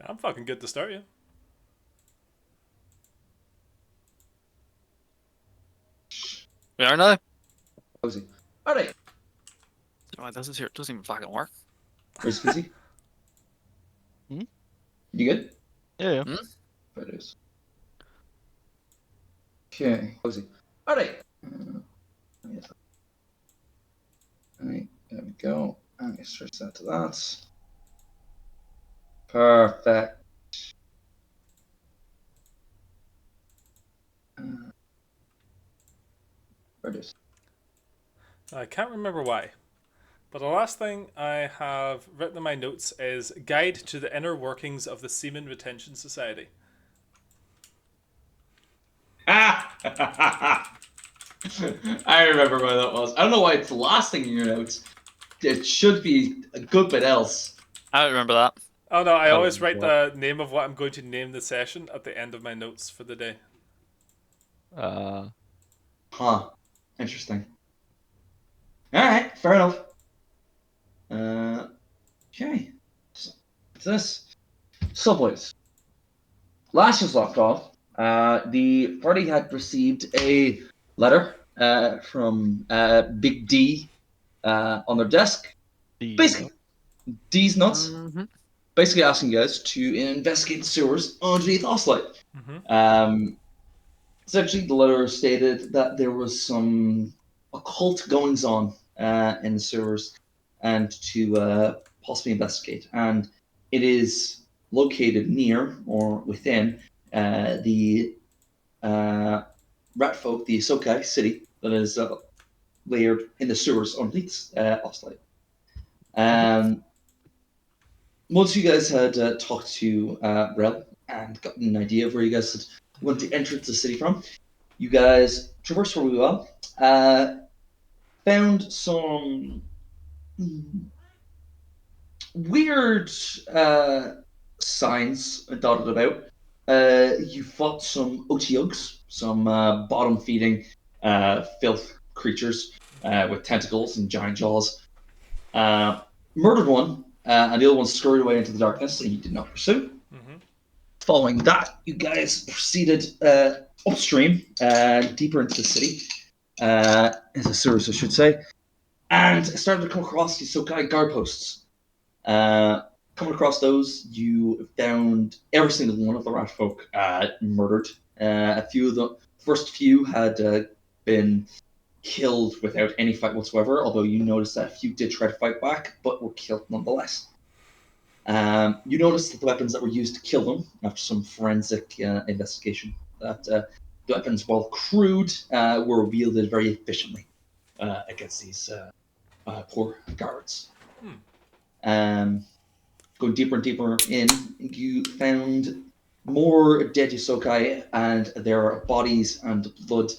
I'm fucking good to start you. We are now. Cozy. Alright, Oh, this is here. It doesn't even fucking work. where's Fizzy? Hmm? You good? Yeah. Hmm? There it is. Okay, Cozy. Alright. Yes. Alright, there we go. And I switch that to that. Perfect. There it is. I can't remember why, but the last thing I have written in my notes is Guide to the Inner Workings of the Seaman Retention Society. I remember why that was. I don't know why it's the last thing in your notes. It should be a good bit else. I don't remember that. Oh no, I I always don't write know. the name of what I'm going to name the session at the end of my notes for the day. Uh, Huh. Interesting. Alright, fair enough. Okay. So, what's this? So, boys. Last was locked off. The party had received a letter from Big D on their desk. the Basically, D's nuts. Mm-hmm. Basically asking you guys to investigate the sewers underneath Oslight. Mm-hmm. Essentially, the letter stated that there was some occult goings on in the sewers and to possibly investigate. And it is located near or within the rat folk, the Isokai city that is layered in the sewers underneath Oslight. Um, Once you guys had talked to Rel and gotten an idea of where you guys had want to enter the city from, you guys traversed really well. Found some weird signs dotted about. You fought some Otyugs, some bottom feeding filth creatures with tentacles and giant jaws. Murdered one, and the other one scurried away into the darkness, and you did not pursue. Mm-hmm. Following that, you guys proceeded upstream, deeper into the city, into the sewers, I should say, and started to come across these Sokai guard posts. Coming across those, you found every single one of the rat folk murdered. A few of the first few had been killed without any fight whatsoever, although you noticed that a few did try to fight back, but were killed nonetheless. You noticed that the weapons that were used to kill them, after some forensic investigation, that the weapons, while crude, were wielded very efficiently against these poor guards. Hmm. Going deeper and deeper in, you found more dead Yosokai and their bodies and blood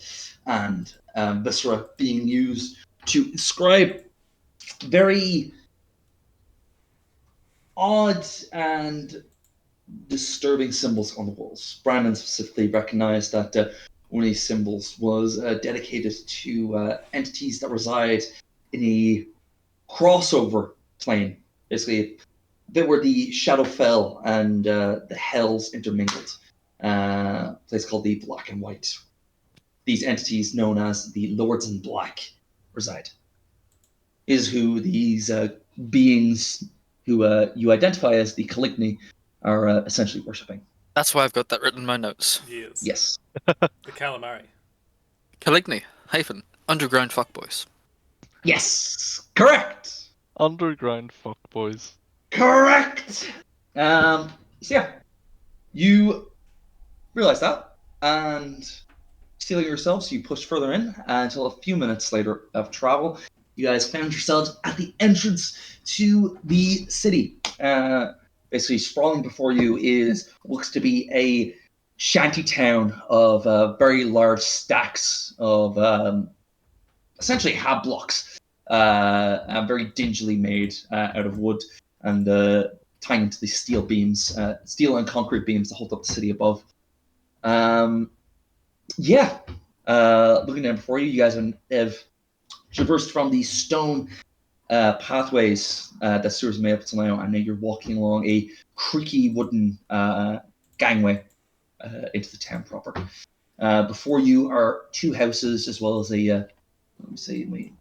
and viscera being used to inscribe very odd and disturbing symbols on the walls. Brandon specifically recognized that one of these symbols was dedicated to entities that reside in a crossover plane, basically a bit where the shadow fell and the hells intermingled. A place called the Black and White. These entities, known as the Lords in Black, reside. Is who these beings, who you identify as the Caligny, are essentially worshipping. That's why I've got that written in my notes. Yes. Yes. The calamari. Caligny hyphen underground fuckboys. Yes. Correct. underground fuckboys. Correct. So yeah, you realize that, and stealing yourselves, you push further in until a few minutes later of travel, you guys found yourselves at the entrance to the city. Basically, sprawling before you is looks to be a shanty town of very large stacks of essentially hab blocks, very dingily made out of wood and tying into the steel beams, steel and concrete beams to hold up the city above. Yeah, looking down before you, you guys have traversed from the stone pathways that sewers made up to now, and then you're walking along a creaky wooden gangway into the town proper. Before you are two houses, as well as a let me see,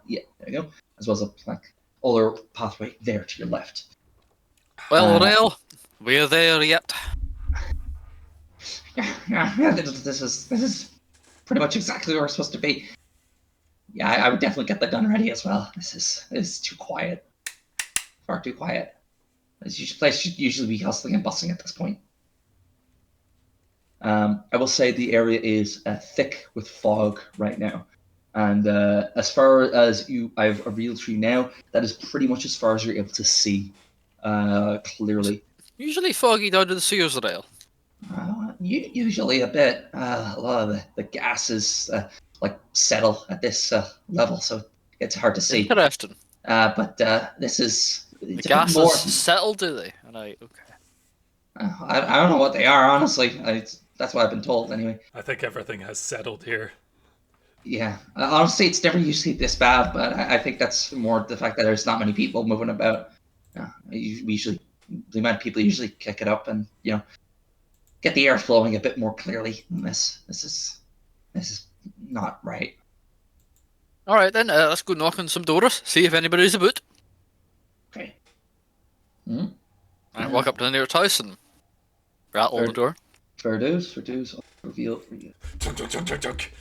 yeah, there you go, as well as a like other pathway there to your left. Well, Rail, we're there yet. Yeah, this is pretty much exactly where we're supposed to be. Yeah, I would definitely get that done ready as well. This is too quiet, far too quiet. This place should usually be hustling and bustling at this point. I will say the area is thick with fog right now, and as far as I've revealed to you now, that is pretty much as far as you're able to see clearly. Usually foggy down to the sewers, Rail. Usually a bit. A lot of the gases like settle at this level, so it's hard to see. Interesting. But this is The it's a bit gases more. settle, do they? Right, okay. I don't know what they are, honestly. That's what I've been told, anyway. I think everything has settled here. Yeah, honestly, it's never usually this bad, but I think that's more the fact that there's not many people moving about. We usually, the amount of people usually kick it up and get the air flowing a bit more clearly. This is not right. All right then, let's go knock on some doors, see if anybody's about. Okay. I walk up to the nearest house and rattle on the door. Fair dues. Reveal. Chunk, chunk, chunk, chunk, chunk.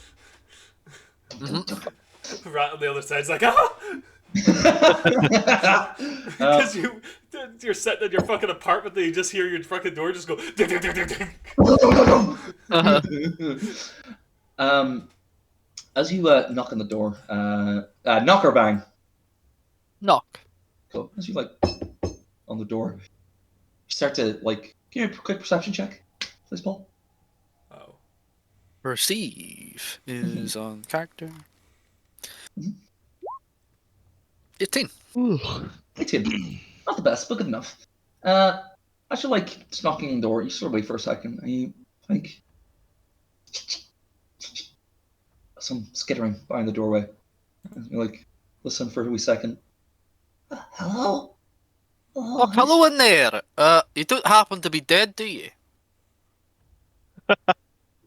Mm-hmm. Rat on the other side's like, ah! Because you're sitting in your fucking apartment and you just hear your fucking door just go ding, ding, ding, ding, ding. As you knock on the door, knock or bang. Knock. Cool. As you on the door, you start to give me a quick perception check, please, Paul. Oh. Perceive is on character. Mhm. 18. 18. Not the best, but good enough. As you just knocking on the door, you sort of wait for a second, and you some skittering behind the doorway. And you listen for a wee second. Hello? Oh, hello in there. You don't happen to be dead, do you?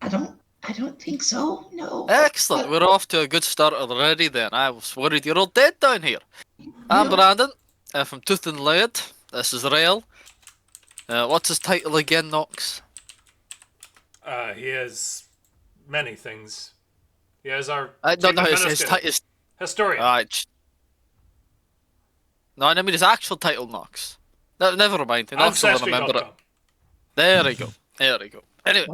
I don't think so. No. Excellent. We're off to a good start already then. I was worried you're all dead down here. I'm No. Brandon, from Tooth and Lead. This is Rail. What's his title again, Nox? He has many things. He has our No, chief no, his administrator. Historian. No, I mean his actual title, Nox. No, never mind. Nox will remember it. Ancestry.com. There we go. There we go. Anyway,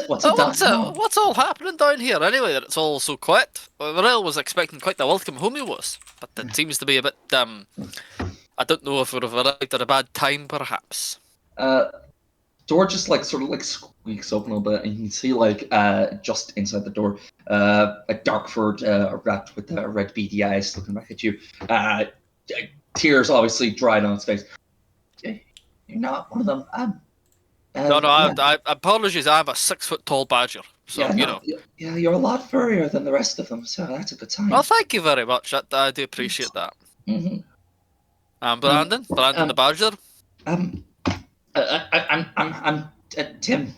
What's it done? what's all happening down here anyway that it's all so quiet? Well, Rail was expecting quite the welcome home he was, but it seems to be a bit, I don't know if we've arrived at a bad time, perhaps. Door just sort of squeaks open a little bit, and you can see just inside the door, a Darkford rat with red beady eyes looking back at you. Tears obviously dried on its face. You're not one of them. No, yeah. I apologies. I'm a 6-foot tall badger, so Yeah, you know. Yeah, you're a lot furrier than the rest of them, so that's a good sign. Well, thank you very much. I do appreciate that. Mm-hmm. I'm Brandon. Brandon the badger. I'm Tim.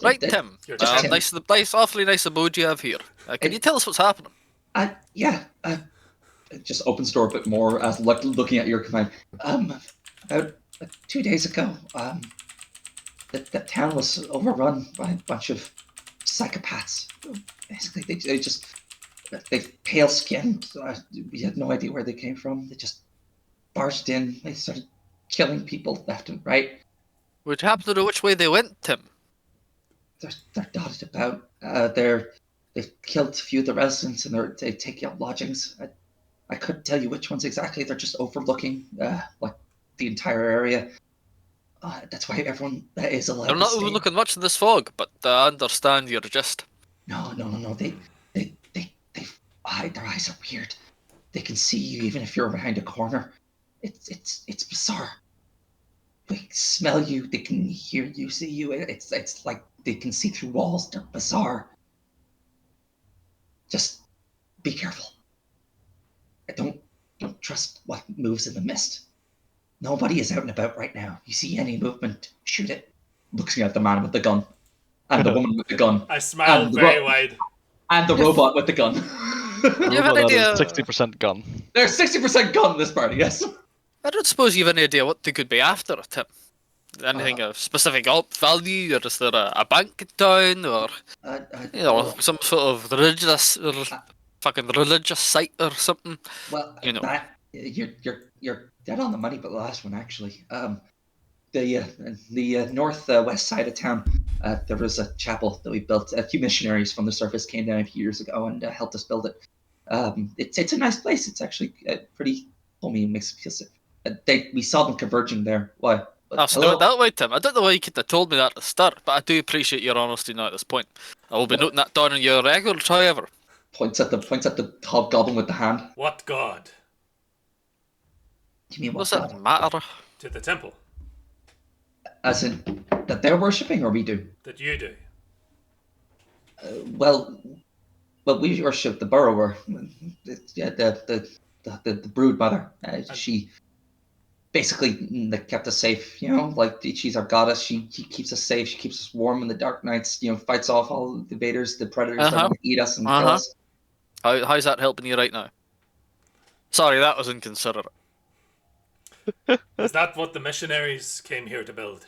Right, Tim. You're Tim. Nice, awfully nice emoji you have here. Can you tell us what's happening? Yeah. It just opens the door a bit more as looking at your command. About 2 days ago, the town was overrun by a bunch of psychopaths. Basically, they pale skinned. We had no idea where they came from. They just barged in. They started killing people left and right. Would you happen to know which way they went, Tim? They're dotted about. They've killed a few of the residents, and they take out lodgings. I couldn't tell you which ones exactly. They're just overlooking the entire area. That's why everyone that is alive. They're not overlooking much in this fog, but I understand your gist. No. They their eyes are weird. They can see you even if you're behind a corner. It's bizarre. They smell you. They can hear you, see you. It's like they can see through walls. They're bizarre. Just be careful. I don't trust what moves in the mist. Nobody is out and about right now. You see any movement, shoot it. Looking at the man with the gun, and the woman with the gun, I smile and very wide. and the robot with the gun. You have an Robot idea? at 60% gun. There's 60% gun in this party, yes. I don't suppose you have any idea what they could be after, Tim. Anything of specific op value, or is there a bank in town, or Well, some sort of religious, or fucking religious site or something? well, You know. that you're dead on the money, but the last one actually. The northwest side of town, there was a chapel that we built. A few missionaries from the surface came down a few years ago and helped us build it. It's a nice place. It's actually pretty homey. Makes me feel sick. We saw them converging there. Why? I'll do it that way, Tim. I don't know why you couldn't have told me that at the start, but I do appreciate your honesty now at this point. I will be noting that down in your records, however. Points at the hobgoblin with the hand. What god? Do you mean what Does god? it matter? To the temple. As in that they're worshipping, or we do? That you do. Well, we worship the burrower. Yeah, the brood mother. She basically kept us safe. You know, like she's our goddess. She keeps us safe. She keeps us warm in the dark nights. You know, fights off all the invaders, the predators that want to eat us and kill us. How's that helping you right now? Sorry, that was inconsiderate. Is that what the missionaries came here to build?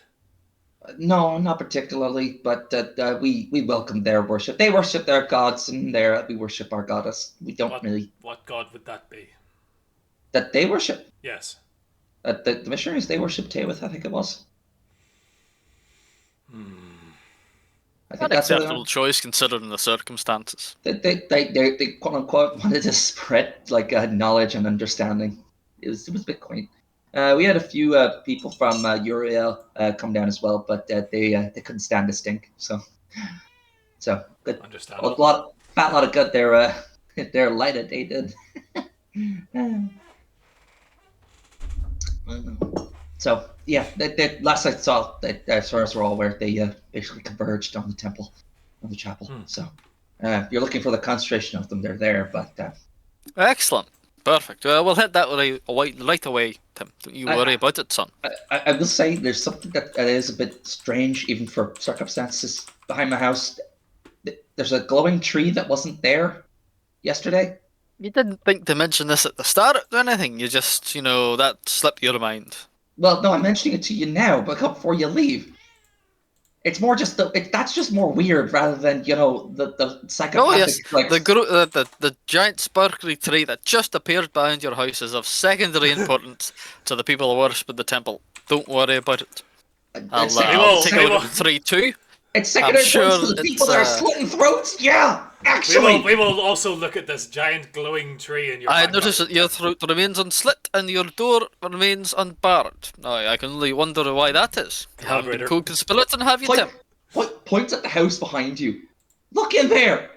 No, not particularly, but we welcome their worship. They worship their gods, and we worship our goddess. We don't really What god would that be? that they worship. Yes. The missionaries they worship Tawith, I think it was. I think An that's what they acceptable are. choice considering the circumstances. They quote unquote wanted to spread like knowledge and understanding. It was a bit quaint. We had a few people from Uriel come down as well, but they couldn't stand the stink. So good. Understandable. Fat lot of good their lighted they did. So yeah, last I saw that as far as we're all aware, they basically converged on the temple, on the chapel. So if you're looking for the concentration of them, they're there. But Excellent. Perfect. We'll head that way right away, Tim. Don't you worry about it, son. I will say there's something that is a bit strange, even for circumstances. Behind my house, there's a glowing tree that wasn't there yesterday. You didn't think to mention this at the start or anything. You just, that slipped your mind. Well, no, I'm mentioning it to you now, but before you leave. It's more just that's just more weird rather than the psychopathic. Oh yes, like the giant sparkly tree that just appeared behind your house is of secondary importance to the people who worship at the temple. Don't worry about it. I'll take a look at the tree too. It's secondary importance to the people that are slitting throats. Yeah, actually. We will also look at this giant glowing tree in your. I notice that your throat remains unslit and your door remains unbarred. Now, I can only wonder why that is. You haven't been co-conspirating, have you, Tim? Point at the house behind you. Look in there.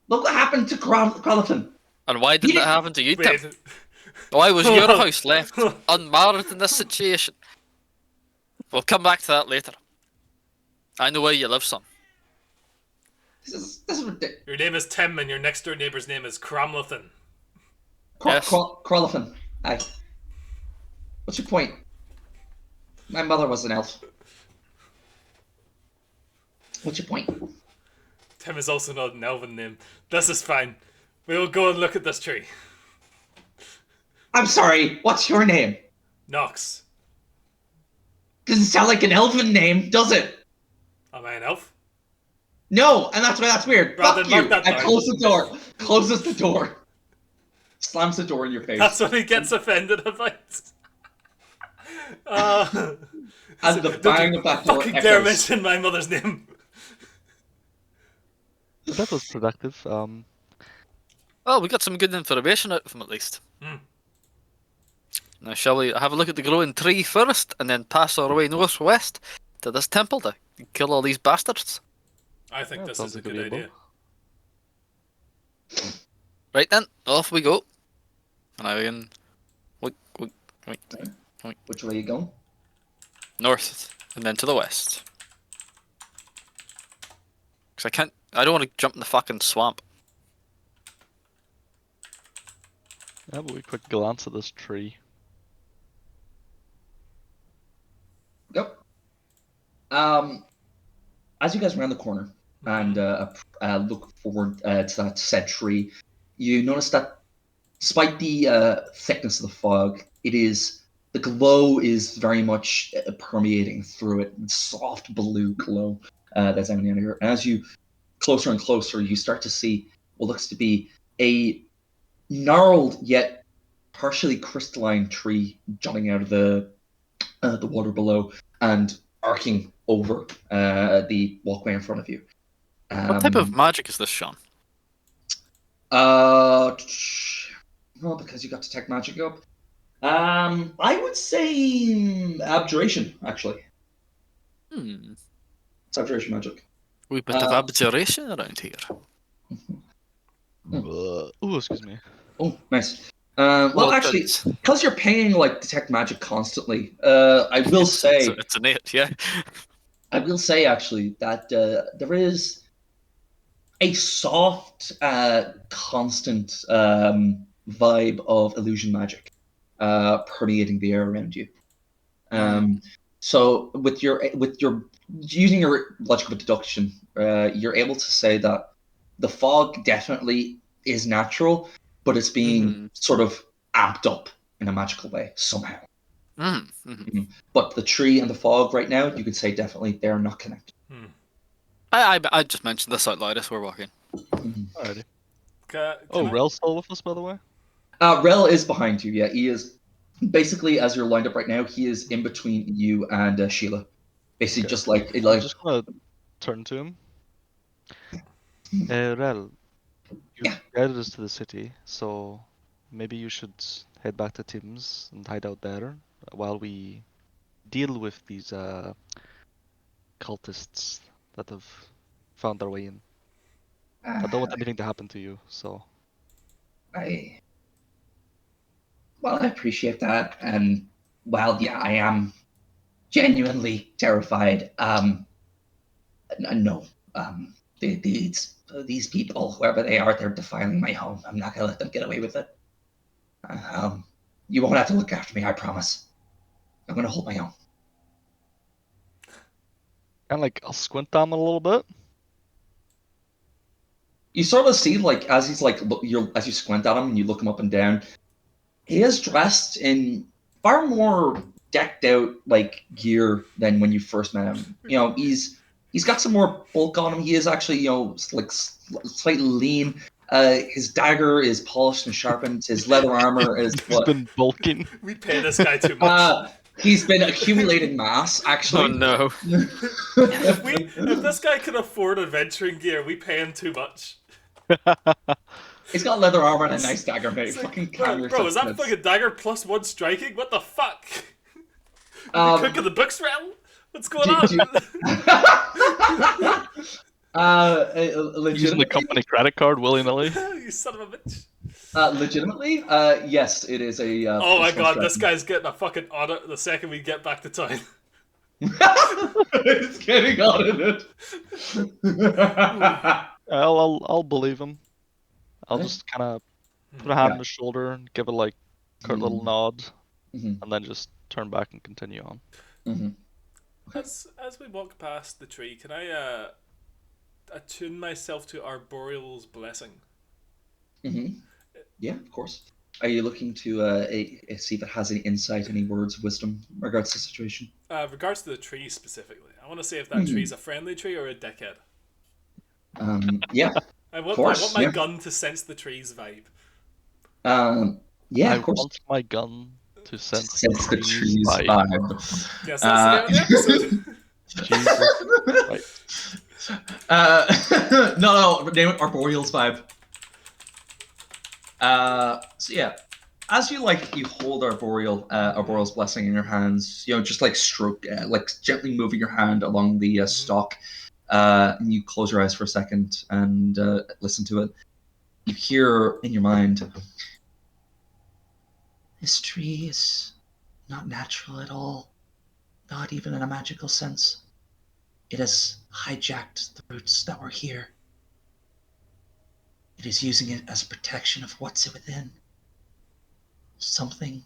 Look what happened to Crowlithan. And why did that happen to you, Tim? Why was your house left unmarred in this situation? We'll come back to that later. I know where you live, son. This is ridiculous. Your name is Tim, and your next door neighbor's name is Cromlithan. Yes. Crowlithan. Aye. What's your point? My mother was an elf. What's your point? Tim is also not an elven name. This is fine. We will go and look at this tree. I'm sorry. What's your name? Nox. Doesn't sound like an elven name, does it? Am I an elf? No, and that's why that's weird. Brandon, Fuck you. mark that And down. close the door. Closes the door. Slams the door in your face. That's what he gets offended about. And the bang of that door fucking dare echoes. mention my mother's name. That was productive. Well, we got some good information out of them at least. Now, shall we have a look at the glowing tree first, and then pass our way northwest to this temple to kill all these bastards? I think this sounds is a like good agreeable. idea. Right then, off we go. And I can... Wait. Which way are you going? North, and then to the west. Because I don't want to jump in the fucking swamp. Have a quick glance at this tree. Yep. As you guys round the corner and look forward to that said tree, you notice that despite the thickness of the fog, the glow is very much permeating through it. Soft blue glow that's emanating here. And as you closer and closer, you start to see what looks to be a gnarled yet partially crystalline tree jutting out of the water below and arcing over the walkway in front of you. What type of magic is this, Sean? Uh, well, because you got detect magic up. I would say abjuration. Actually, it's abjuration magic. Wee bit of abjuration around here. Oh, excuse me. Oh, nice. Well, actually, it's because you're paying like detect magic constantly, I will say, it's innate, yeah. I will say actually that there is a soft, constant vibe of illusion magic permeating the air around you. So with your using your logical deduction, you're able to say that the fog definitely is natural, but it's being sort of amped up in a magical way somehow. But the tree and the fog right now, you could say definitely they're not connected. I just mentioned this out loud as we're walking. Alrighty. Can Rel's still with us, by the way? Rel is behind you. Yeah, he is. Basically, as you're lined up right now, he is in between you and Sheila. Basically, Okay. just like I'm just gonna turn to him. Rel, you Yeah. guided us to the city, so maybe you should head back to Tim's and hide out there while we deal with these cultists that have found their way in. I don't want anything to happen to you, so. I appreciate that, and yeah, I am genuinely terrified. No, these people, whoever they are, they're defiling my home. I'm not gonna let them get away with it. You won't have to look after me, I promise. I'm gonna hold my own. And like, I'll squint down a little bit. You sort of see, like, as he's like, as you squint at him and you look him up and down, he is dressed in far more decked out like gear than when you first met him. You know, he's got some more bulk on him. He is actually, like slightly lean. His dagger is polished and sharpened. His leather armor is He's been bulking. we pay this guy too much. He's been accumulating mass, actually. Oh no. If this guy can afford adventuring gear, we pay him too much. He's got leather armor and a nice dagger, mate. It's Fucking like, calm bro, yourself. is that kids. fucking dagger plus 1 striking? What the fuck? You cooking the books, Rel? What's going on? Using the company credit card willy-nilly. You son of a bitch. Legitimately, yes, it is a. Oh my plus one god, this striking. guy's getting a fucking audit the second we get back to town. It's getting audited. I'll believe him. I'll just kind of put a hand on his shoulder and give a like curt little nod, and then just turn back and continue on. As we walk past the tree, can I attune myself to Arboreal's blessing? Yeah, of course. Are you looking to see if it has any insight, any words of wisdom in regards to the situation? Regards to the tree specifically, I want to see if that tree's a friendly tree or a dickhead. Yeah, I of want course. my gun to sense the tree's vibe. Yeah, I of course. want my gun to sense Sense the trees vibe. vibe. Yes, that's the name of the episode. Jesus. No, name it Arboreal's vibe. So yeah, as you hold Arboreal's blessing in your hands, just like stroke, like gently moving your hand along the stalk, and you close your eyes for a second and listen to it. You hear in your mind, "This tree is not natural at all, not even in a magical sense. It has hijacked the roots that were here. It is using it as protection of what's within. Something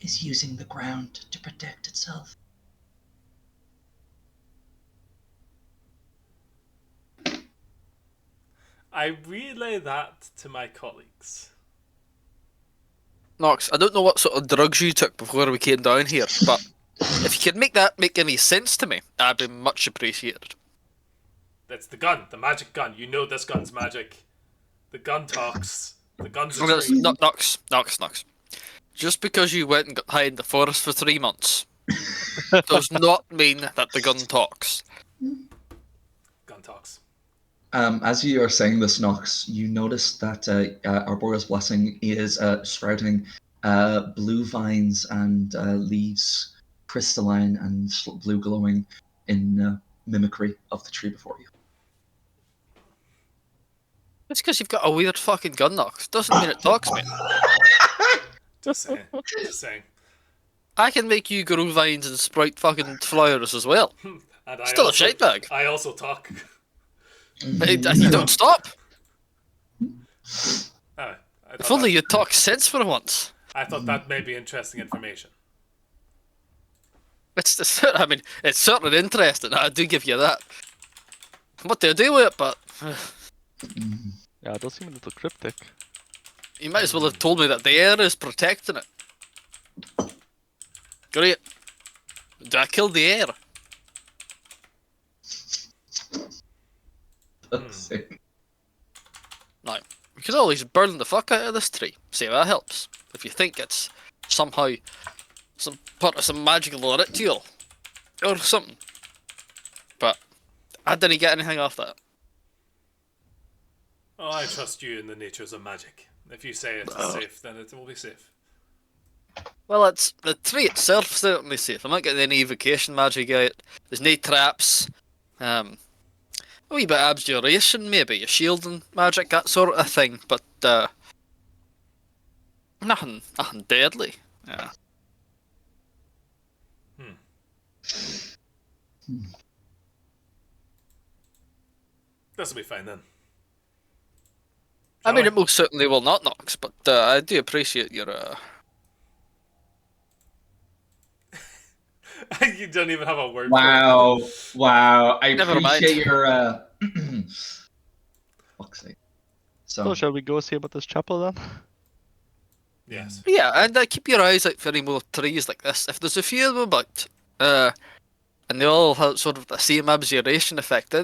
is using the ground to protect itself. I relay that to my colleagues. Nox, I don't know what sort of drugs you took before we came down here, but if you could make that make any sense to me, that'd be much appreciated. That's the gun, the magic gun. You know this gun's magic. The gun talks. The gun's a Nox, tree. Nox. Just because you went and got high in the forest for 3 months does not mean that the gun talks. Gun talks. As you are saying this, Nox, you notice that Arboreal's Blessing is sprouting blue vines and leaves, crystalline and blue glowing in mimicry of the tree before you. It's because you've got a weird fucking gun, Nox. Doesn't mean it talks, mate. Just saying. Just saying. I can make you grow vines and sprout fucking flowers as well. And Still a shite bag. I also talk. You don't stop. If only That, you'd talk sense for once. I thought that may be interesting information. I mean, it's certainly interesting. I do give you that. What do I do with it? But Yeah, it does seem a little cryptic. you might as well have told me that the air is protecting it. Great. Do I kill the air? No. We could always burn the fuck out of this tree. See if that helps. If you think it's somehow some part of some magical ritual or something. But I didn't get anything off that. Oh, I trust you in the natures of magic. If you say it's safe, then it will be safe. Well, it's the tree itself certainly safe. I'm not getting any evocation magic out. There's no traps. A wee bit of abjuration, maybe a shielding magic, that sort of thing. But nothing deadly. Yeah. This will be fine then. I mean, it most certainly will not, Nox, but I do appreciate your. You don't even have a word. Wow. I Never appreciate mind. your. Fuck's sake. So shall we go see about this chapel then? Yes. Yeah, and keep your eyes out for any more trees like this. If there's a few of them about, and they all have sort of the same abjuration effect,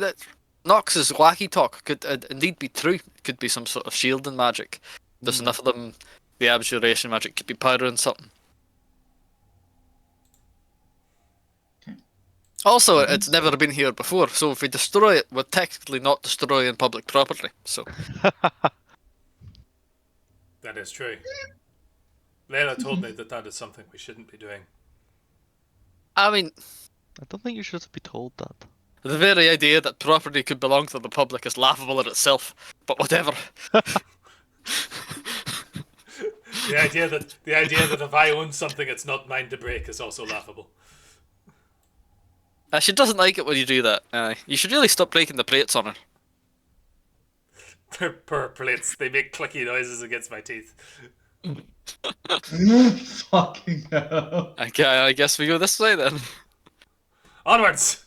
Nox's wacky talk could indeed be true. It could be some sort of shielding magic. There's enough of them. The abjuration magic could be powdering something. Also, it's never been here before, so if we destroy it, we're technically not destroying public property. So That is true. Layla told me that is something we shouldn't be doing. I mean, I don't think you should be told that. Hmm. the very idea that property could belong to the public is laughable in itself. But whatever. The idea that if I own something it's not mine to break is also laughable. She doesn't like it when you do that. You should really stop breaking the plates on her. Per plates, they make clicky noises against my teeth. Fucking hell. Okay, I guess we go this way then. Onwards!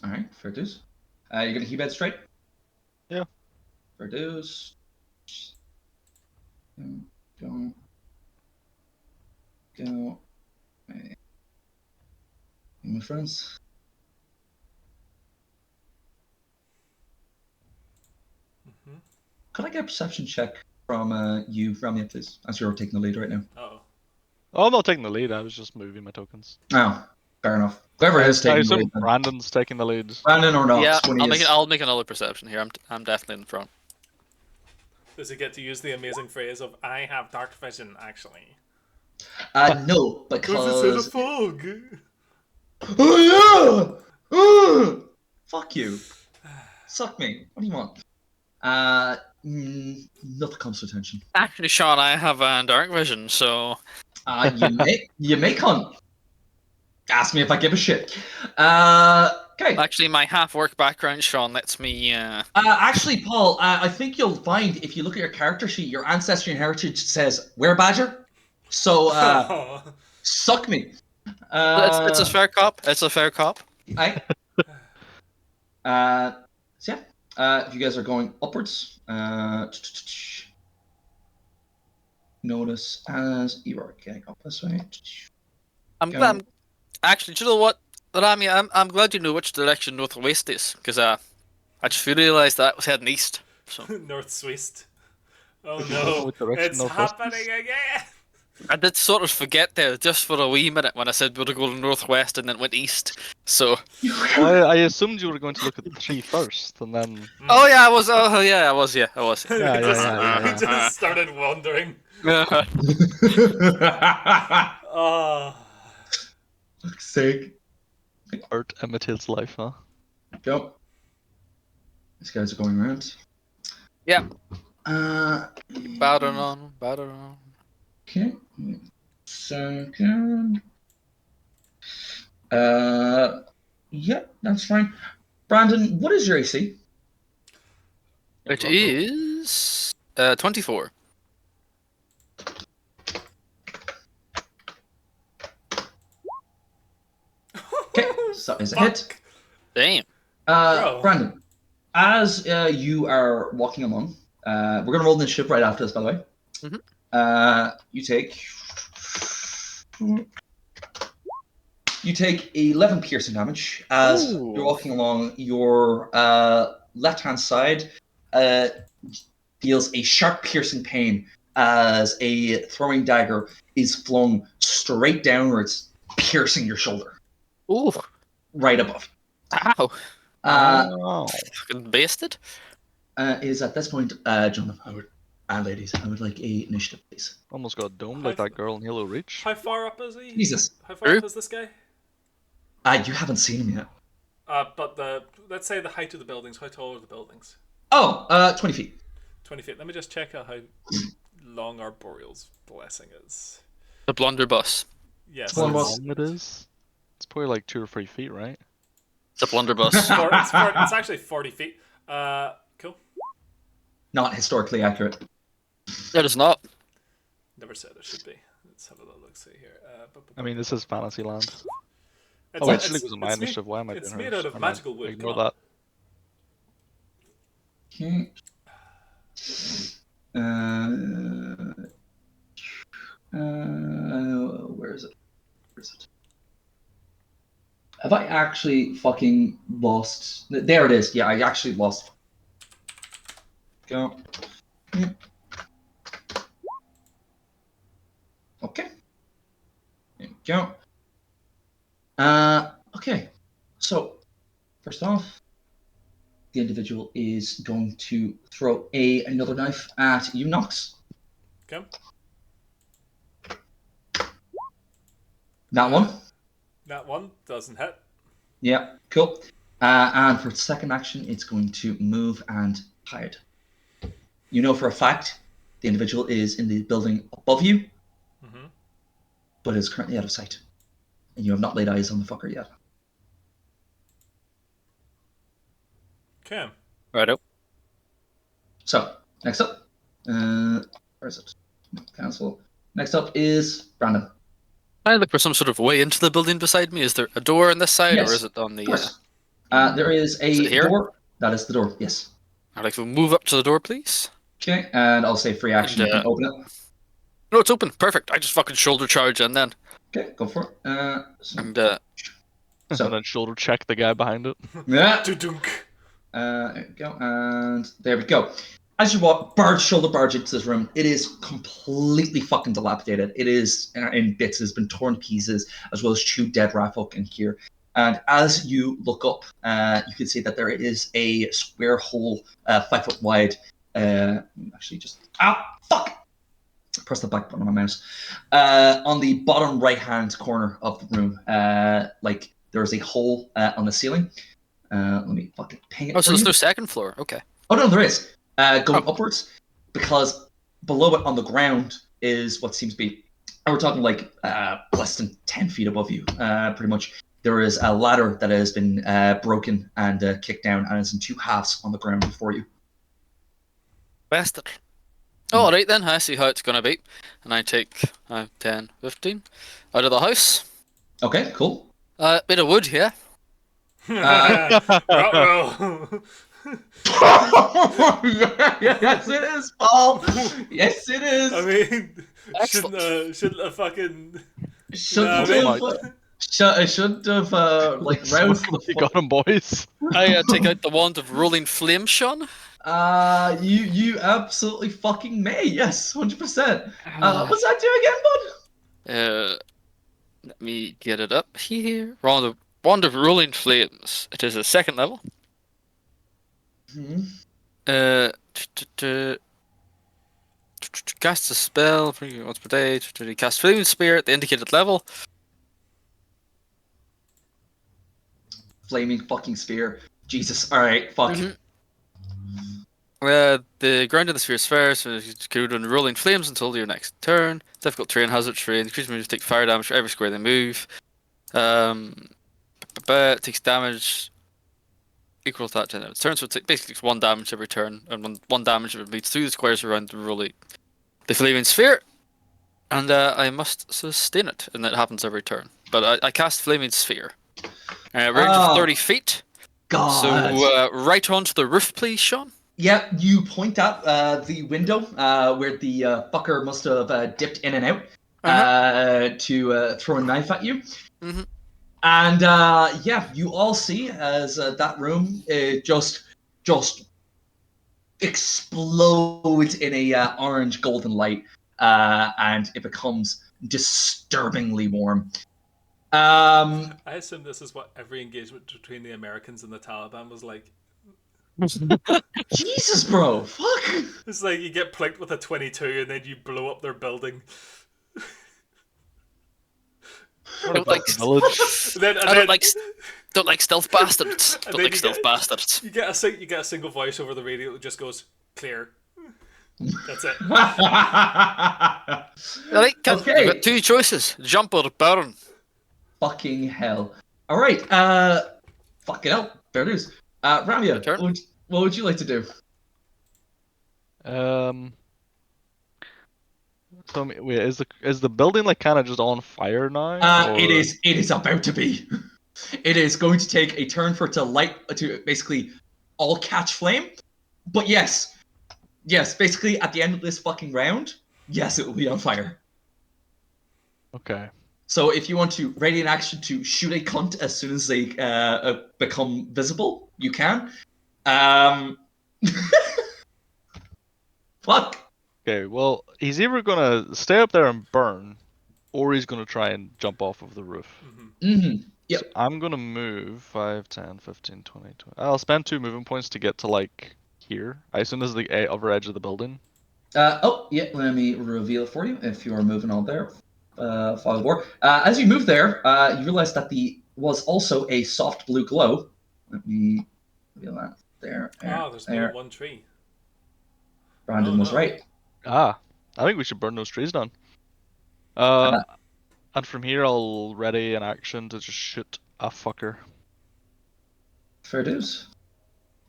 Alright, fair dues. You're gonna keep head straight? Yeah. Fair dues. Go. Hey. My friends. Could I get a perception check from you, Ramya, please, as you're taking the lead right now? Uh-oh. Oh, I'm not taking the lead. I was just moving my tokens. Oh, fair enough. Whoever is I taking the assume lead. Then. Brandon's taking the lead. Brandon or not? Yeah, when he is. I'll make another perception here. I'm definitely in front. Does he get to use the amazing phrase of "I have dark vision"? Actually, No, because it's in a because. fog. Oh yeah! Fuck you. Suck me. What do you want? Nothing comes to attention. Actually, Sean, I have dark vision, so You may cunt. Ask me if I give a shit. Okay. Actually, my half-work background, Sean, lets me. Actually, Paul, I think you'll find if you look at your character sheet, your ancestry and heritage says Werebadger. So, suck me. It's a fair cop. It's a fair cop. I. So yeah. If you guys are going upwards, notice as you are getting up this way. I'm Go. glad. Actually, do you know what, Rami? I'm glad you know which direction northwest is, because I just realised that I was heading east. So Northwest. Oh If you don't know no, what direction it's northwest happening is. again. I did sort of forget there just for a wee minute when I said we were going northwest and then went east. So. Well, I assumed you were going to look at the tree first, and then. Oh yeah, I was. Oh yeah, I was. Yeah, I was. We Yeah, just, yeah. we just started wandering. Oh. Fuck's sake. Art imitates life, huh? Go. These guys are going around. Yeah. Okay. Battering on. Second. Yeah, that's fine. Brandon, what is your AC? It is 24. Okay, so is a hit. Fuck. Damn. Bro. Brandon, as you are walking along, we're gonna roll this ship right after this, by the way. You take 11 piercing damage as Ooh. you're walking along. Your left-hand side feels a sharp, piercing pain as a throwing dagger is flung straight downwards, piercing your shoulder, Ooh. right above. Ow. Oh. Fucking basted. Is at this point, gentlemen, and ladies, I would like a initiative, please. Almost got domed like that girl in Halo Reach. How far up is he? Jesus. How far up is this guy? You haven't seen him yet. But let's say the height of the buildings. How tall are the buildings? Oh, 20 feet. 20 feet. Let me just check out how long our Boreal's blessing is. The blunderbuss. Yes. How How long long it is? It's probably like 2 or 3 feet, right? The blunderbuss. It's actually 40 feet. Cool. Not historically accurate. It is not. Never said it should be. Let's have a little look. See here. I mean, this is Fantasyland. It's, Oh, it's- actually, it was my it's initiative. Why am I it's doing made hers? out of Never mind. magical wood. Ignore Come on. Okay. Where is it? Where is it? Have I actually fucking lost? There it is. Yeah, I actually lost. Go. Okay. There you go. Okay. So, first off, the individual is going to throw another knife at you, Nox. Okay. That one. That one doesn't hit. Yeah, cool. And for its second action, it's going to move and hide. You know for a fact the individual is in the building above you, but is currently out of sight. And you have not laid eyes on the fucker yet. Okay. Righto. So, next up, where is it? Cancel. Next up is Brandon. I look for some sort of way into the building beside me. Is there a door on this side, Yes, or is it on the? Of course. There is Is a it here? door. That is the door, yes. I'd like to move up to the door, please. Okay, and I'll say free action. And, You can open it. No, it's open. Perfect. I just fucking shoulder charge and then. Okay, go for it. And So, And then shoulder check the guy behind it. yeah. Dudunk. There we go, and there we go. As you walk, shoulder barge into this room, it is completely fucking dilapidated. It is in bits. It's been torn to pieces, as well as chewed dead ratfolk in here. And as you look up, you can see that there is a square hole, 5 foot wide. Actually, just fuck! Press the back button on my mouse. On the bottom right-hand corner of the room, like there is a hole on the ceiling. Let me fucking ping it. oh, for so there's you. no second floor. Okay. Oh no, there is. Going upwards, because below it on the ground is what seems to be. We're talking like less than 10 feet above you. Pretty much, there is a ladder that has been broken and kicked down, and is in two halves on the ground before you. Bastard. All right then, I see how it's gonna be. And I take 10, 15 out of the house. Okay, cool. Bit of wood here. Ruh-roh. Yes, it is, Paul. Yes, it is. I mean, Excellent. shouldn't have fucking. Shouldn't I have. mean? Shouldn't have like roused the You got him, boys. I take out the wand of rolling flame, Sean. You absolutely fucking may. Yes, 100%. What's that do again, bud? Let me get it up here. Wand of rolling flames. It is a second level. Hmm. Cast a spell once per day. Cast Flaming Spear at the indicated level. Flaming fucking spear. Jesus. All right. Fuck. The ground in the sphere is fair, so you can run rolling flames until your next turn. Difficult terrain, hazard terrain. The creatures moves take fire damage for every square they move. It takes damage equal to that to its turn, so it basically takes 1 damage every turn, and one damage if it bleeds through the squares around the flaming sphere. And I must sustain it, and that happens every turn. But I cast Flaming Sphere. Range of 30 feet. God. So right onto the roof, please, Sean. Yeah, you point out the window where the fucker must have dipped in and out to throw a knife at you. Mm-hmm. And yeah, you all see as that room just explodes in a orange golden light, and it becomes disturbingly warm. I assume this is what every engagement between the Americans and the Taliban was like. Jesus, bro, fuck. It's like you get plinked with a 22 and then you blow up their building. Don't like don't like stealth bastards. Don't like stealth bastards. You get a single voice over the radio that just goes clear. That's it. Right, Okay. You've got 2 choices: jump or burn. Fucking hell. All right. Fucking hell. Fair news. Ramya, what would you like to do? So wait, is the building like kind of just on fire now? It is about to be. It is going to take a turn for it to basically all catch flame. But yes, basically at the end of this fucking round, yes, it will be on fire. Okay. So if you want to ready an action to shoot a cunt as soon as they become visible, you can. Fuck. Okay, well, he's either gonna stay up there and burn, or he's gonna try and jump off of the roof. Yep. So I'm gonna move 5, 10, 15, 20, 20. I'll spend 2 moving points to get to like here. I assume this is the upper edge of the building. Oh, yeah, let me reveal it for you if you are moving on there. Fog of War. As you move there, you realize that was also a soft blue glow. Let me reveal that there. There's no one tree. Brandon was right. I think we should burn those trees down. And from here, I'll ready an action to just shoot a fucker. Fair dues.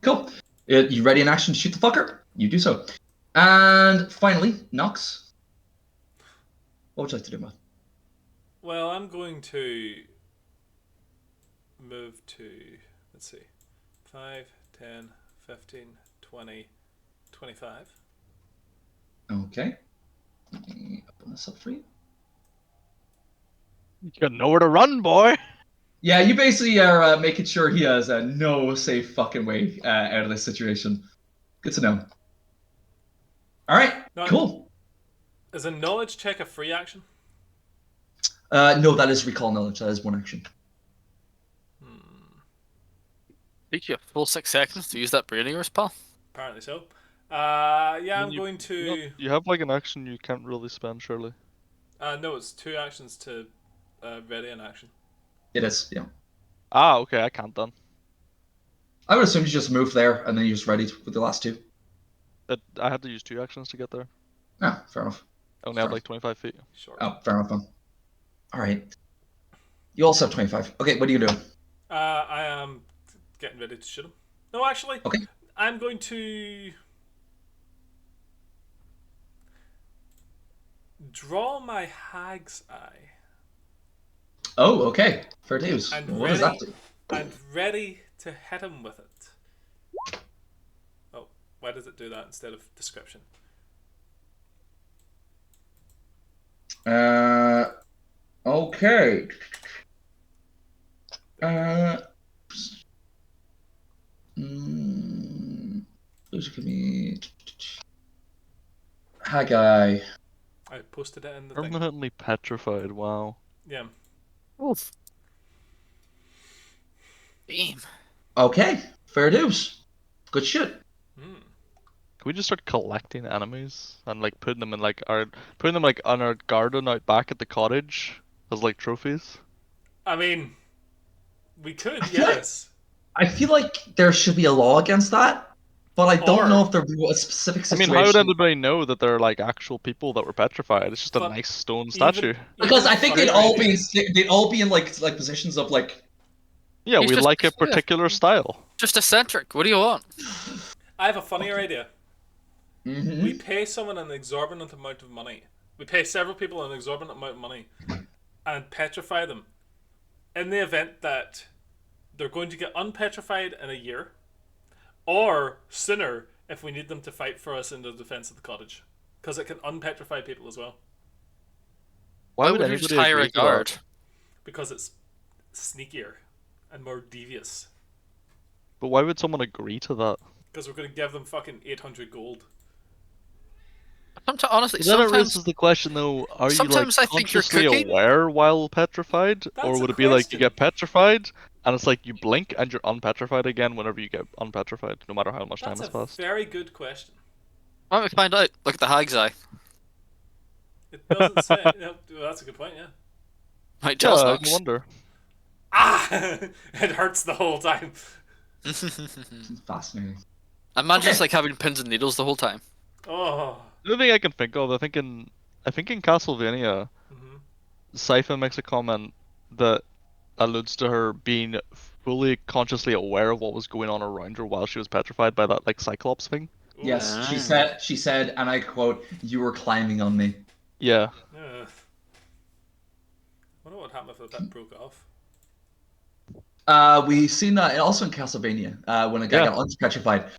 Cool. You ready an action to shoot the fucker? You do so. And finally, Nox. What would you like to do, man? Well, I'm going to move to, let's see, 5, 10, 15, 20, 25. Okay. Let me open this up for you. You got nowhere to run, boy. Yeah, you basically are making sure he has no safe fucking way out of this situation. Good to know. All right, cool. Is a knowledge check a free action? No, that is recall knowledge. That is one action. Take you a full 6 seconds to use that brain of yours, pal. Apparently so. Yeah, I'm going to. You have like an action you can't really spend, surely. No, it's 2 actions to ready an action. It is, yeah. Okay, I can't then. I would assume you just move there and then you just ready with the last 2. I had to use 2 actions to get there. Fair enough. I only have like 25 feet. Sure. Fair enough then. All right. You also have 25. Okay, what are you doing? I am getting ready to shoot him. No, actually, Okay. I'm going to draw my hag's eye. Oh, okay. Fair dues. And What does that ready, do? and ready to hit him with it. Oh, why does it do that instead of description? Okay. Those give me Haggai. I posted it in the thing. Permanently petrified. Wow. Yeah. Oof. Damn. Okay, fair dues. Good shit. Hmm. Can we just start collecting enemies and like putting them in like on our garden out back at the cottage as like trophies? I mean, we could, I feel like yes. I feel like there should be a law against that, but I don't know Or, if there'd be a specific I mean, how would situation. anybody know that they're like actual people that were petrified? It's just a but nice stone even statue. Because even I think they'd funnier all be idea. in like positions of like. Yeah, He's we just like a yeah, particular style. just eccentric. What do you want? I have a funnier idea. We Mm-hmm. pay someone an exorbitant amount of money. We pay several people an exorbitant amount of money and petrify them. In the event that they're going to get unpetrified in a year, or sooner if we need them to fight for us in the defense of the cottage. Because it can unpetrify people as well. Why would would we just anybody hire agree a to that? guard? Because it's sneakier and more devious. But why would someone agree to that? Because we're going to give them fucking 800 gold. Sometimes, honestly, Then it raises the question though, are you like sometimes I think you're consciously cooking. aware while petrified? That's Or a would it be like you question. get petrified and it's like you blink and you're unpetrified again whenever you get unpetrified, no matter how much time That's has a passed? very good question. Why don't we find out? Look at the hag's eye. It doesn't say. No, well, that's a good point, yeah. Might tell us Yeah, no Nox. wonder. Ah! It hurts the whole time. Fascinating. Imagine it's Okay. like having pins and needles the whole time. Oh. The only thing I can think of, I think in Castlevania, Mm-hmm. Sypha makes a comment that alludes to her being fully consciously aware of what was going on around her while she was petrified by that like Cyclops thing. Ooh. Yes, she Ah. said. She said, and I quote, "You were climbing on me." Yeah. I wonder what would happen if that broke off. We've seen that also in Castlevania when a guy Yeah. got unpetrified.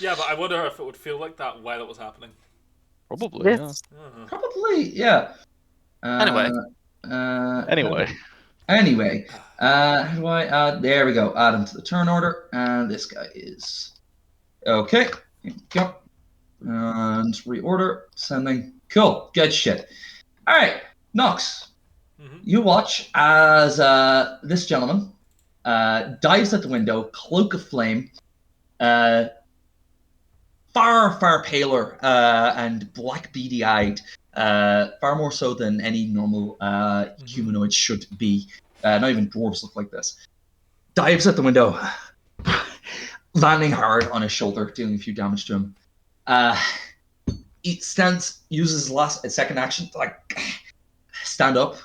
Yeah, but I wonder if it would feel like that while it was happening. Probably, yeah. Uh-huh. Probably, yeah. Anyway. Anyway. Anyway, how do I add? There we go. Add him to the turn order, and this guy is okay. Here we go. And reorder, sending. Cool, good shit. All right, Nox. Mm-hmm. You watch as this gentleman dives at the window, cloak of flame, far paler and black beady eyed, far more so than any normal humanoid should be. Not even dwarves look like this. Dives at the window, landing hard on his shoulder, dealing a few damage to him. He stands, uses his second action to like stand up,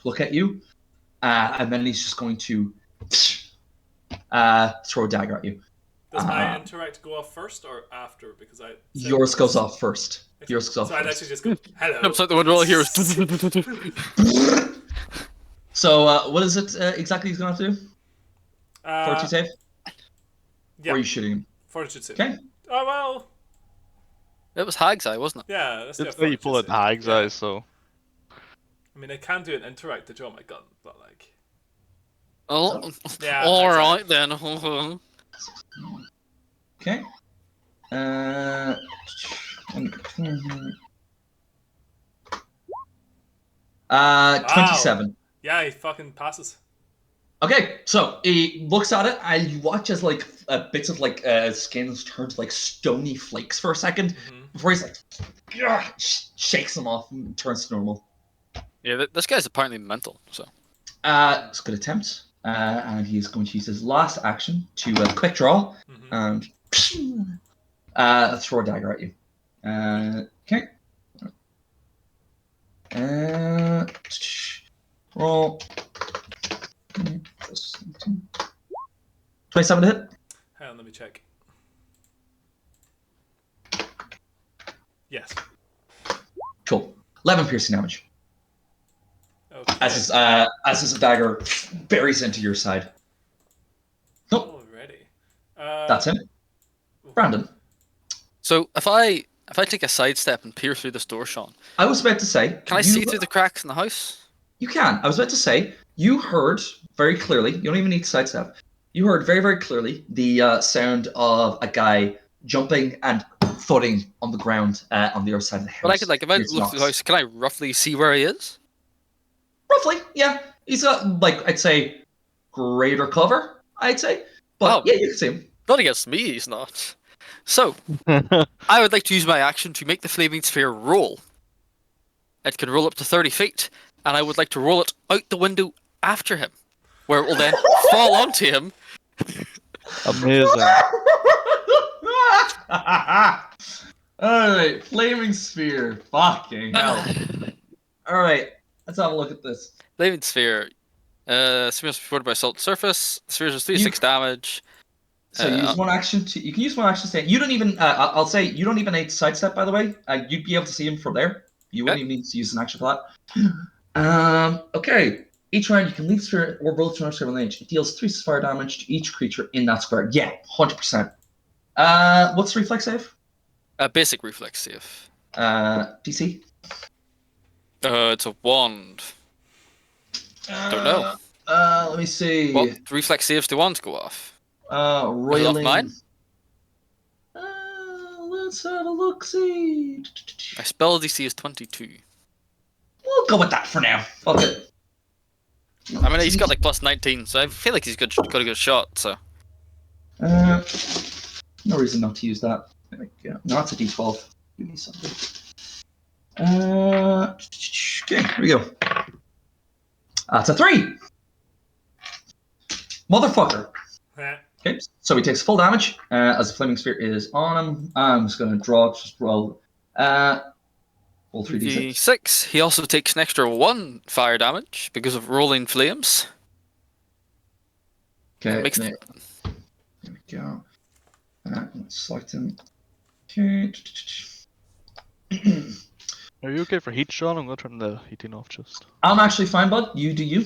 look at you, and then he's just going to throw a dagger at you. Does my interact go off first or after? Because I Yours goes off first. Yours goes off so I'd first. actually just go hello. Jumps out the window all here. So what is it exactly he's going to have to do? Fortitude save? Yeah. Or are you shooting him? Fortitude save. Okay. Oh well. It was hag's eye, wasn't it? Yeah, let's do a It's how you fortitude pull out save. hag's Yeah. eyes, so. I mean, I can do an interact to draw my gun, but like. Oh, Yeah. all right exactly. then. Okay. 27. Yeah, he fucking passes. Okay, so he looks at it, and you watch as like bits of like skin turn to like stony flakes for a second before he's like shakes them off and turns to normal. Yeah, this guy's apparently mental. So. It's a good attempt, and he is going to use his last action to quick draw and throw a dagger at you. Okay. Roll. 27 to hit. Hang on, let me check. Yes. Cool. 11 piercing damage. Okay. As his dagger buries into your side. Nope. Alrighty. That's him. Brandon. So if I take a sidestep and peer through this door, Sean, I was about to say. can I see through the cracks in the house? You can. I was about to say, you heard very clearly, you don't even need to sidestep. You heard very, very clearly the sound of a guy jumping and thudding on the ground on the other side of the house. But I could, like, if I It's look through the house, can I roughly see where he is? Roughly, yeah. He's got, like, I'd say, greater cover, I'd say. But, Oh. yeah, you can see him. Not against me, he's not. So, I would like to use my action to make the flaming sphere roll. It can roll up to 30 feet, and I would like to roll it out the window after him, where it will then fall onto him. Amazing. Alright, flaming sphere. Fucking hell. Alright, let's have a look at this. Flaming sphere. Sphere must be supported by assault surface. The sphere does 3d6 damage. So you use one action to. You can use one action to stay. You don't even. I'll say you don't even need to sidestep. By the way, you'd be able to see him from there. You wouldn't even need to use an action for that. Okay. Each round you can leave sphere or roll to another range. It deals 3 fire damage to each creature in that square. Yeah, 100%. What's the reflex save? Basic reflex save. DC. It's a wand. Don't know. Let me see. What reflex saves do wands go off? Roiling. Mine? Let's have a look. See. My spell DC is 22. We'll go with that for now. Fuck it. I mean, he's got like plus 19, so I feel like he's got a good shot. So. No reason not to use that. There we go. No, that's a D12. Give me something. Okay, here we go. That's a 3. Motherfucker. Okay, so he takes full damage as the flaming sphere is on him. I'm just going to roll 3d6. 6. He also takes an extra 1 fire damage because of rolling flames. Okay, there we go. Let's select him. Okay. Are you okay for heat, Sean? I'm going to turn the heating off just. I'm actually fine, bud. You do you.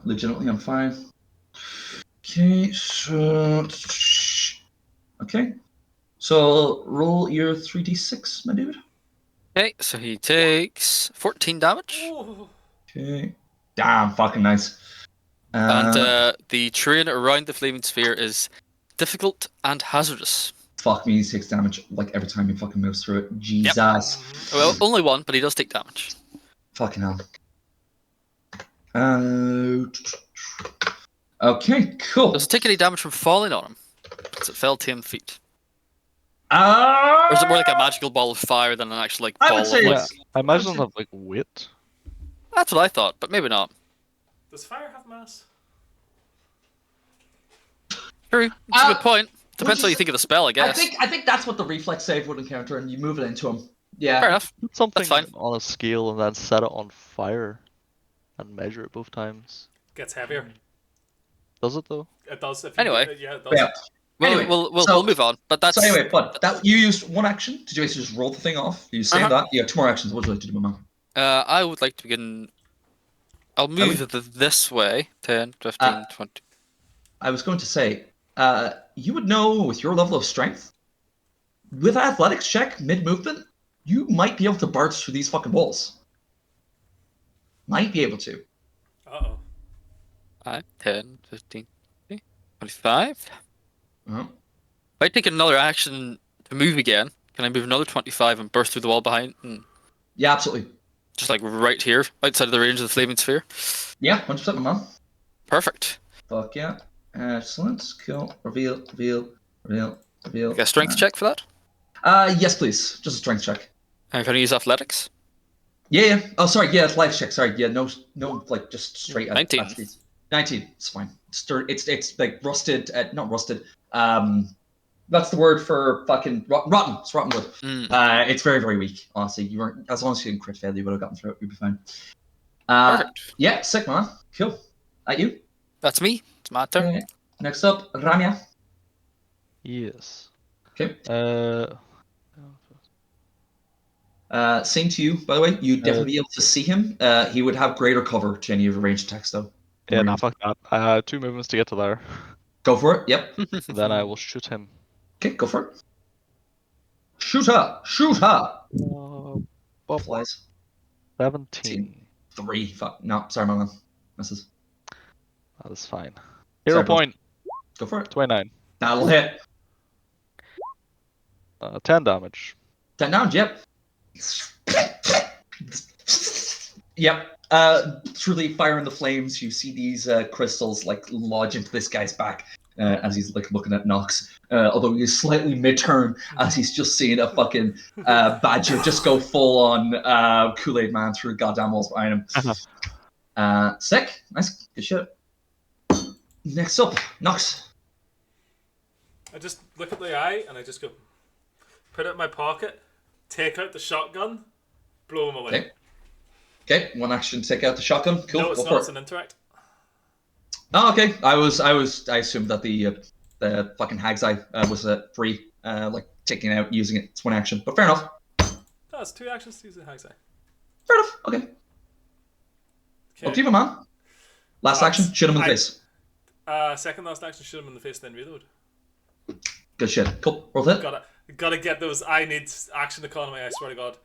Legitimately, I'm fine. Okay, so... Okay. So, roll your 3d6, my dude. Okay, so he takes 14 damage. Okay. Damn, fucking nice. And the terrain around the flaming sphere is difficult and hazardous. Fuck me, he takes damage like every time he fucking moves through it. Jesus. Yep. Well, only 1, but he does take damage. Fucking hell. Okay, cool. Does it take any damage from falling on him? Because it fell 10 feet. Or is it more like a magical ball of fire than an actual like ball of yeah, I imagine it'll have like weight. That's what I thought, but maybe not. Does fire have mass? True. It's a good point. Depends how you think of the spell, I guess. I think that's what the reflex save would encounter, and you move it into him. Yeah. Fair enough. Put something That's fine. on a scale and then set it on fire and measure it both times. Gets heavier. Does it though? It does. If Anyway. yeah, it does. Yeah. Anyway, we'll move on. But that's. So anyway, but that you used one action. Did you basically just roll the thing off? You save that. You have 2 more actions. What would you like to do, my man? I would like to begin. I'll move this way. 10, 15, 20. I was going to say, you would know with your level of strength, with athletics check mid movement, you might be able to barge through these fucking walls. Might be able to. 5, 10, 15, 25. Uh-huh. If I take another action to move again, can I move another 25 and burst through the wall behind? Yeah, absolutely. Just like right here, outside of the range of the flaming sphere. Yeah, 100%, my man. Perfect. Fuck yeah. Excellent. Cool. Reveal. Like a strength check for that? Yes, please. Just a strength check. And can I use athletics? Yeah. Oh, sorry. Yeah, athletics check. Sorry. Yeah, no, like just straight. 19. 19. It's fine. It's like rusted. Not rusted. That's the word for fucking rotten. It's rotten wood. It's very, very weak. Honestly, you weren't, as long as you didn't crit fail, you would have gotten through it. You'd be fine. Perfect. Yeah, sick man. Cool. That you? That's me. It's my turn. Next up, Ramya. Yes. Okay. Same to you, by the way. You'd definitely be able to see him. He would have greater cover to any of your ranged attacks, though. Yeah, nah, fuck that. I had 2 movements to get to there. Go for it. Yep. Then I will shoot him. Okay, go for it. Shoot her! Shoot her! Bob. Flies. 17. 3. Fuck. No, sorry, my man. Misses. That is fine. Hero Sorry, point. Go for it. 29. That'll hit. 10 damage. 10 damage, yep. Yep. Through the fire and the flames, you see these crystals like lodge into this guy's back as he's like looking at Nox. Although he's slightly mid-turn as he's just seeing a fucking badger just go full on Kool-Aid Man through goddamn walls behind him. Sick. Nice. Good shit. Next up, Nox. I just look at the eye and I just go, put it in my pocket, take out the shotgun, blow him away. Okay, one action, take out the shotgun. Cool. No, it's not. It's an interact. Oh, okay. I assumed that the fucking hag's eye was free, like taking it out, using it. It's one action, but fair enough. No, it's 2 actions to use the hag's eye. Fair enough. Okay. Up to you, man. Last action, shoot him in the face. Second last action, shoot him in the face, then reload. Good shit. Cool. Roll hit. Gotta get those. I need action economy. I swear to God.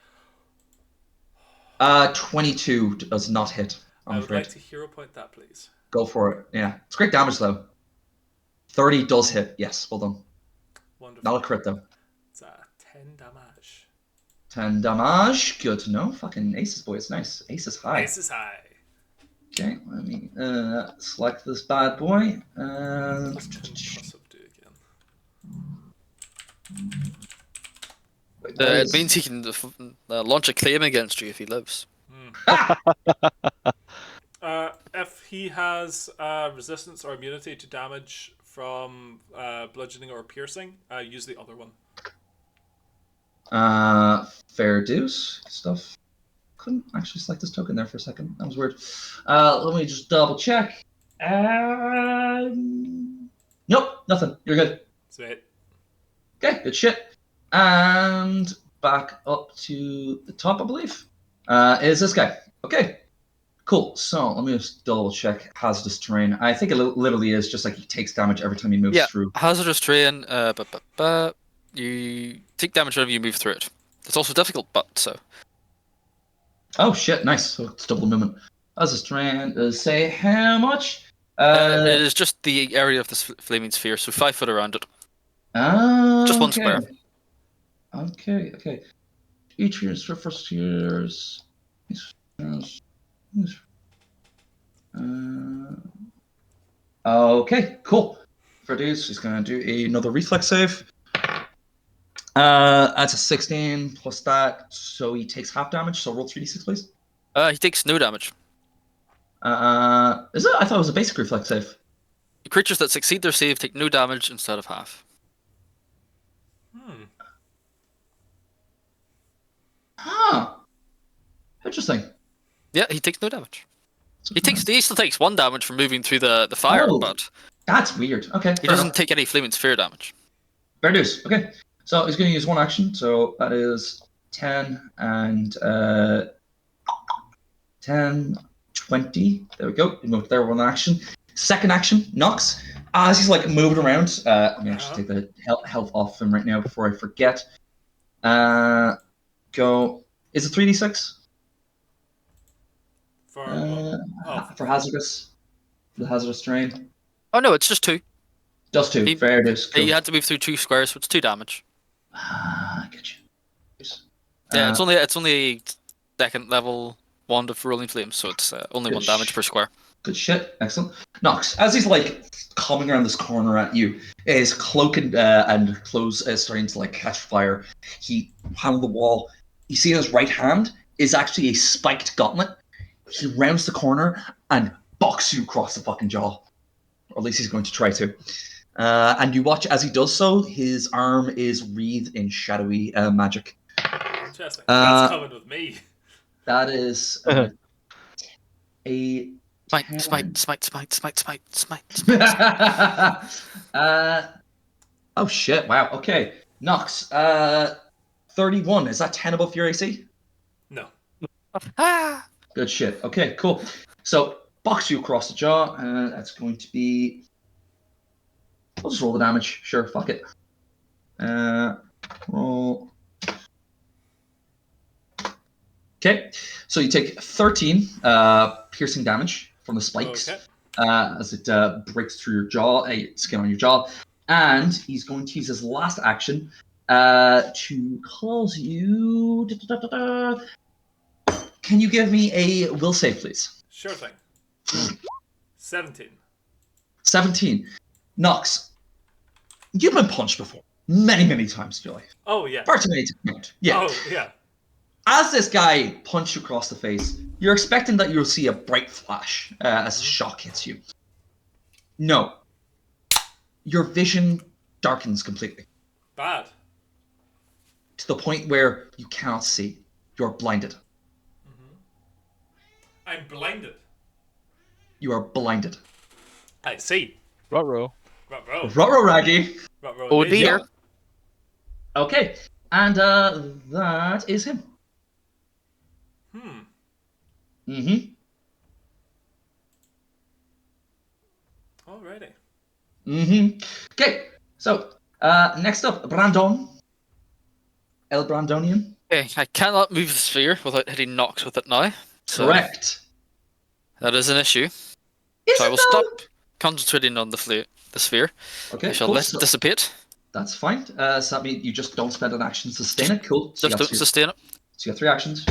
22 does not hit. I would like to hero point that, please. Go for it. Yeah, it's great damage though. 30 does hit. Yes, well done. Wonderful. Not a crit though. It's 10 damage. 10 damage. Good to know. Fucking aces, boys. Nice. Aces high. Aces high. Okay, let me select this bad boy. It means he can launch a claim against you if he lives. If he has resistance or immunity to damage from bludgeoning or piercing, use the other one. Fair dues stuff. Couldn't actually select this token there for a second. That was weird. Let me just double check. Nope, nothing. You're good. Sweet. Okay, good shit. And back up to the top, I believe, is this guy. Okay, cool. So let me just double check hazardous terrain. I think it literally is just like he takes damage every time he moves through. Hazardous terrain. You take damage whenever you move through it. It's also difficult, but so. Oh shit! Nice. So it's double movement. Hazardous terrain is say how much? It is just the area of this flaming sphere, so 5 foot around it. Just one square. Okay. Each year's for first years. Okay, cool. For these, he's going to do another reflex save. That's a 16 plus that, so he takes half damage. So roll 3d6, please. He takes no damage. Is it? I thought it was a basic reflex save. Creatures that succeed their save take no damage instead of half. Huh. Interesting. Yeah, he takes no damage. He still takes 1 damage from moving through the fire, but that's weird. Okay. He doesn't take any flaming sphere damage. Fair dues. Okay. So he's going to use one action. So that is 10 and 10, 20. There we go. He moved there, one action. Second action, Nox. As he's like moving around, let me actually take the health off him right now before I forget. Go. Is it 3d6? For hazardous. For the hazardous terrain. Oh no, it's just 2. Just 2. Fair dues. Cool. You had to move through 2 squares, so it's 2 damage. I get you. Yeah, it's only a second level wand of rolling flames, so it's only 1 damage per square. Good shit. Excellent. Nox, as he's like coming around this corner at you, his cloak and clothes is starting to like catch fire. He hand on the wall. You see his right hand is actually a spiked gauntlet. He rounds the corner and boxes you across the fucking jaw. Or at least he's going to try to. And you watch as he does so, his arm is wreathed in shadowy magic. Interesting. That's coming with me. That is a Smite, smite, smite, smite, smite, smite, smite, smite. Oh shit! Wow. Okay, Nox. 31. Is that 10 above your AC? No. Ah! Good shit. Okay, cool. So box you across the jaw. That's going to be. I'll just roll the damage. Sure, fuck it. Roll. Okay, so you take 13 piercing damage from the spikes Okay. as it breaks through your jaw, skin on your jaw, and he's going to use his last action to cause you. Can you give me a will save, please? Sure thing. 17. 17. Nox, you've been punched before. Many, many times in your life. Oh, yeah. Far too many to count. Yeah. Oh, yeah. As this guy punched you across the face, you're expecting that you'll see a bright flash as a shock hits you. No. Your vision darkens completely. Bad. To the point where you cannot see. You're blinded. I'm blinded. You are blinded. I see. Ruh-roh. Ruh-roh. Ruh-roh, Raggy. Ruh-roh Oh indeed. dear. Okay. And that is him. Mm-hmm. Alrighty. Mm-hmm. Okay. So, next up, Brandon. El Brandonian. Okay, I cannot move the sphere without hitting Nox with it now. So Correct. that is an issue. Is So I it will though? stop concentrating on the sphere. Okay, I shall cool. let So it dissipate. that's fine. So that means you just don't spend an action to sustain it. Cool. So Just don't sustain it. you got 3 actions.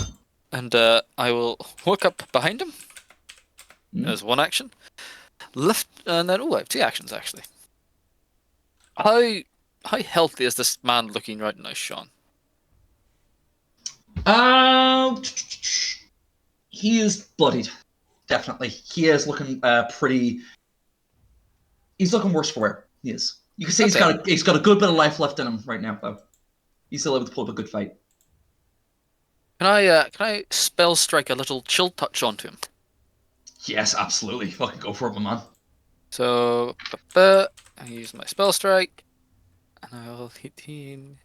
And I will walk up behind him. As one action. Lift, and then, I have 2 actions actually. How healthy is this man looking right now, Sean? He is bloodied. Definitely. He is looking pretty. He's looking worse for wear. He is. You can see he's got a good bit of life left in him right now, though. He's still able to pull up a good fight. Can I spell strike a little chill touch onto him? Yes, absolutely. Fucking go for it, my man. So, I use my spell strike, and I'll hit him.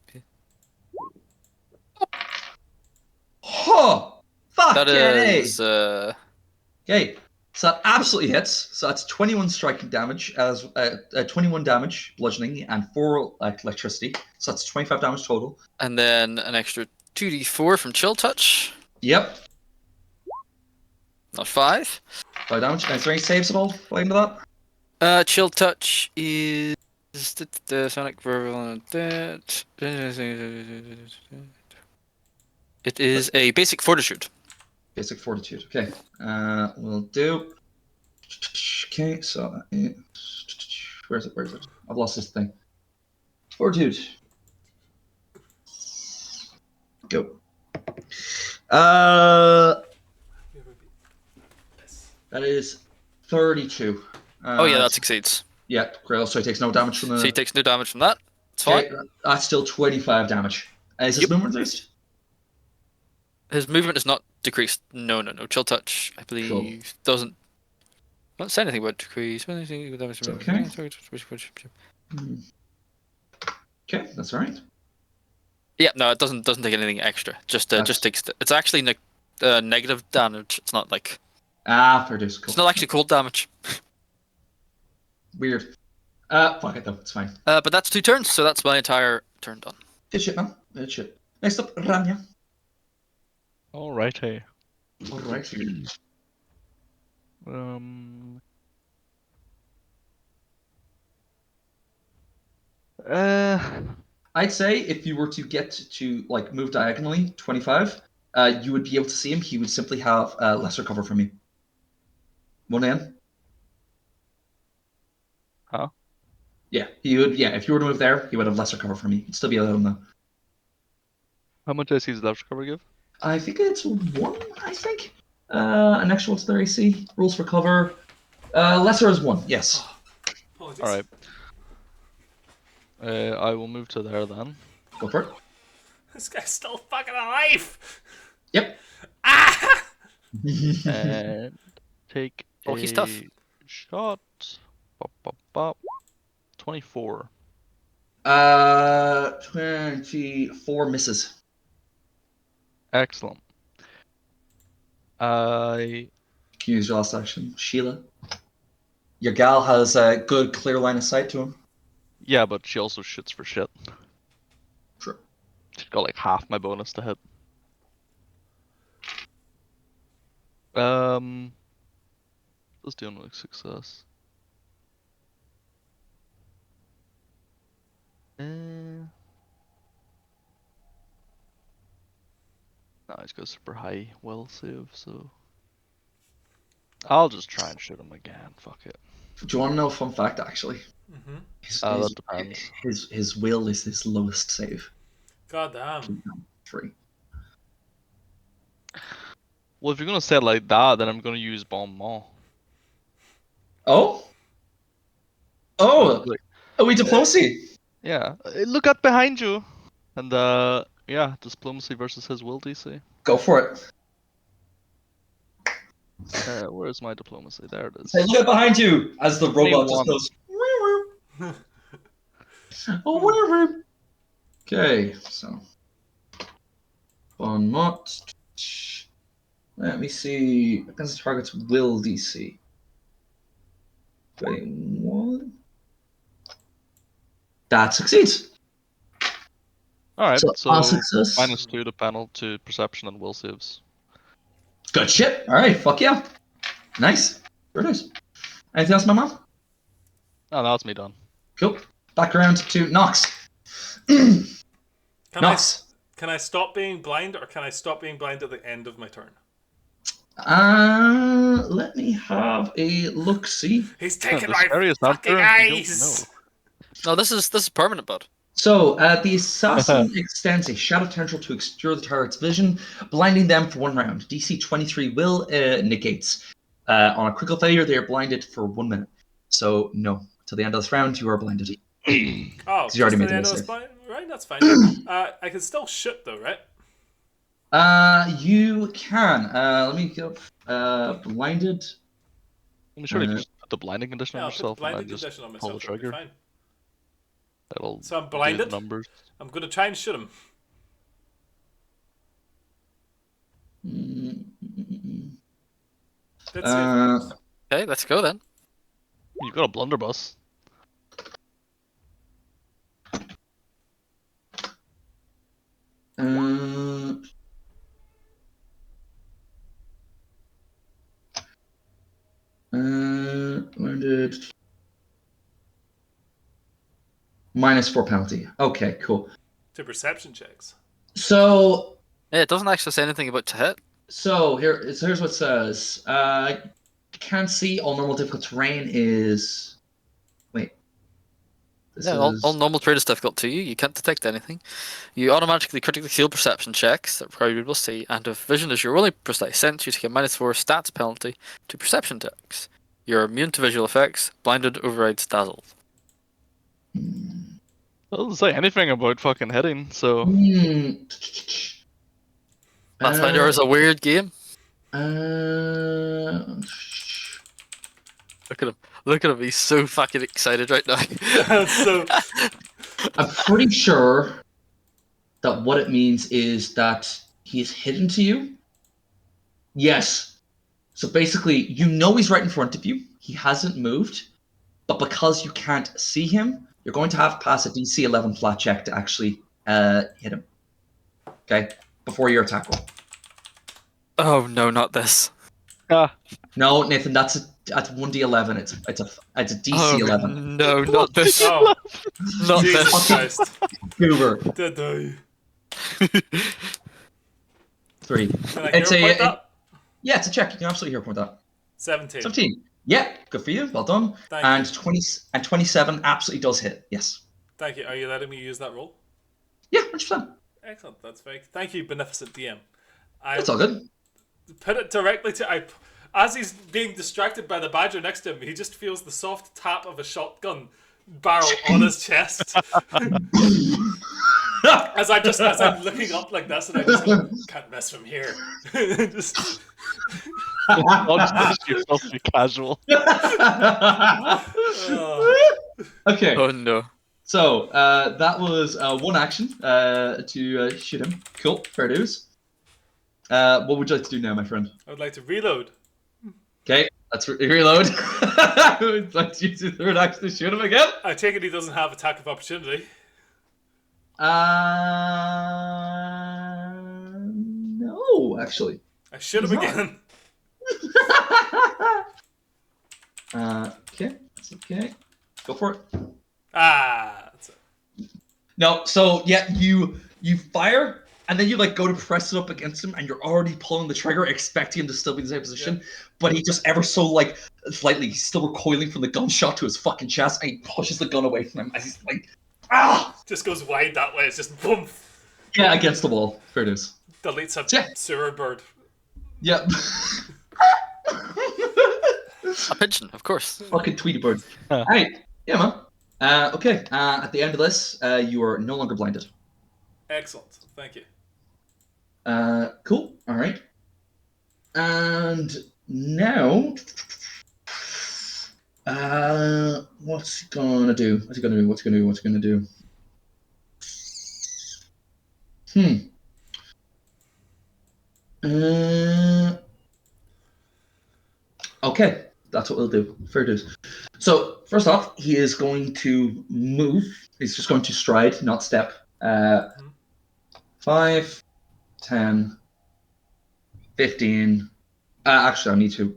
Huh! Fuck That is Okay, so that absolutely hits. So that's 21 striking damage, as 21 damage bludgeoning, and 4 electricity. So that's 25 damage total. and then an extra 2d4 from chill touch. Yep. Not 5. 5 damage. Is there any saves at all relating to that? Chill touch is the sonic verbal. It is a basic fortitude. Basic fortitude. Okay. We'll do. Okay, so where is it? Where is it? I've lost this thing. Fortitude. Go. That is 32. Oh yeah, that succeeds. Yeah, Grail, so he takes no damage from the. So he takes no damage from that. It's fine. Okay, that's still 25 damage. Is his movement reduced? His movement is not decreased. No. Chill touch, I believe, doesn't. Not say anything about decrease. Okay. Okay, that's all right. Yeah, no, it doesn't take anything extra. Just takes. It's actually negative damage. It's not like. Fair dues. Cool. It's not actually cold damage. Weird. Fuck it though. It's fine. But that's 2 turns, so that's my entire turn done. Good shit, man. Good shit. Next up, Rania. Alrighty. Alright. I'd say if you were to get to like move diagonally 25, you would be able to see him. He would simply have lesser cover from you. 1 in. Huh? Yeah, he would. Yeah, if you were to move there, he would have lesser cover from you. He'd still be alone though. How much AC does left cover give? I think it's 1. I think. An extra what's their AC? Rules for cover. Lesser is 1. Yes. Apologies. Alright. I will move to there then. Go for it. This guy's still fucking alive! Yep. Ah! And take Oh, he's tough. A shot. Bop, bop, bop. 24. 24 misses. Excellent. I Can you use your last action, Sheila? Your gal has a good, clear line of sight to him. yeah, but she also shoots for shit. Sure. She's got like half my bonus to hit. Let's do like success. No, he's got super high will save, so I'll just try and shoot him again. Fuck it. Do you want to know a fun fact, actually? Mm-hmm. That depends. His will is his lowest save. God damn. 3. Well, if you're gonna say it like that, then I'm gonna use Bon Mot. Oh? Oh! Like, Are we diplomacy? yeah, look at behind you, and yeah, diplomacy versus his will DC. Go for it. Where's my diplomacy? There it is. Say, look at behind you! As the robot just 21. goes. Oh, okay, so. Bon mot. Let me see. Against the target's will DC. 1. That succeeds. Alright, so on success. -2 to panel to perception and will saves. Good shit. Alright, fuck yeah. Nice. Very nice. Anything else, my man? Oh, that's me done. Cool. Back around to Nox. Can Nox. I stop being blind, or can I stop being blind at the end of my turn? Let me have a look. See. He's taking The my scariest fucking answer, you eyes. No, this is permanent, bud. So, the assassin extends a shadow tendril to obscure the target's vision, blinding them for 1 round. DC 23 will negates. On a critical failure, they are blinded for 1 minute. So, no. Till the end of this round, you are blinded. Oh, You already just made the end the of save. the right? That's fine. I can still shoot though, right? You can. Let me go. Blinded. I'm sure you just put the blinding condition Yeah, on I'll put the yourself and blinding then just condition on pull the myself. It'll be trigger. fine. That'll So I'm do the blinded. numbers. I'm gonna try and shoot him. Let's see. Okay, let's go then. You've got a blunderbuss. Wounded. -4 penalty. Okay, cool. To perception checks. So Yeah, it doesn't actually say anything about to hit. here's what it says. Can't see all normal difficult terrain is. Wait. This Yeah, all is. normal trade is difficult to you. You can't detect anything. You automatically critically fail perception checks that require you to see, and if vision is your only precise sense, you take a -4 stats penalty to perception checks. You're immune to visual effects. Blinded overrides dazzled. Doesn't say anything about fucking hitting, so Pathfinder is a weird game. Look at him. Look at him. He's so fucking excited right now. So I'm pretty sure that what it means is that he's hidden to you. Yes. So basically, you know he's right in front of you. He hasn't moved, but because you can't see him, you're going to have to pass a DC 11 flat check to actually hit him. Okay, before your attack roll. Oh no, not this. No, Nathan, that's 1d11. It's a DC 11. No, not this. oh, Not Jesus this. Christ. Goober Did I? 3. Can I It's hero point that? Yeah, it's a check. You can absolutely hero point that. 17. 17. Yeah, good for you. Well done. Thank and you. 27 absolutely does hit. Yes. Thank you. Are you letting me use that roll? Yeah, 100%. Excellent. That's very. Thank you, beneficent DM. It's all good. Put it directly to. As he's being distracted by the badger next to him, he just feels the soft tap of a shotgun barrel on his chest. as I'm looking up like this, and I just go, can't mess from here. Just... Dodge this, you filthy casual. Okay, Oh no. so that was one action to shoot him. Cool, fair dues. What would you like to do now, my friend? I would like to reload. Okay, let's reload. I would like to use the third action to shoot him again. I take it he doesn't have attack of opportunity. No, actually. I shoot him He's not. again. Okay, that's okay. Go for it. That's it. No, so yeah, you fire, and then you like go to press it up against him, and you're already pulling the trigger, expecting him to still be in the same position, but he just ever so like slightly, he's still recoiling from the gunshot to his fucking chest, and he pushes the gun away from him as he's like, Just goes wide that way. It's just boom. Yeah, against the wall. Fair dues. Deletes a Yeah. sewer bird. Yep. A pigeon, of course. Fucking Tweety bird. Alright, yeah, man. Okay, at the end of this, you are no longer blinded. Excellent. Thank you. Cool. Alright. And now, what's he gonna do? What's he gonna do? What's he gonna do? What's he gonna do? Okay, that's what we'll do. Fair dues. So, first off, he is going to move. He's just going to stride, not step. 5, 10, 15. Actually, I need to.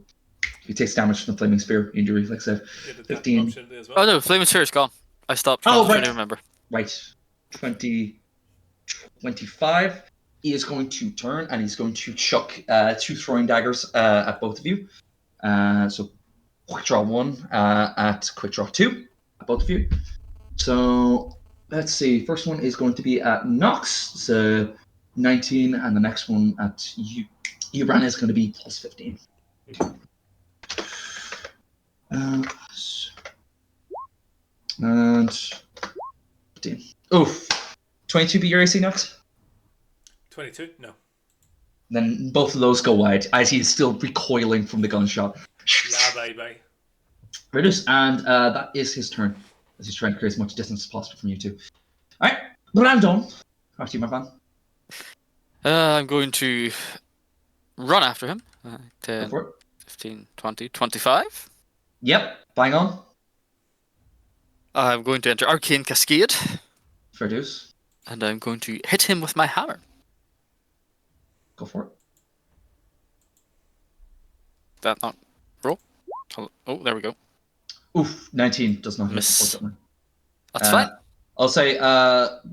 He takes damage from the flaming spear injury, like I said. 15. As well. Oh no, Flaming Sphere is gone. I stopped. Oh, trying right. to remember. Right. 20, 25. He is going to turn and he's going to chuck 2 throwing daggers at both of you. So quick draw 1 at quick draw 2 at both of you. So let's see. First one is going to be at Nox, so 19, and the next one at Uran is going to be plus 15. And 15. Oof. 22 beat your AC Nox? 22? No. Then both of those go wide as he's still recoiling from the gunshot. Yeah, bye. Reduce, and that is his turn as he's trying to create as much distance as possible from you two. Alright, but I'm done. After you, my man. I'm going to run after him. Go 10, for it. 15, 20, 25. Yep, bang on. I'm going to enter Arcane Cascade, Fair dues. and I'm going to hit him with my hammer. Go for it. That not roll? Oh, there we go. Oof, 19 does not hit, Miss. unfortunately. That's fine. I'll say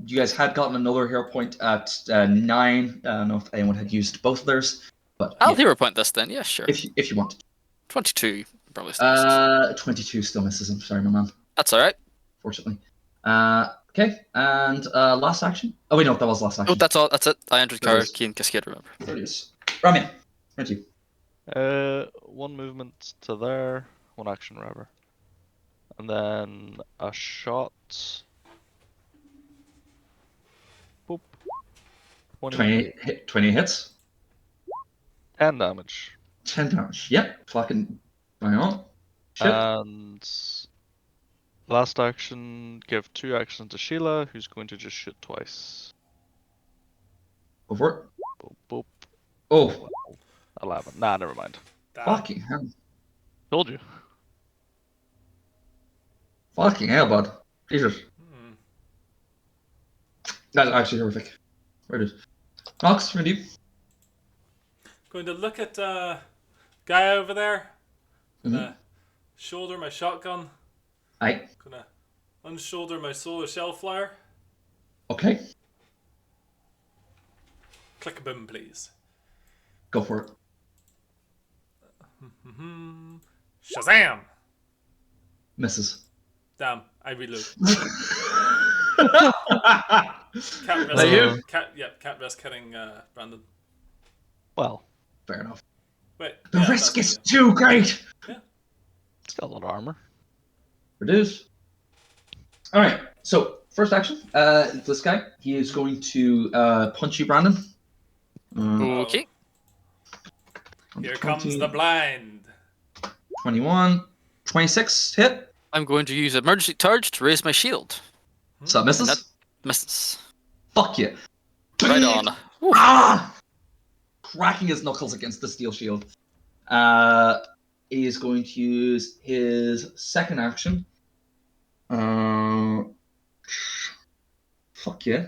you guys had gotten another hero point at 9. I don't know if anyone had used both of theirs, but I'll yeah, hero point this then. Yeah, sure. if you want. 22 probably still misses. 22 still misses him. Sorry, my man. That's alright. Fortunately. Okay, and last action. Oh wait, no, that was last action. Oh, that's all. That's it. I entered There it is. Arcane Cascade, remember. There it is. Ramian, thank you. One movement to there, one action rather, and then a shot. Boop. 20 hits. 10 damage. 10 damage. Yep, fucking bang on. Shit. And last action, give 2 actions to Sheila, who's going to just shoot twice. Go for it. Boop, boop. Oh, 11. Nah, never mind. fucking hell. Told you. Fucking hell, bud. Jesus. That's actually horrific. Where it is. Nox, ready? Going to look at guy over there. Gonna shoulder my shotgun. Aye. Gonna unshoulder my solar shell flyer. Okay. Click a boom, please. Go for it. Shazam! Misses. Damn, I reload. That you? Can't risk hitting Brandon. Well, Fair enough. Wait. The yeah, risk that's is it, too great. it's got a lot of armor. Reduce. Alright, so first action. This guy, he is going to punch you, Brandon. Okay. Here 20, comes the blind. 21, 26 hit. I'm going to use emergency charge to raise my shield. So that misses. And that misses. Fuck you. Right on. Whew. Ah! Cracking his knuckles against the steel shield. He is going to use his second action. Fuck yeah.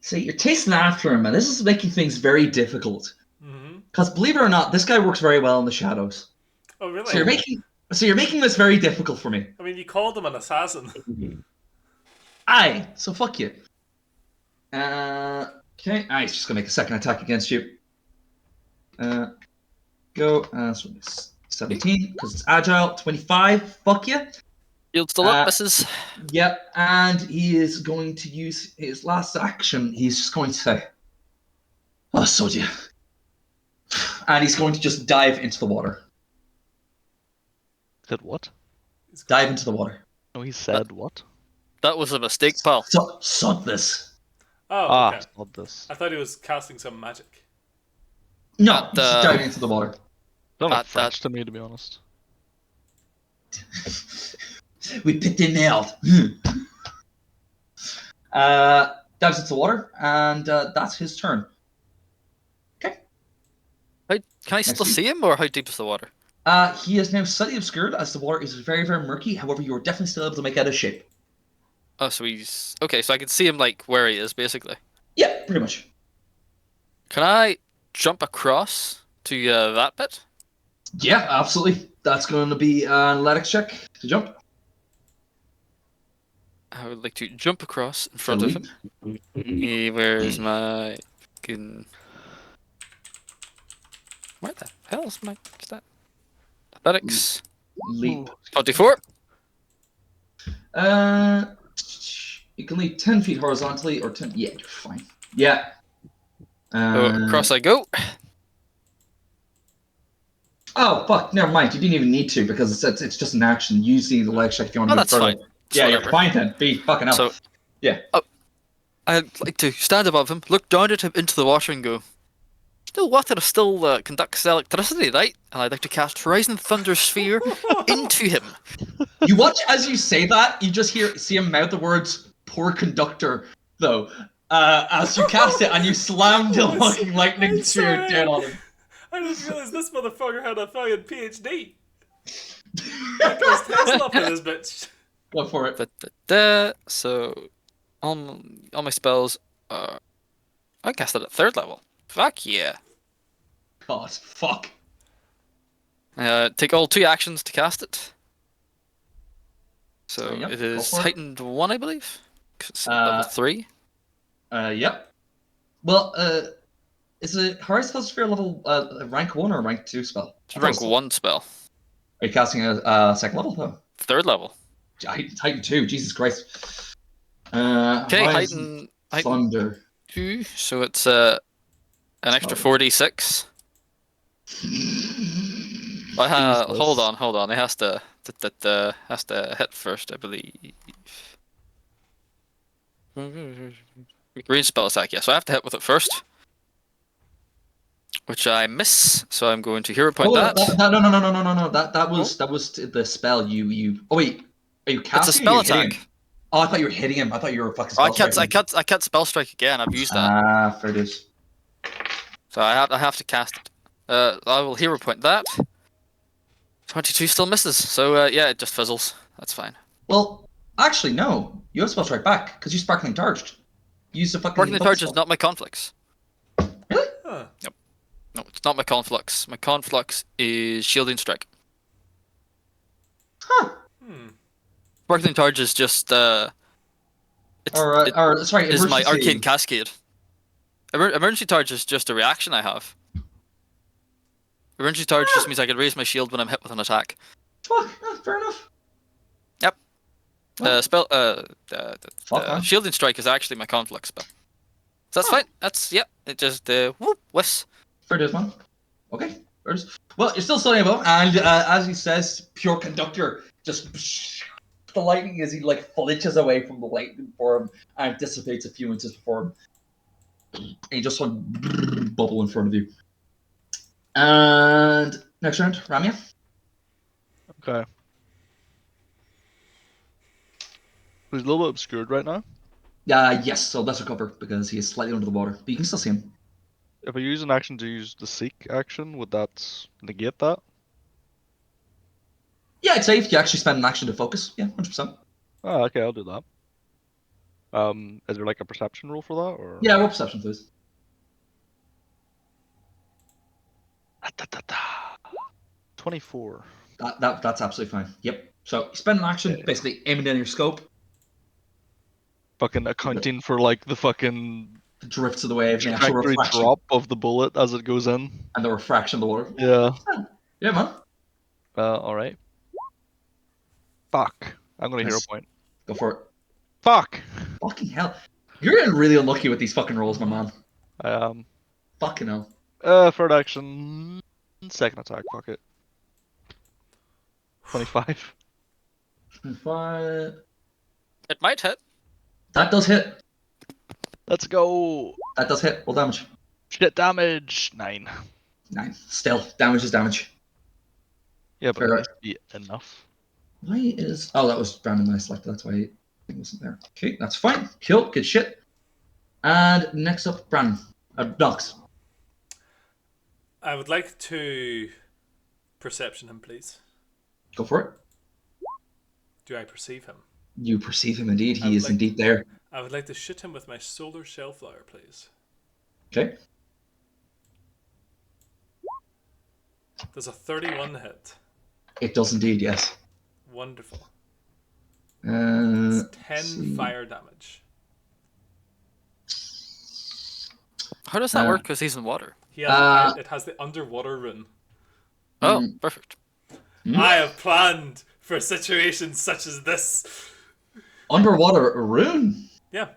See, you're tasting after him, and this is making things very difficult. Because believe it or not, this guy works very well in the shadows. Oh, really? So you're making this very difficult for me. I mean, you called him an assassin. Aye, so fuck you. Okay, he's just gonna make a second attack against you. Go. So it's 17 because it's agile. 25. Fuck you. Shield still up, misses. Yep, and he is going to use his last action. He's just going to say, "Oh, so dear," and he's going to just dive into the water. Said what? Dive into the water. No, he said what? That was a mistake, pal. Sod this. Oh, okay. Not this. I thought he was casting some magic. No, he's just diving into the water. Don't look French to me, to be honest. We picked him out. Dives into the water, and that's his turn. Okay. Can I still see him, or how deep is the water? He is now slightly obscured as the water is very, very murky. However, you're definitely still able to make out his shape. Oh, so he's... Okay, so I can see him, like, where he is, basically. Yeah, pretty much. Can I jump across to that bit? Yeah, absolutely. That's going to be an athletics check to jump. I would like to jump across in front of him. Where's my... Where the hell is my... What's that? Athletics. Leap. 24. You can leap 10 feet horizontally or 10... Yeah, you're fine. Yeah. So across I go. Oh, fuck, never mind. You didn't even need to because it's just an action. Use the leg check if you want to move that's further. fine. Yeah, Whatever. you're fine then. Be fucking up. So, yeah. I'd like to stand above him, look down at him into the water and go, still water still conducts electricity, right? And I'd like to cast Horizon Thunder Sphere into him. You watch as you say that, you just see him mouth the words, poor conductor, though, as you cast it and you slam the fucking lightning sphere down on him. I just realized this motherfucker had a fucking PhD. Like there's Tesla up in this bitch. Go for it. So, on my spells, I cast it at 3rd level. Fuck yeah. God, fuck. Take all 2 actions to cast it. So Yep, it go is for it. heightened 1, I believe. 'Cause it's level 3. Yep. Well, is it Horizon Sphere level rank 1 or rank 2 spell? It's a rank 1 spell. Are you casting a second level though? 3rd level. Heighten 2, Jesus Christ. Okay, Horizon heighten Thunder. 2, so it's an extra 4d6. Hold on. It has to hit first, I believe. Range spell attack, yeah. So I have to hit with it first, which I miss. So I'm going to hero point that. No. That was the spell you. Oh wait, are you casting? It's a spell attack. Him? Oh, I thought you were hitting him. I thought you were fucking. I can't spell strike again. I've used that. Ah, fair dues. So I have to cast it. I will hero point that. 22 still misses. So yeah, it just fizzles. That's fine. Well, actually, no. You have spell strike back because you sparkling charged. Use the fucking. Sparkling charge is not my conflux. Really? Huh. Yep. No, it's not my conflux. My conflux is shielding strike. Huh. Sparkling charge is just Sorry, is my emergency. arcane cascade. Emergency charge is just a reaction I have. Emergency charge just means I can raise my shield when I'm hit with an attack. Fuck, fair enough. Yep. Fuck, shielding strike is actually my conflict spell. So that's fine. That's It just whoop whiffs. Fair dues, man. Okay. Fair dues. Well, you're still studying above, and as he says, pure conductor just the lightning as he like flinches away from the lightning before him and dissipates a few inches before him. And he just went bubble in front of you. And next round, Ramya. Okay. He's a little bit obscured right now. Yes, so let's recover because he is slightly under the water, but you can still see him. If I use an action to use the seek action, would that negate that? Yeah, I'd say if you actually spend an action to focus, yeah, 100%. Oh, okay, I'll do that. Is there like a perception rule for that, or? Yeah, roll perception, please. 24. That's absolutely fine. Yep. So you spend an action, Okay. basically aiming down your scope, Fucking accounting for like the fucking drifts of the wave, and the actual trajectory refraction, drop of the bullet as it goes in. and the refraction of the water. Yeah. Yeah, man. Alright. Fuck. I'm gonna hero Nice. point. Go for it. Fuck! Fucking hell. You're getting really unlucky with these fucking rolls, my man. Fucking hell. Third action. Second attack, fuck it. 25. 25. It might hit. That does hit. Let's go! That does hit. Roll damage. Shit damage! 9. 9. Still, damage is damage. Yeah, but Fair. it needs to be enough. Why is... Oh, that was random when I selected. That's why it wasn't there. Okay, that's fine. Cool, good shit. And next up, Brandon. Nox. I would like to perception him, please. Go for it. Do I perceive him? You perceive him indeed. He is indeed there. I would like to shoot him with my solar shellflower, please. Okay. There's a 31 hit. It does indeed, yes. Wonderful. It's It's 10 fire damage. How does that work? Because he's in water. He has it has the underwater rune. Oh, perfect. I have planned for situations such as this. Underwater rune? Yeah.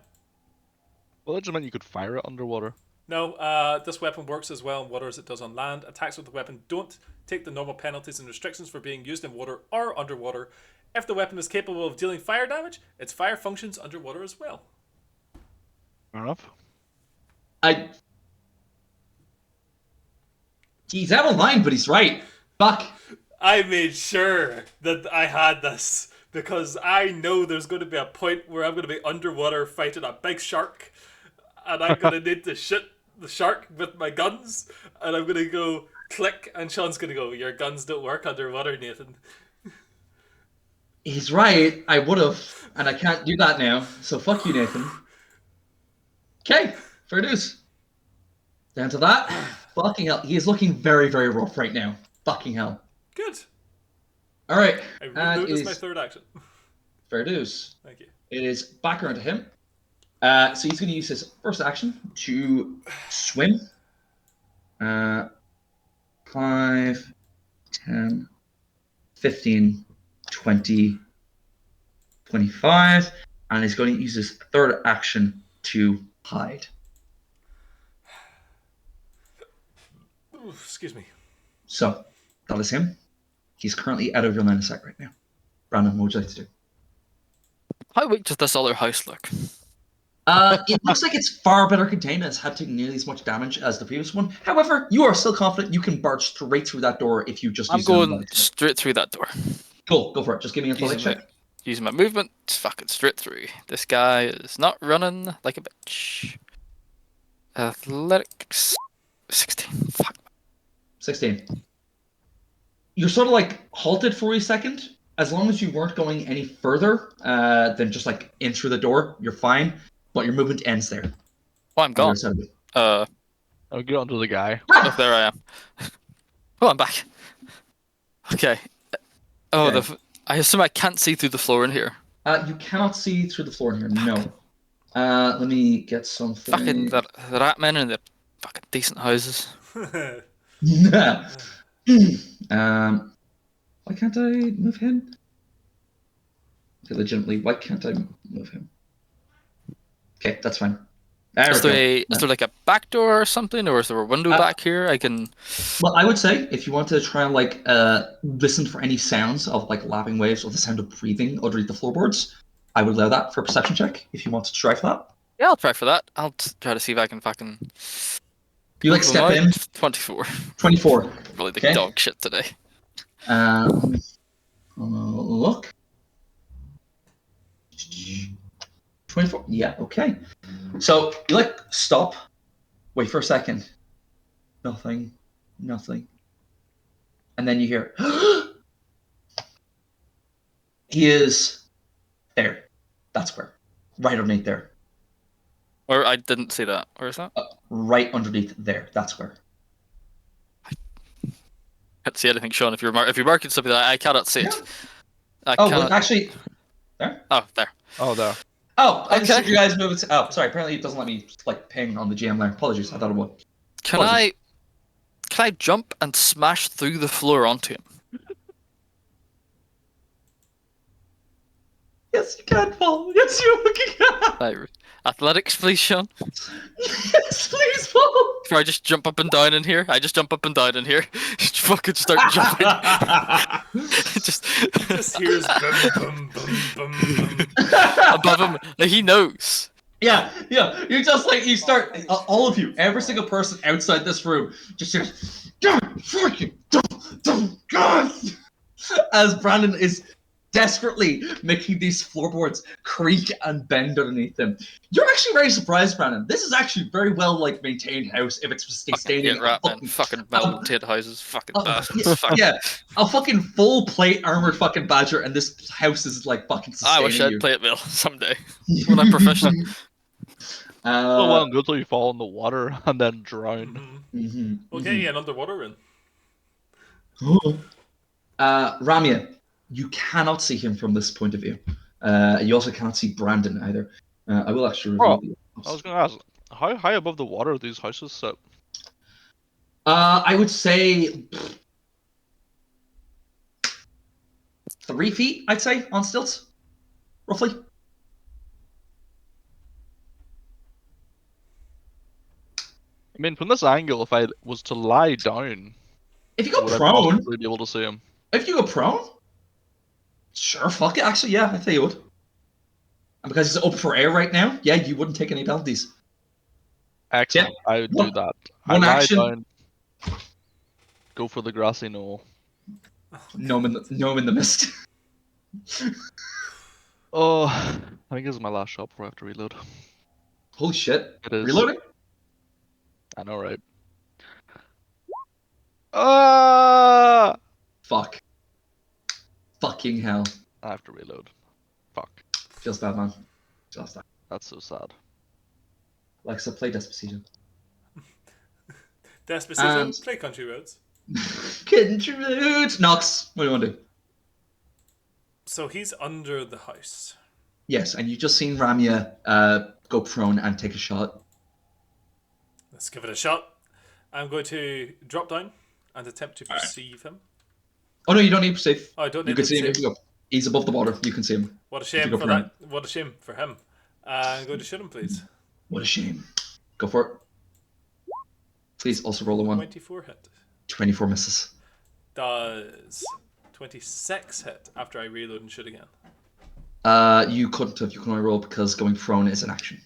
Well, that just meant you could fire it underwater. No, this weapon works as well in water as it does on land. Attacks with the weapon don't take the normal penalties and restrictions for being used in water or underwater. If the weapon is capable of dealing fire damage, its fire functions underwater as well. Fair enough. He's out of line, but he's right. Fuck. I made sure that I had this because I know there's going to be a point where I'm going to be underwater fighting a big shark, and I'm going to need to shoot the shark with my guns, and I'm going to go click, and Sean's going to go, "Your guns don't work underwater, Nathan." He's right. I would have, and I can't do that now. So fuck you, Nathan. Okay, fair dues. Down to that. Fucking hell. He is looking very, very rough right now. Fucking hell. Good. All right. I And reload it as is my third action. fair dues. Thank you. It is back around to him. So he's going to use his first action to swim. 5, 10, 15, 20, 25. And he's going to use his third action to hide. Ooh, excuse me. So, that is him. He's currently out of your line of sight right now. Brandon, what would you like to do? How weak does this other house look? It looks like it's far better contained and it's had taken nearly as much damage as the previous one. However, you are still confident you can barge straight through that door if you just I'm use going straight through that door. Cool, go for it. Just give me a athletics check. Using my movement, fucking straight through. This guy is not running like a bitch. Athletics 16. Fuck. 16. You're sort of like halted for a second. As long as you weren't going any further than just like in through the door, you're fine. But your movement ends there. Oh, I'm gone. I'll get onto the guy. Oh, there I am. Oh, I'm back. Okay. Oh, Okay. I assume I can't see through the floor in here. You cannot see through the floor in here. No. Let me get something. Fucking the rat men in the fucking decent houses. Why can't I move him? Okay, legitimately, why can't I move him? Okay, that's fine. Is there like a back door or something, or is there a window back here? I can. Well, I would say if you want to try and like listen for any sounds of like lapping waves or the sound of breathing underneath the floorboards, I would allow that for a perception check if you want to try for that. Yeah, I'll try for that. I'll try to see if I can fucking. You like step in. 24. 24. Really the Okay. dog shit today. Look. 24. Yeah. Okay. So you like stop. Wait for a second. Nothing. Nothing. And then you hear. He is there. That's where. Right underneath there. Or I didn't see that. Where is that? Right underneath there. That's where. Can't see anything, Sean. If you're marking something, I cannot see it. I Oh, cannot. well, actually, there. Oh, there. Oh, there. Oh, I just Okay. see you guys move it. Oh, sorry. Apparently, it doesn't let me like ping on the GM there. Apologies. I thought it would. Can I jump and smash through the floor onto him? Yes, you can, Paul. Yes, you can. Right. Athletics, please, Sean. Yes, please, Paul. Can I just jump up and down in here? I just jump up and down in here. Just fucking start jumping. just hears boom, boom, boom, boom, boom. above him. Like, he knows. Yeah. You just like you start. All of you, every single person outside this room, just says, "God, fucking, God," as Brandon is desperately making these floorboards creak and bend underneath him. You're actually very surprised, Brandon. This is actually very well like maintained house. If it's sustaining Yeah, right, man. Fucking melted houses. Fucking bastards. yeah, a fucking full plate armored fucking badger, and this house is like fucking sustaining I wish I'd you. play it, Bill, someday when I'm proficient. Oh, well, good till you fall in the water and then drown. We'll get you an underwater rune. Ramia, you cannot see him from this point of view. You also cannot see Brandon either. I will actually reveal you. I was going to ask, how high above the water are these houses set? I would say 3 feet, I'd say, on stilts, roughly. I mean, from this angle, if I was to lie down, If you go would I prone, possibly be able to see him? if you go prone, sure, fuck it. Actually, yeah, I think you would. And because he's up for air right now, yeah, you wouldn't take any penalties. Excellent. Yeah. I would do that. I One lie action. down, go for the grassy knoll. Gnome in the mist. Oh, I think this is my last shot before I have to reload. Holy shit. It is. Reloading? I know, right? Ah! Fuck. Fucking hell. I have to reload. Fuck. Feels bad, man. Just that. That's so sad. Alexa, play Despacito. Despacito, play Country Roads. Country Roads. Nox, what do you want to do? So he's under the house. Yes, and you've just seen Ramya go prone and take a shot. Let's give it a shot. I'm going to drop down and attempt to perceive him. Oh no, you don't need to perceive. Oh, I don't need You can to see him if perceive. you go. He's above the water. You can see him. What a shame go for prone. that. What a shame for him. I'm going to shoot him, please. What a shame. Go for it. Please also roll a 1. 24 hit. 24 misses. Does 26 hit after I reload and shoot again? You couldn't have. You can only roll because going prone is an action.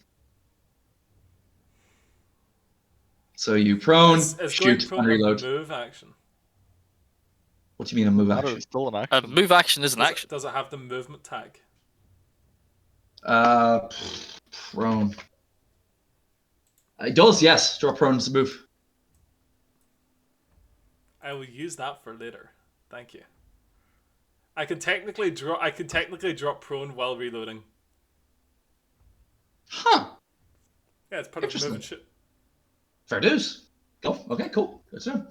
So you prone, Is going shoot, prone and reload. a move action? What do you mean a move That action? is still an A action. move action is an action. Does it have the movement tag? Prone. It does, yes. Draw prone is a move. I will use that for later. Thank you. I can technically drop prone while reloading. Huh. Yeah, it's part of the Interesting. move and shoot. Fair dues. Go. Okay, cool. Good to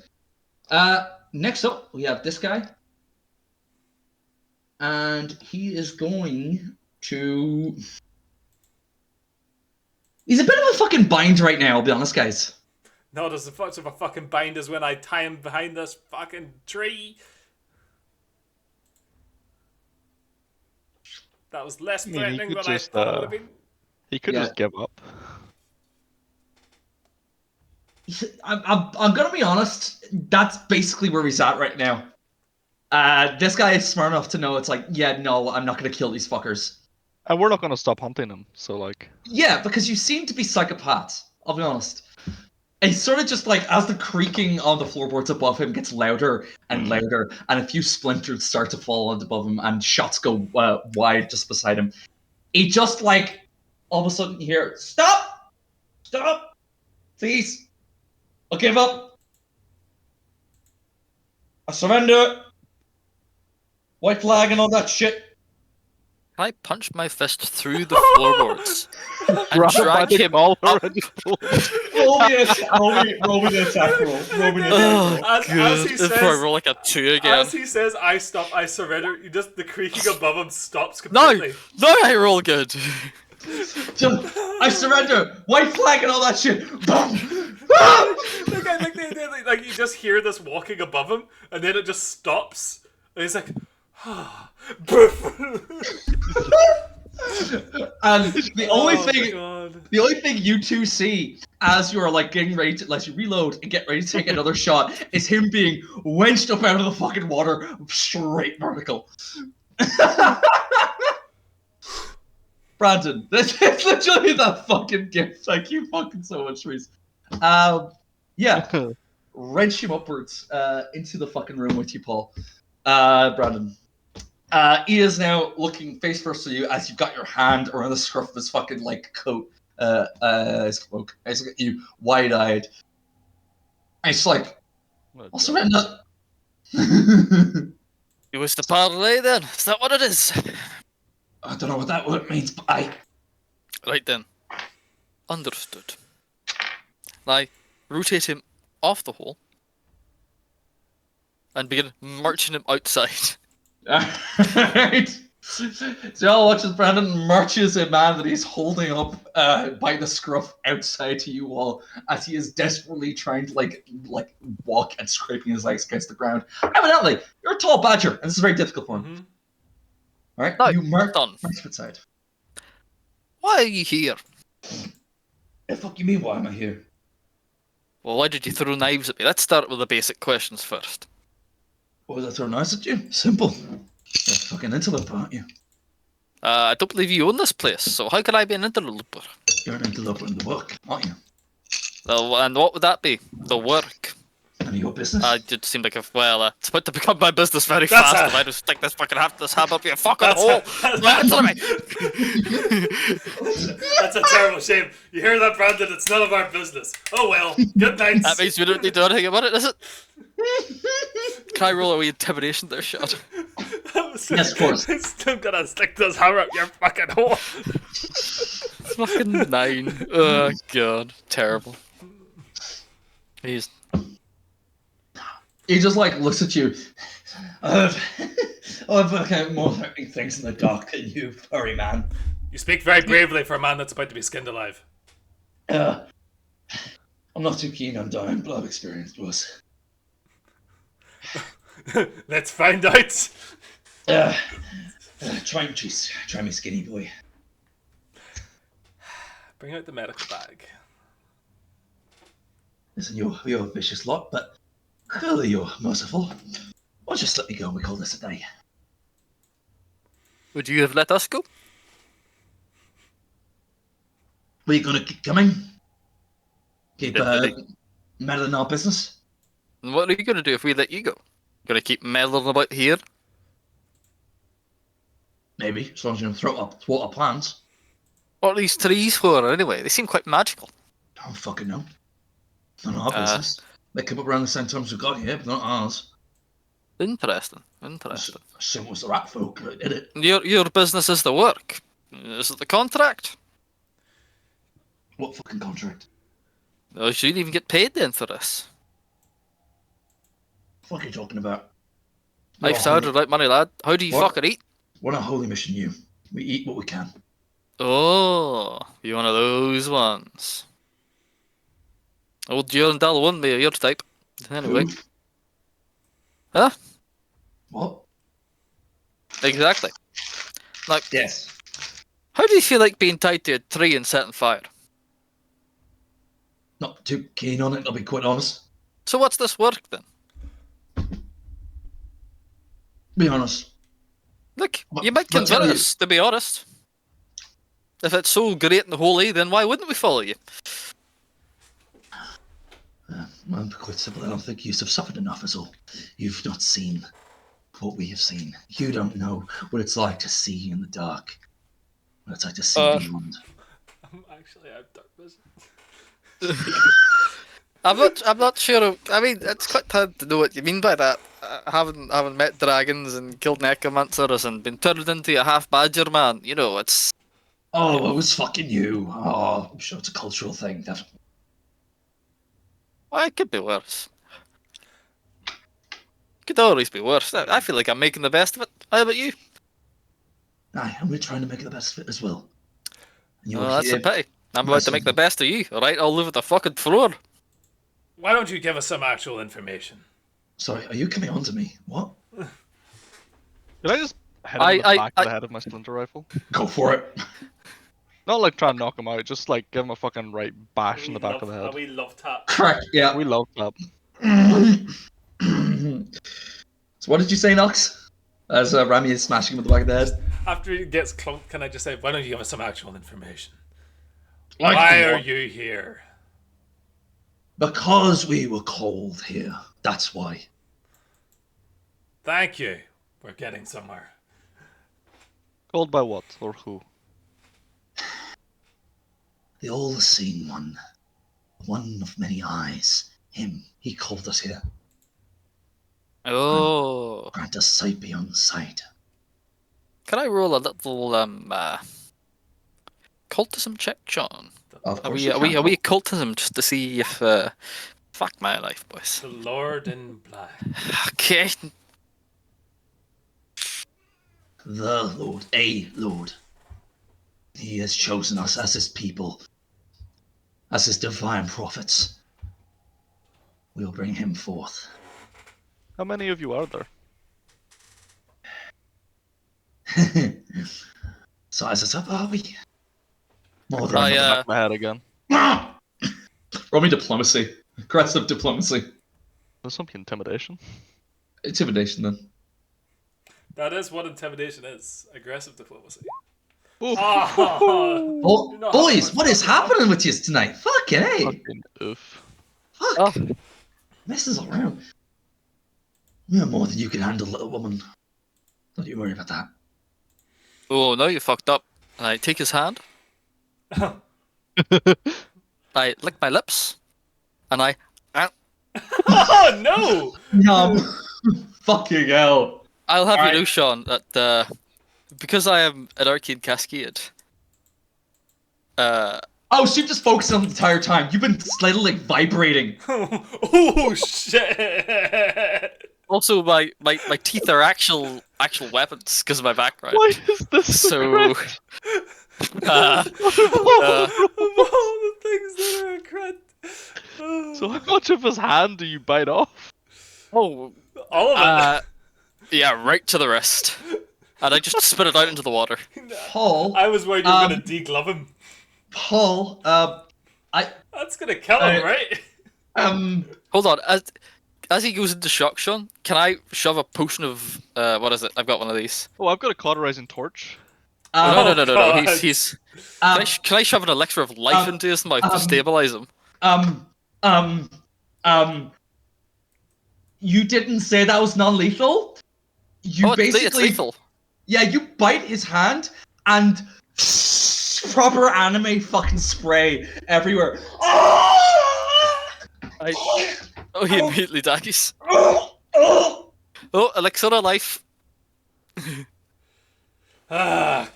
know. Next up, we have this guy. And he is going to... He's a bit of a fucking bind right now, I'll be honest, guys. Not as much of a fucking bind as when I tie him behind this fucking tree. That was less I mean, he threatening could than just, I thought it would have been. He could Yeah. just give up. I'm gonna be honest, that's basically where he's at right now. This guy is smart enough to know it's like, yeah, no, I'm not gonna kill these fuckers. And we're not going to stop hunting him, so like... Yeah, because you seem to be psychopaths, I'll be honest. It's sort of just like as the creaking on the floorboards above him gets louder and louder, and a few splinters start to fall above him, and shots go wide just beside him. He just like all of a sudden you hear, "Stop! Stop! Please! I'll give up! I surrender! White flag and all that shit!" I punch my fist through the floorboards and Grab drag the him collar up. and just pull it. Roll me an attack roll. Roll me an attack roll. As he If I says, roll like a 2 again. as he says, "I stop, I surrender," you just the creaking above him stops No! completely. No, I roll good. I surrender! White flag and all that shit! Boom! Like you just hear this walking above him, and then it just stops, and he's like, And the only "Oh thing God." the only thing you two see as you are like getting ready to, like, you reload and get ready to take another shot is him being wenched up out of the fucking water straight vertical. Brandon, this is literally that fucking gift. Thank you fucking so much, Reese. Yeah. Wrench him upwards into the fucking room with you, Paul. Brandon. He is now looking face first to you as you've got your hand around the scruff of his fucking like coat, his cloak. He's looking at you wide-eyed. And he's like, "I'll surrender." It was the parlay then. Is that what it is? I don't know what that word means, but Right then. Understood. I rotate him off the hole and begin marching him outside. Alright. So y'all watch as Brandon marches a man that he's holding up by the scruff outside to you all as he is desperately trying to like walk and scraping his legs against the ground. Evidently, you're a tall badger, and this is very difficult for him. Mm-hmm. Alright? No, You march done. outside. Why are you here? The fuck you mean, why am I here? Well, why did you throw knives at me? Let's start with the basic questions first. What was I throwing knives at you? Simple. You're a fucking interloper, aren't you? I don't believe you own this place, so how could I be an interloper? You're an interloper in the work, aren't you? And what would that be? The work. None of your business. It seemed like it's about to become my business very That's fast a- if I just stick this fucking this ham up your fucking That's hole. That's a terrible shame. You hear that, Brandon? It's none of our business. Oh well. Good night. That means we don't need to do anything about it, is it? Can I roll a wee intimidation there, shot? Yes, of course. I'm still gonna stick this hammer up your fucking hole. Fucking 9. Oh god, terrible. He's He just like looks at you. I've more threatening things in the dock than you, furry man. You speak very bravely for a man that's about to be skinned alive. I'm not too keen on dying, but I've experienced worse. Let's find out. Try me, skinny boy. Bring out the medical bag. Listen, you're a vicious lot, but clearly you're merciful. Why don't you just let me go and we call this a day? Would you have let us go? Were you gonna keep coming? Keep Definitely. meddling our business? And what are you gonna do if we let you go? Gonna keep meddling about here? Maybe, as long as you don't thwart our plans. What are these trees for anyway? They seem quite magical. Don't fucking know. None of our business. They came up around the same time as we got here, but not ours. Interesting. Assume it was the rat folk that did it. Your business is the work. Is it the contract? What fucking contract? Oh, you shouldn't even get paid then for this. What are you talking about? Life's hard without money, lad. How do you What? fucking eat? We're not holy mission you. We eat what we can. Oh, you one of those ones. Old Durandal wouldn't be your type. Anyway. Who? Huh? What? Exactly. Now, Yes. how do you feel like being tied to a tree and setting fire? Not too keen on it, I'll be quite honest. So what's this work then? Be honest. Look, But- you might but consider tell you- us, to be honest. If it's so great and holy, then why wouldn't we follow you? Well, quite simple. I don't think you have suffered enough, is all. You've not seen what we have seen. You don't know what it's like to see in the dark. What it's like to see beyond. Actually, I have dark vision. I'm not sure. I mean, it's quite hard to know what you mean by that. Having met dragons and killed necromancers and been turned into a half badger man, you know, it's. Oh, it was fucking you. Oh, I'm sure it's a cultural thing, definitely. Well, it could be worse. Could always be worse. I feel like I'm making the best of it. How about you? Aye, and we're trying to make the best of it as well. And you're Oh, that's a here. pity. I'm about to make the Listen. best of you. Alright, I'll live at the fucking floor. Why don't you give us some actual information? Sorry, are you coming on to me? What? Can I just hit him in the back of the head with my splinter rifle? Go for it. Not like try and knock him out, just like give him a fucking right bash in the back of the head. We love tap. Correct, yeah. We love that. So what did you say, Nox? As Rami is smashing him with the back of the head. After he gets clunked, can I just say, why don't you give us some actual information? Like Why what? are you here? Because we were called here. That's why. Thank you. We're getting somewhere. Called by what or who? The all-seeing one. One of many eyes. Him. He called us here. Oh. Grant us sight beyond sight. Can I roll a little cultism check, John? Of Are course we you are we can. are we cultism just to see if fuck my life, boys. The Lord in Black. Okay. The Lord. A Lord. He has chosen us as his people. As his divine prophets. We'll bring him forth. How many of you are there? Size us up, are we? More than I My head again. Roll me diplomacy. Aggressive diplomacy. There's some intimidation. Intimidation, then. That is what intimidation is. Aggressive diplomacy. Oof. Oh, Boys, what is happening with you tonight? Fucking A. Fucking oof. Fuck. Oh. Messes around. We're more than you can handle, little woman. Don't you worry about that. Oh no, you fucked up. And I take his hand. I lick my lips, and I. Oh no! Yum. Fucking hell. I'll have All you right. know, Sean, that because I am an Arcane Cascade. Oh, so you're just focusing on the entire time. You've been slightly like vibrating. Oh shit! Also, my teeth are actual weapons because of my background. Why is this So, Of all the things that are a crit. So how much of his hand do you bite off? oh, All of it. yeah, right to the wrist, and I just spit it out into the water. Paul. I was worried you were gonna deglove him. Paul. That's gonna kill him, right? Hold on, as he goes into shock, Sean, can I shove a potion of what is it? I've got one of these. Oh, I've got a cauterizing torch. No. God. He's. Can I shove an elixir of life into his mouth to stabilize him? You didn't say that was non-lethal. You It's basically, lethal. yeah, you bite his hand and proper anime fucking spray everywhere. He immediately dies. Oh, Oh, elixir of life. Can I?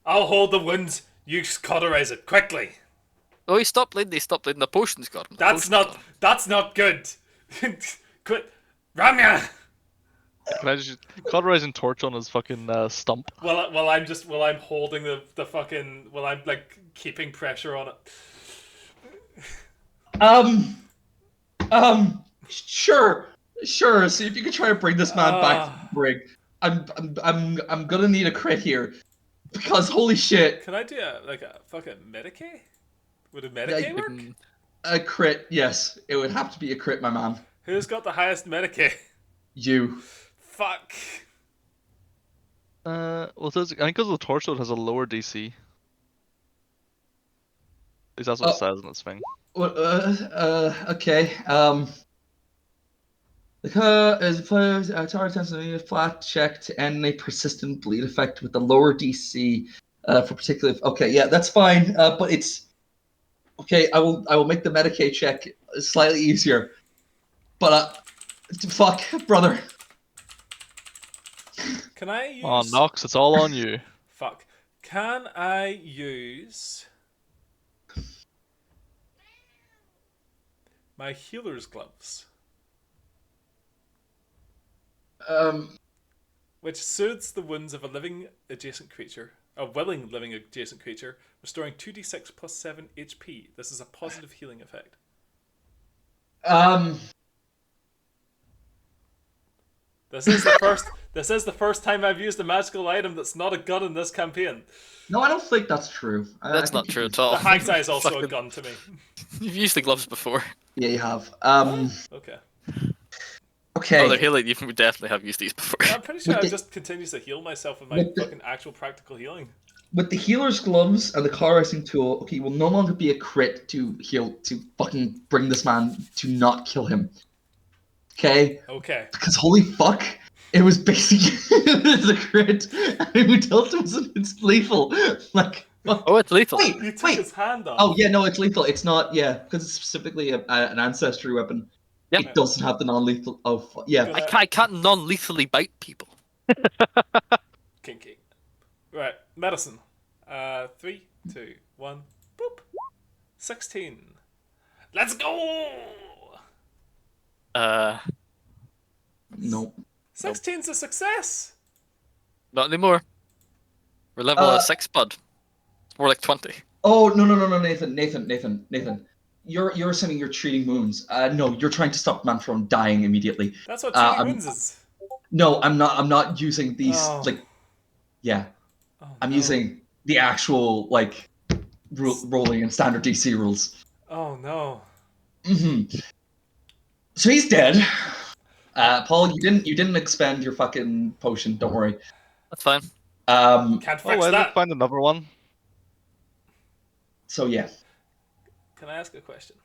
I'll hold the wounds. You just cauterize it quickly. Oh, he stopped bleeding. He stopped bleeding. The potion's got him. That's not good. Quit, Ramya. Can I just cauterizing torch on his fucking stump? Well, I'm holding the fucking. Well, I'm like keeping pressure on it. Sure. See if you can try to bring this man back to the brig. I'm gonna need a crit here because holy shit. Can I do a fucking Medicaid? Would a Medicaid work? A crit, yes. It would have to be a crit, my man. Who's got the highest Medicaid? You. Fuck. Well, I think because the torch it has a lower DC. least that's what it says in its thing. Okay. The tower tends to be a flat check to end a persistent bleed effect with a lower DC for particular. Okay, yeah, that's fine. But it's okay. I will make the Medicaid check slightly easier. But fuck, brother. Can I use? Oh, Nox, it's all on you. Fuck. Can I use my healer's gloves, which soothes the wounds of a living adjacent creature, a willing living adjacent creature, restoring 2d6 plus 7 HP. This is a positive healing effect. This is the first time I've used a magical item that's not a gun in this campaign. No, I don't think that's true. That's not true at all. The hag's eye is also a Fucking- gun to me. You've used the gloves before. Yeah, you have. Okay. Okay. Oh, they're healing. You definitely have used these before. I'm pretty sure With I the- just continues to heal myself with my with the- fucking actual practical healing. With the healer's gloves and the car racing tool, okay, will no longer be a crit to heal to fucking bring this man to not kill him. Okay? Okay. Because holy fuck, it was basically it's a crit, and who tells him it's lethal? Like, fuck. Oh, it's lethal. Wait, You took wait. his hand off. Oh yeah, no, it's lethal. It's not. Yeah, because it's specifically an ancestry weapon. Yep. It doesn't have the non-lethal. Oh yeah. I can't non-lethally bite people. Kinky. Right, medicine. 3, 2, 1, boop. 16. Let's go! No. 16's a success! Not anymore. We're level 6, bud. We're like 20. Oh no, Nathan. You're assuming you're treating wounds. No, you're trying to stop man from dying immediately. That's what treating I'm- wounds is. No, I'm not. I'm not using these Oh. like. Yeah, Oh, I'm no. using the actual like rolling and standard DC rules. Oh no. So he's dead. Paul, you didn't expend your fucking potion. Don't worry. That's fine. Can't Oh, fix well, that. let's find another one. So yeah. Can I ask a question?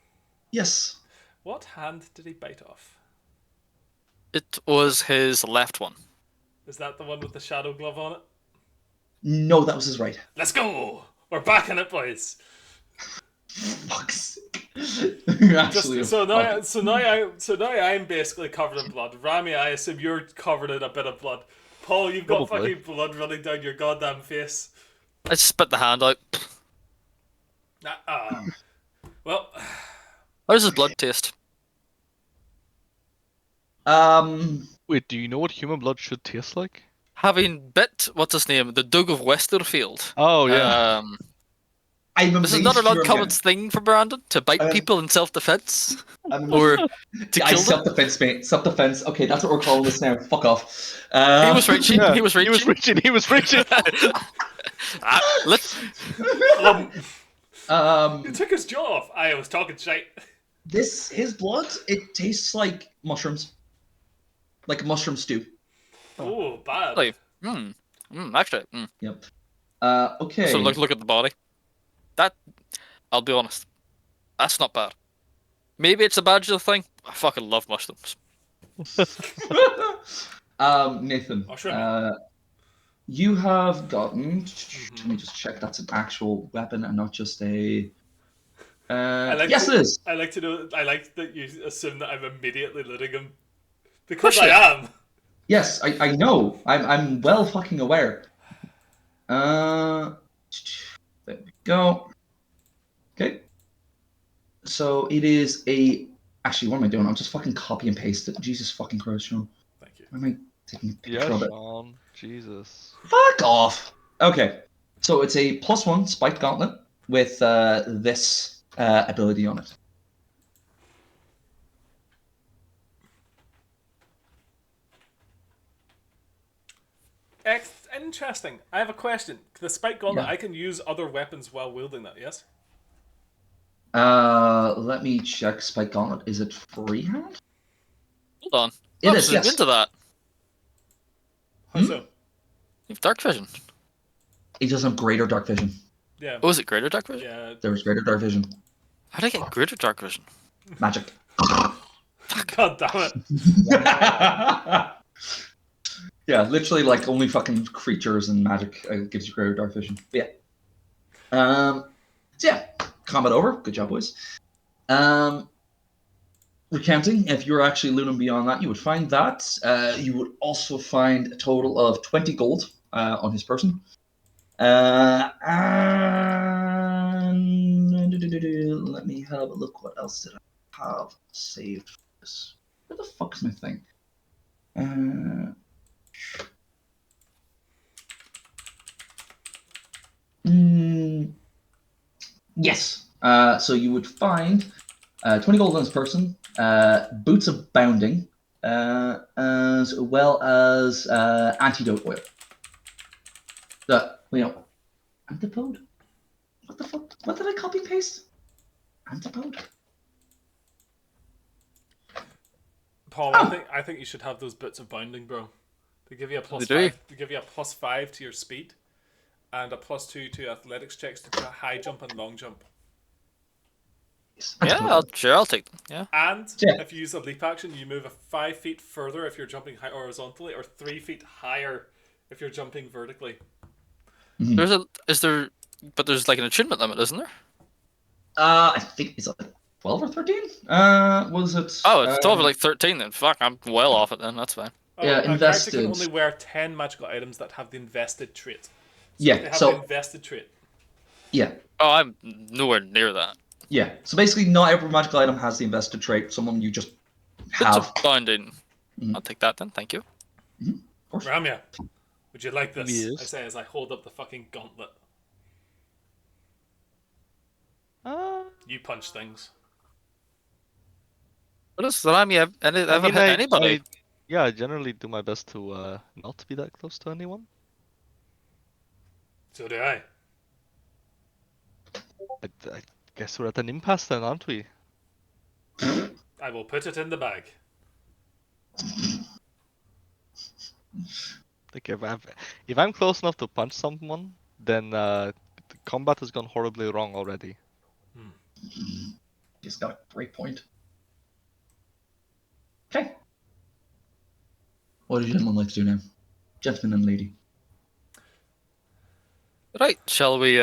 Yes. What hand did he bite off? It was his left one. Is that the one with the shadow glove on it? No, that was his right. Let's go! We're back in it, boys. Fuck's sake. You're actually a So now, fuck. so now I'm basically covered in blood. Rami, I assume you're covered in a bit of blood. Paul, you've got Probably. fucking blood running down your goddamn face. I spit the hand out. Well, How does his blood taste? Wait, do you know what human blood should taste like? Having bit, what's his name? The Doug of Westerfield. Oh, yeah. I'm This is amazed not an you're uncommon again. thing for Brandon to bite Uh, people in self-defense I'm or to kill them. self-defense, mate. Self-defense. Okay, that's what we're calling this now. Fuck off. He was reaching. Yeah, He was reaching. He was reaching. Let's. you took his jaw off. I was talking shite. His blood, it tastes like mushrooms. Like a mushroom stew. Oh, bad. Like, actually. Yep. Okay. So look at the body. That, I'll be honest, that's not bad. Maybe it's a badger thing. I fucking love mushrooms. Nathan. Oh, sure. You have gotten. Let me just check. That's an actual weapon and not just a. Yes, it is. I like to know. I like that you assume that I'm immediately looting him because course I you am. Yes, I know. I'm well fucking aware. There we go. Okay. So it is a. Actually, what am I doing? I'm just fucking copy and paste it. Jesus fucking Christ, Sean. Thank you. Why am I taking a picture Yeah, of it? Sean. Jesus. Fuck off. Okay. So it's a +1 spiked gauntlet with this ability on it. Interesting. I have a question. The spike gauntlet, Yeah. I can use other weapons while wielding that, yes? Let me check. Spike gauntlet. Is it freehand? Hold on. It I'm is, yes. into that. How so? You have dark vision. He doesn't have greater dark vision. Yeah. Oh, is it greater dark vision? Yeah. There was greater dark vision. How did I get greater dark vision? Magic. God damn it. Yeah, literally, like only fucking creatures and magic gives you greater dark vision. But yeah. So yeah, combat over. Good job, boys. Recounting, if you were actually looting beyond that, you would find that you would also find a total of 20 gold on his person. And let me have a look. What else did I have saved for this? Where the fuck's my thing? Yes. So you would find 20 gold on this person, boots of bounding, as well as antidote oil. Antipode? What the fuck? What did I copy and paste? Antipode? Paul, I think you should have those bits of bounding, bro. They give you a plus They do. 5. They give you a plus 5 to your speed, and a plus 2 to athletics checks to high jump and long jump. Yeah, I'll take them. Yeah. And Yeah. if you use a leap action, you move 5 feet further if you're jumping horizontally, or 3 feet higher if you're jumping vertically. There's like an achievement limit, isn't there? I think it's like 12 or 13. Was it? Oh, it's 12 or like 13 then. Fuck, I'm well off it then. That's fine. Oh, Yeah, a character can invested. only wear 10 magical items that have the invested trait. So Yeah, if they have so- the invested trait. Yeah. Oh, I'm nowhere near that. Yeah. So basically, not every magical item has the invested trait. Some of them you just Bits have. of bounding. I'll take that then. Thank you. Of course. Ramya, would you like this? Yes. I say as I hold up the fucking gauntlet. You punch things. What is Salami ever hit anybody? I generally do my best to not be that close to anyone. So do I. I guess we're at an impasse then, aren't we? I will put it in the bag. Like if I'm close enough to punch someone, then the combat has gone horribly wrong already. Just got a great point. Okay. What do you gentlemen like to do now? Gentleman and lady. Right, shall we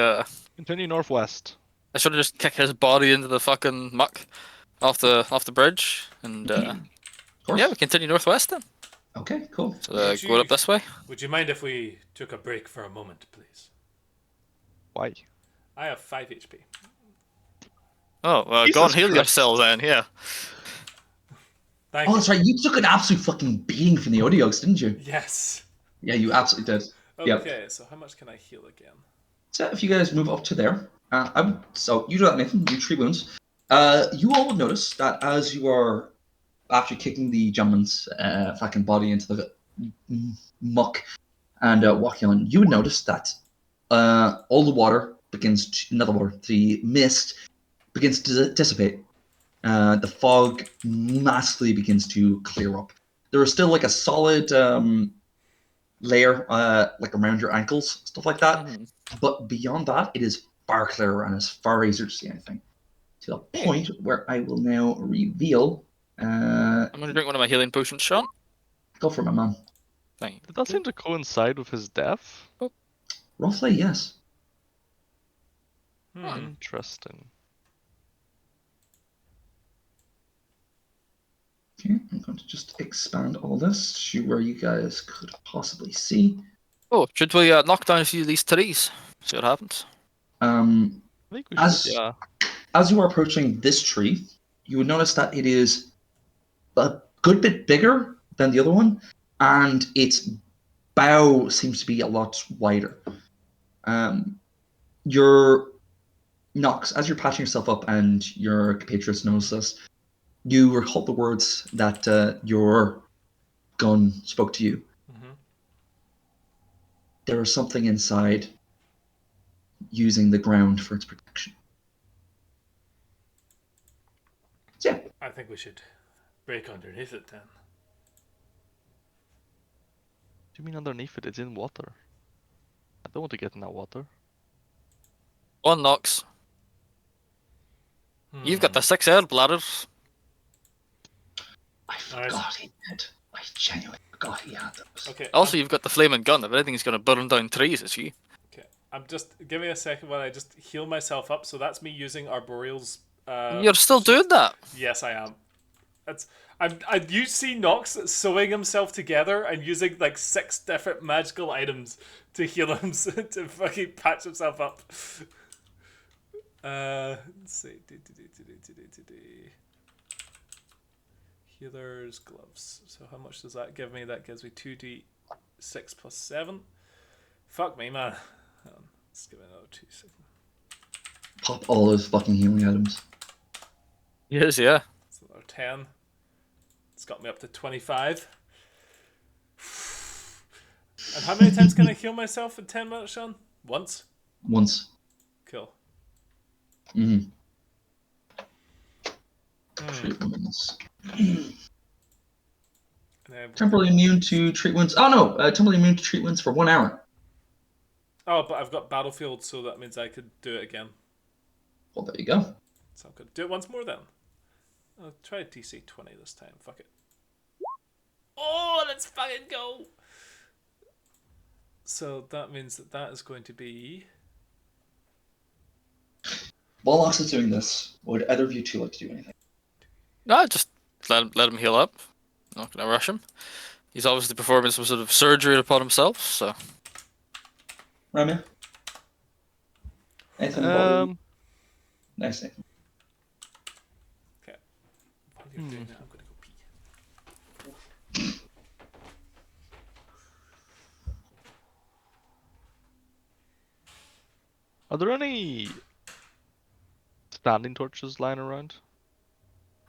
Continue northwest. I should have just kicked his body into the fucking muck off the bridge and Of course. yeah, we continue northwest then. Okay, cool. So Would go you- up this way. Would you mind if we took a break for a moment, please? Why? I have 5 HP. Oh, well, go Jesus and heal Christ. yourself then, yeah. Thank Oh, you. that's right. You took an absolute fucking beating from the Odiogs, didn't you? Yes. Yeah, you absolutely did. Yep. Okay, so how much can I heal again? So if you guys move up to there, so you do that, Nathan. You 3 wounds. You all would notice that as you are after kicking the gentleman's fucking body into the muck and walking on, you would notice that all the water the mist begins to dissipate. The fog massively begins to clear up. There is still like a solid layer like around your ankles, stuff like that. But beyond that, it is far clearer and it's far easier to see anything. To the point where I will now reveal. I'm gonna drink one of my healing potions, Sean. Go for it, my man. Thank Did that seem to coincide with his death? Roughly, yes. Interesting. Okay, I'm going to just expand all this to where you guys could possibly see. Oh, should we knock down a few of these trees? See what happens. I think we As- should, yeah. As you are approaching this tree, you would notice that it is a good bit bigger than the other one, and its bow seems to be a lot wider. Your Nox, as you're patching yourself up and your compatriots knows this, you recall the words that your gun spoke to you. Mhm. There is something inside using the ground for its protection. So yeah, I think we should break underneath it then. Do you mean underneath it? It's in water. I don't want to get in that water. On Nox. You've got the 6 air bladders. I forgot he did. I genuinely forgot he had those. Okay. Also, you've got the flaming gun. If anything's going to burn down trees, it's you. Okay. I'm just give me a second while I just heal myself up. So that's me using Arboreal's. You're still doing that. Yes, I am. You see Nox sewing himself together and using like 6 different magical items to heal him to fucking patch himself up. Let's see. Healer's gloves. So how much does that give me? That gives me 2d6 plus 7. Fuck me, man. Let's give it another 2 seconds. Pop all those fucking healing items. Yes, yeah. So another 10. It's got me up to 25. And how many times can I heal myself in 10 minutes, Sean? Once? Once. Cool. Treatments. And Temporarily immune to treatments. Oh no, temporarily immune to treatments for 1 hour. oh, but I've got Battlefield, so that means I could do it again. Well, there you go. So I could do it once more then. I'll try DC 20 this time. Fuck it. Oh, let's fucking go! So that means that is going to be... While Ox is doing this, would either of you two like to do anything? No, just let him heal up. Not going to rush him. He's obviously performing some sort of surgery upon himself, so... Ramya? Anything Nice, Nathan. Okay. While you're doing that, I'm going to go pee. Are there any standing torches lying around?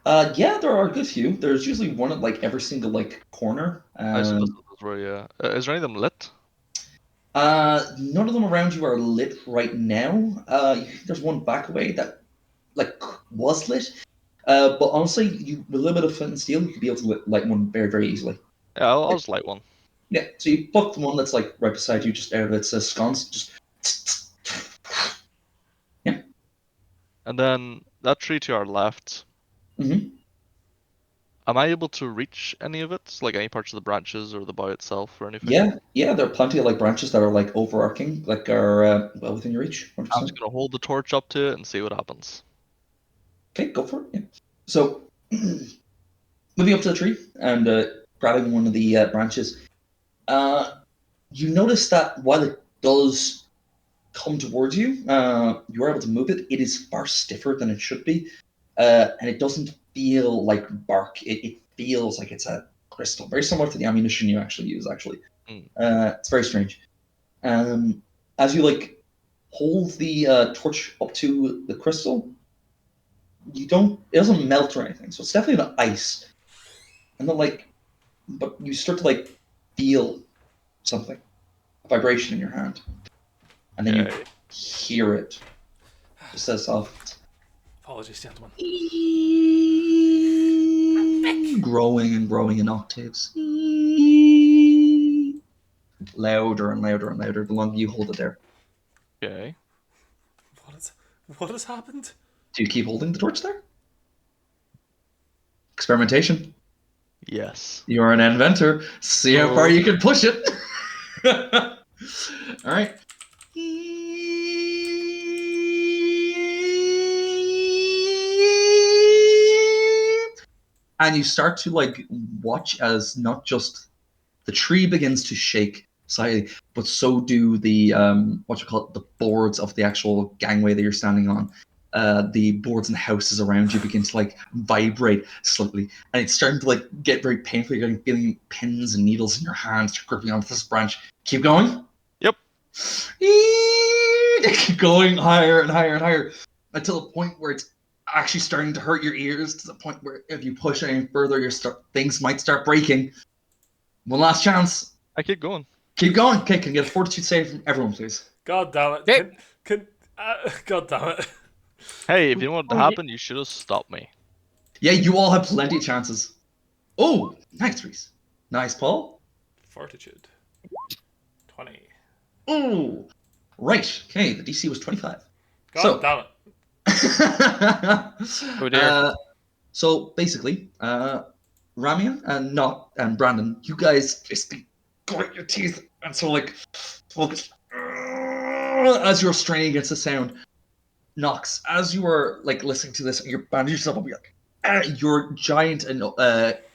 Yeah, there are a good few. There's usually one at like every single like corner. I suppose those were, yeah. Is there any of them lit? None of them around you are lit right now. There's one back away that like was lit. But honestly, with a little bit of flint and steel, you could be able to light one very, very easily. Yeah, I'll just light one. Yeah, so you pluck the one that's like right beside you, just out of its sconce, just. Yeah. And then that tree to our left. Mm-hmm. Am I able to reach any of it? Like any parts of the branches or the bough itself or anything? Yeah, there are plenty of like branches that are like overarching, like are well within your reach. 100%. I'm just gonna hold the torch up to it and see what happens. Okay, go for it. Yeah. So, moving up to the tree and grabbing one of the branches, you notice that while it does come towards you, you are able to move it. It is far stiffer than it should be, and it doesn't feel like bark. It feels like it's a crystal, very similar to the ammunition you actually use. Actually, it's very strange. As you like hold the torch up to the crystal, it doesn't melt or anything, so it's definitely not ice. And then but you start to like feel something, a vibration in your hand, and then you hear it. Just as soft. Apologies, gentlemen. Growing and growing in octaves. Louder and louder and louder the longer you hold it there. Okay. What has happened? Do you keep holding the torch there? Experimentation. Yes. You're an inventor. See how far you can push it. All right. And you start to like watch as not just the tree begins to shake slightly, but so do the the boards of the actual gangway that you're standing on. The boards and houses around you begin to like vibrate slightly, and it's starting to like get very painful. You're feeling pins and needles in your hands, you're gripping onto this branch. Keep going. Yep. Keep going higher and higher and higher until the point where it's actually starting to hurt your ears, to the point where if you push any further, things might start breaking. One last chance. I keep going. Keep going. Okay, can you get a fortitude save from everyone, please? God damn it. Hey. God damn it. Hey, if you want to happen, you should have stopped me. Yeah, you all have plenty of chances. Oh, nice, Reese. Nice, Paul. Fortitude. 20. Oh, right. Okay, the DC was 25. God damn it. Oh dear. So basically, Ramia and Brandon, you guys basically grit your teeth and so like focus as you're straining against the sound. Nox, as you are like listening to this, you're bandaging yourself up. You're like, your giant and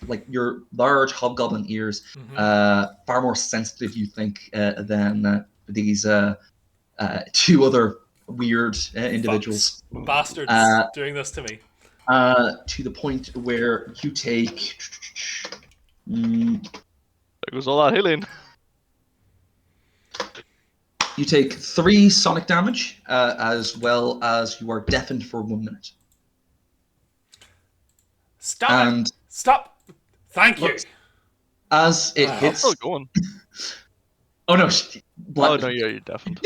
like your large hobgoblin ears, far more sensitive, you think, than these two other weird individuals. Bastards doing this to me. To the point where you take. There goes all that healing. You take 3 sonic damage, as well as you are deafened for 1 minute. Stop And it! Stop! Thank you! look, as it I'm hits. still going. Oh no! Oh no, yeah, you're deafened.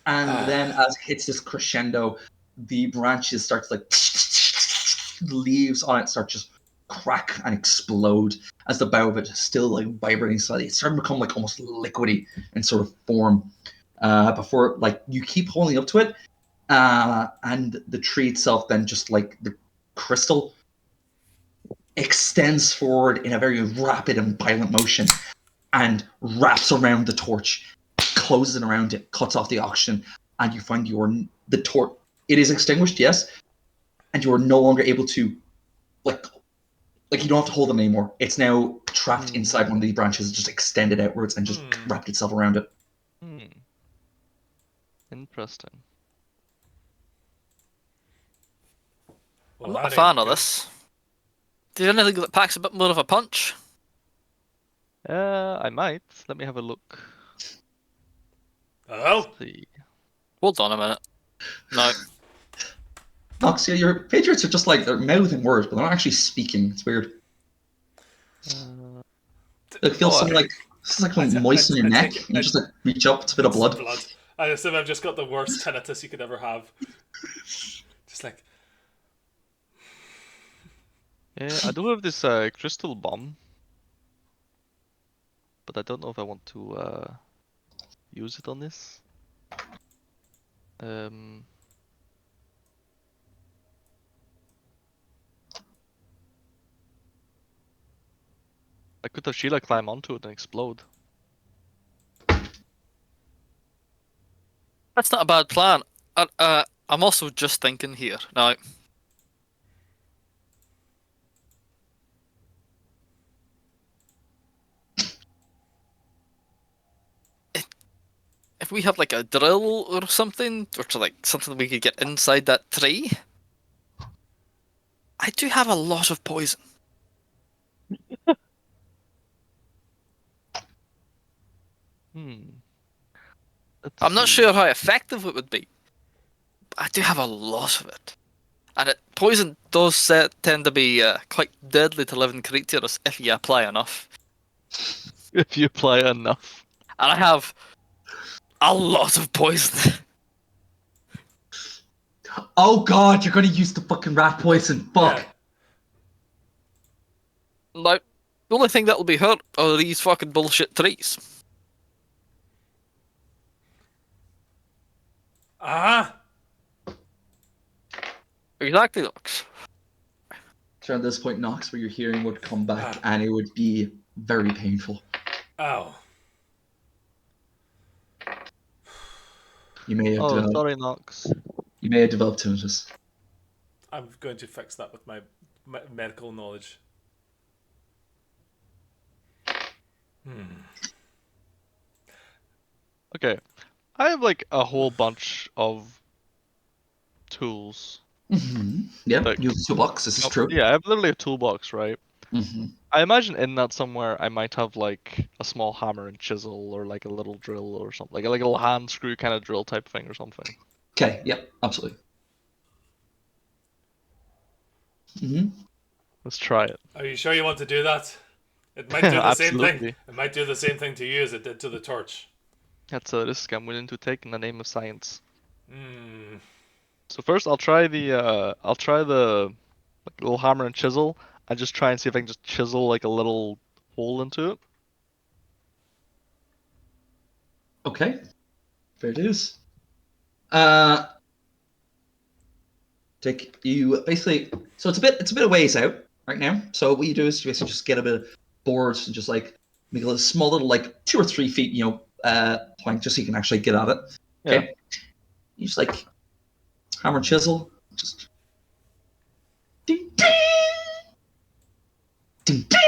And then as it hits this crescendo, the branches start to like. The leaves on it start just crack and explode as the bough of it is still like vibrating slightly. It's starting to become like almost liquidy in sort of form. Before like you keep holding up to it, and the tree itself then just like the crystal extends forward in a very rapid and violent motion and wraps around the torch, closes it around it, cuts off the oxygen, and you find the torch. It is extinguished, yes, and you are no longer able to like you don't have to hold them anymore. It's now trapped inside one of these branches, just extended outwards and just wrapped itself around it. Interesting. Well, I'm not that a fan ain't of good. this. Do you anything that packs a bit more of a punch? I might. Let me have a look. Oh? Let's see. Hold on a minute. No. Nox, your Patriots are just like they're mouthing words, but they're not actually speaking. It's weird. It feels something like it's like I moisten your neck. take And you just like reach up, it's a bit of It's blood. blood. I assume I've just got the worst tinnitus you could ever have. Just like, Yeah, I do have this crystal bomb, but I don't know if I want to use it on this. I could have Sheila climb onto it and explode. That's not a bad plan. I'm also just thinking here. Now, if we have like a drill or something, or to like something we could get inside that tree, I do have a lot of poison. I'm not sure how effective it would be, but I do have a lot of it. And poison does tend to be quite deadly to living creatures if you apply enough. If you apply enough. And I have a lot of poison. Oh god, you're gonna use the fucking rat poison. Fuck. yeah. Now, the only thing that will be hurt are these fucking bullshit trees. Ah! Exactly, Lux. So at this point, Nox, where your hearing would come back and it would be very painful. Ow. You may have Oh, developed, sorry, Nox. you may have developed tinnitus. I'm going to fix that with my medical knowledge. Okay, I have like a whole bunch of tools. Yeah, Like, you have a toolbox. This is true. Yeah, I have literally a toolbox, right? Mm-hmm. I imagine in that somewhere I might have like a small hammer and chisel or like a little drill or something, like a little hand screw kind of drill type thing or something. Okay. Yep. Absolutely. Mm-hmm. Let's try it. Are you sure you want to do that? It might do the same thing. Absolutely. It might do the same thing to you as it did to the torch. That's a risk I'm willing to take in the name of science. Hmm. So first, I'll try the like, little hammer and chisel, and just try and see if I can just chisel like a little hole into it. Okay. Fair dues. Take you basically. So it's a bit of ways out right now. So what you do is you basically just get a bit of boards and just like make a little small little like 2 or 3 feet, plank just so you can actually get at it. Yeah. Okay. You just like hammer chisel, just ding ding ding ding.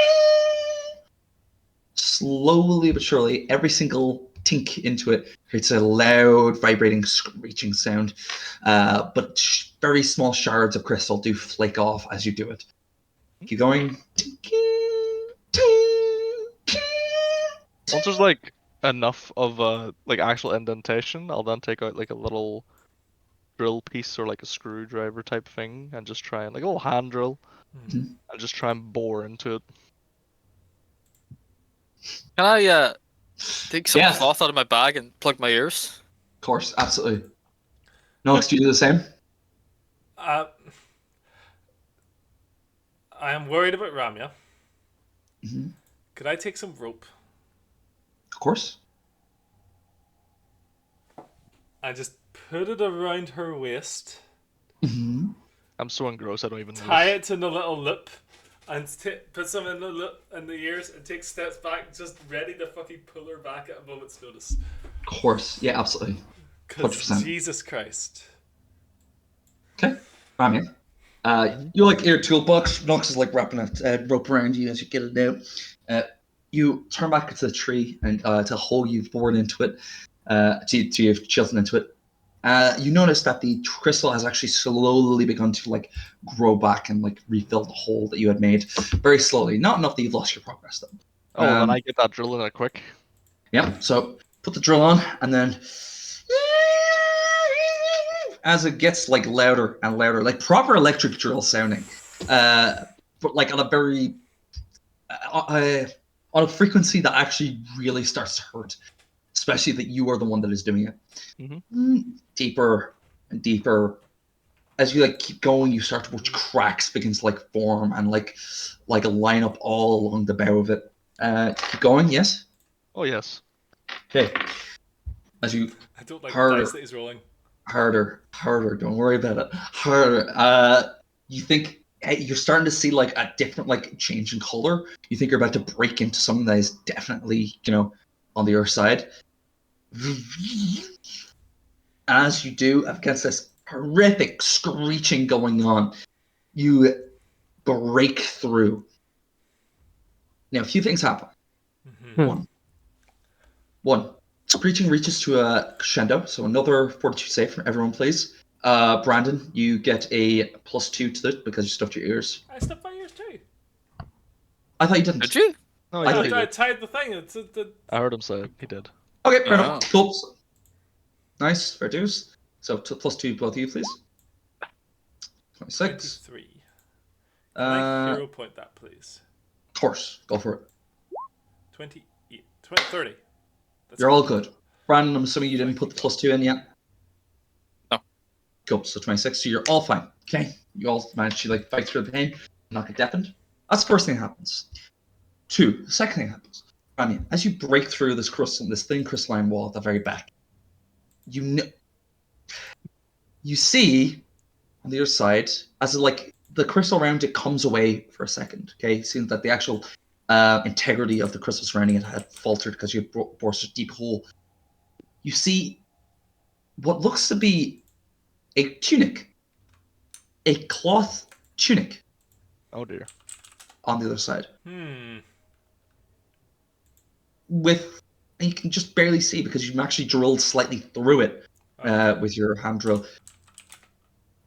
Slowly but surely, every single tink into it creates a loud, vibrating, screeching sound. But very small shards of crystal do flake off as you do it. Keep going. Once there's like enough of a like actual indentation, I'll then take out like a little drill piece or like a screwdriver type thing and just try and like a little hand drill Mhm. and just try and bore into it. Can I take some Yeah, cloth out of my bag and plug my ears? of course, absolutely. Nox, do you do the same? Uh, I am worried about Ramya. Mm-hmm. Could I take some rope Of course. and just put it around her waist, Mm-hmm. I'm so engrossed I don't even tie notice. it in a little lip, and put some in the lip in the ears, and take steps back, just ready to fucking pull her back at a moment's notice? Of course. Yeah, absolutely. Because 100%. Jesus Christ. Okay. Rami. Mhm. You're like your toolbox. Nox is like wrapping a rope around you as you get it out. You turn back into the tree and to hole you've bored into it, you've chiseled into it. You notice that the crystal has actually slowly begun to like grow back and like refill the hole that you had made very slowly. Not enough that you've lost your progress though. Oh, then I get that drill in it quick. Yeah. So put the drill on and then as it gets like louder and louder, like proper electric drill sounding, but like on a very on a frequency that actually really starts to hurt, especially that you are the one that is doing it. Deeper and deeper. As you like keep going, you start to watch cracks begin to like form and like a line up all along the bow of it. Keep going, yes. Oh yes. Okay. As you I don't like the dice harder, that he's rolling. harder. Don't worry about it. Harder. You think you're starting to see like a different like change in color. You think you're about to break into something that is definitely on the other side. As you do, against this horrific screeching going on, you break through. Now, a few things happen. Mm-hmm. One. Screeching reaches to a crescendo, so another fortitude save from everyone, please. Brandon, you get a +2 to it because you stuffed your ears. I stuffed my ears too. I thought you didn't. Did you? No, I he thought did. I He did. tied the thing. I heard him say it. He did. Okay, fair Oh. enough. Cool. Nice, fair dues. So +2, both of you, please. 26. 23. Can I hero Of point that, please? course, go for it. 28. 30. That's You're all good. Brandon, I'm assuming you didn't Thank put you, the +2 in yet? No. Cool, so 26, so you're all fine. Okay, you all managed to like fight through the pain, not get deafened. That's the first thing that happens. 2, the second thing happens. Rania, as you break through this thin crystalline wall at the very back, you see on the other side, as like the crystal around it comes away for a second. Okay, it seems that the actual integrity of the crystal surrounding it had faltered because you had bored such a deep hole. You see what looks to be a tunic, a cloth tunic Oh dear. on the other side. Hmm. And you can just barely see because you've actually drilled slightly through it Okay. with your hand drill.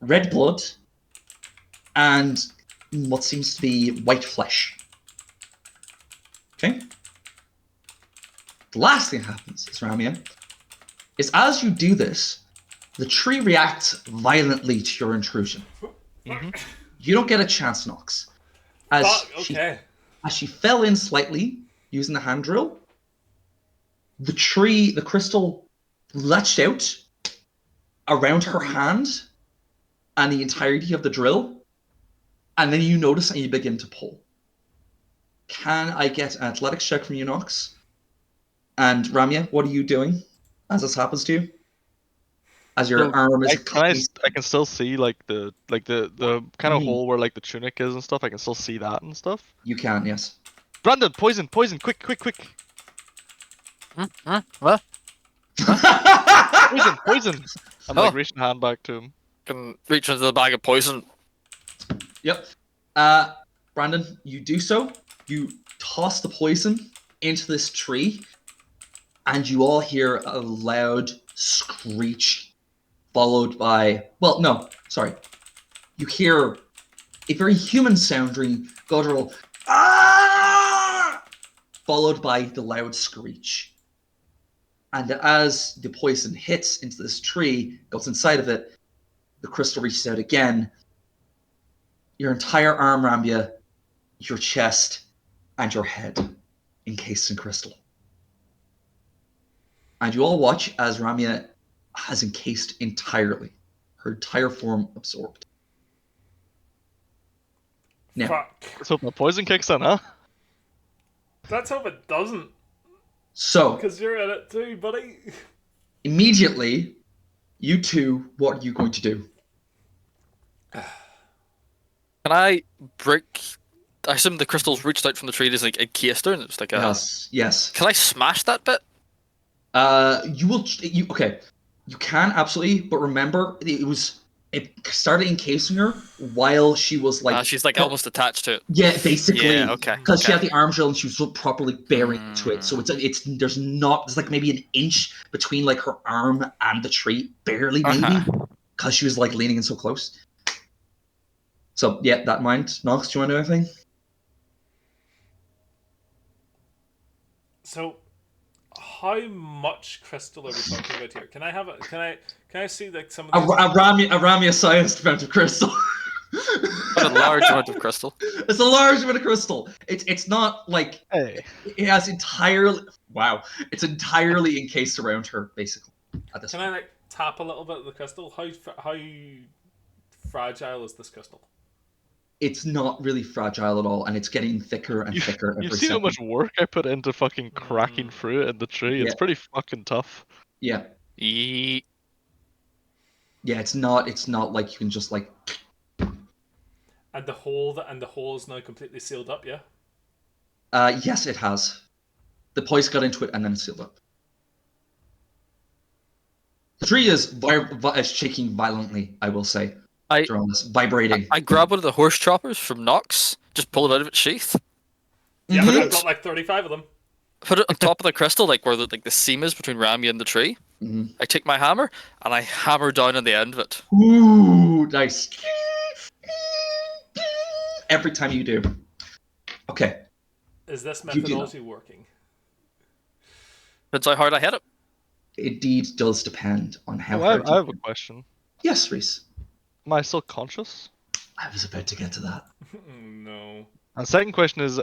Red blood and what seems to be white flesh. Okay? The last thing that happens is, Ramia, is as you do this, the tree reacts violently to your intrusion. You don't get a chance, Nox. Fuck, okay. As she fell in slightly using the hand drill, the crystal latched out around her hand and the entirety of the drill, and then you notice and you begin to pull. Can I get an athletics check from you, Nox? And Ramya, what are you doing as this happens to you? as your So arm is I can still see like the kind of Mhm. hole where like the tunic is and stuff. I can still see that and stuff. You can, yes. Brandon, poison, quick, quick, quick. What? Poison. I'm like Oh, reaching a hand back to him. can reach into the bag of poison. Yep. Brandon, you do so. You toss the poison into this tree, and you all hear a loud screech, followed by, well, no, sorry. You hear a very human-sounding guttural, ah! Followed by the loud screech. And as the poison hits into this tree, goes inside of it, the crystal reaches out again. Your entire arm, Rambia, your chest, and your head encased in crystal. And you all watch as Ramia has encased entirely, her entire form absorbed. Now, Fuck. Let's hope my poison kicks in, huh? Let's hope it doesn't, so because you're in it too, buddy. immediately, you two, what are you going to do? Can I break? I assume the crystals reached out from the tree. There's like encased there, and it's like a. Yes. Can I smash that bit? You will. Okay. You can absolutely, but remember, it started encasing her while she was like. She's like almost attached to it. Yeah, basically. Yeah. Okay. Because she okay. had the arm drill and she was properly bearing into it, so there's like maybe an inch between like her arm and the tree, barely maybe, because she was like leaning in so close. So yeah, that in mind. Nox, do you want to do anything? So, how much crystal are we talking about here? Can I have it? Can I see like some of these? A Ramia-sized amount of crystal. Quite a large amount of crystal. It's a large amount of crystal. It's not like Hey. it has entirely. Wow, it's entirely encased around her, basically. At this Can point. I like tap a little bit of the crystal? How fragile is this crystal? It's not really fragile at all, and it's getting thicker and thicker every You've seen how second. much work I put into fucking cracking through it in the tree. Yeah. It's pretty fucking tough. Yeah, Yeet. yeah. It's not like you can just like. And the hole is now completely sealed up. Yeah. Yes, it has. The poison got into it and then it's sealed up. The tree is shaking violently. I will say. During this, vibrating. I grab one of the horse choppers from Nox, just pull it out of its sheath, Yeah, Mhm. I've got like 35 of them. put it on top of the crystal, like where the seam is between Ramia and the tree. Mhm. I take my hammer and I hammer down on the end of it. Ooh, nice. Every time you do. Okay. Is this You do methodology working? Depends how hard I hit it. Indeed does depend on how Oh, hard I you have a do. question. Yes, Reese. Am I still conscious? I was about to get to that. No. And second question is,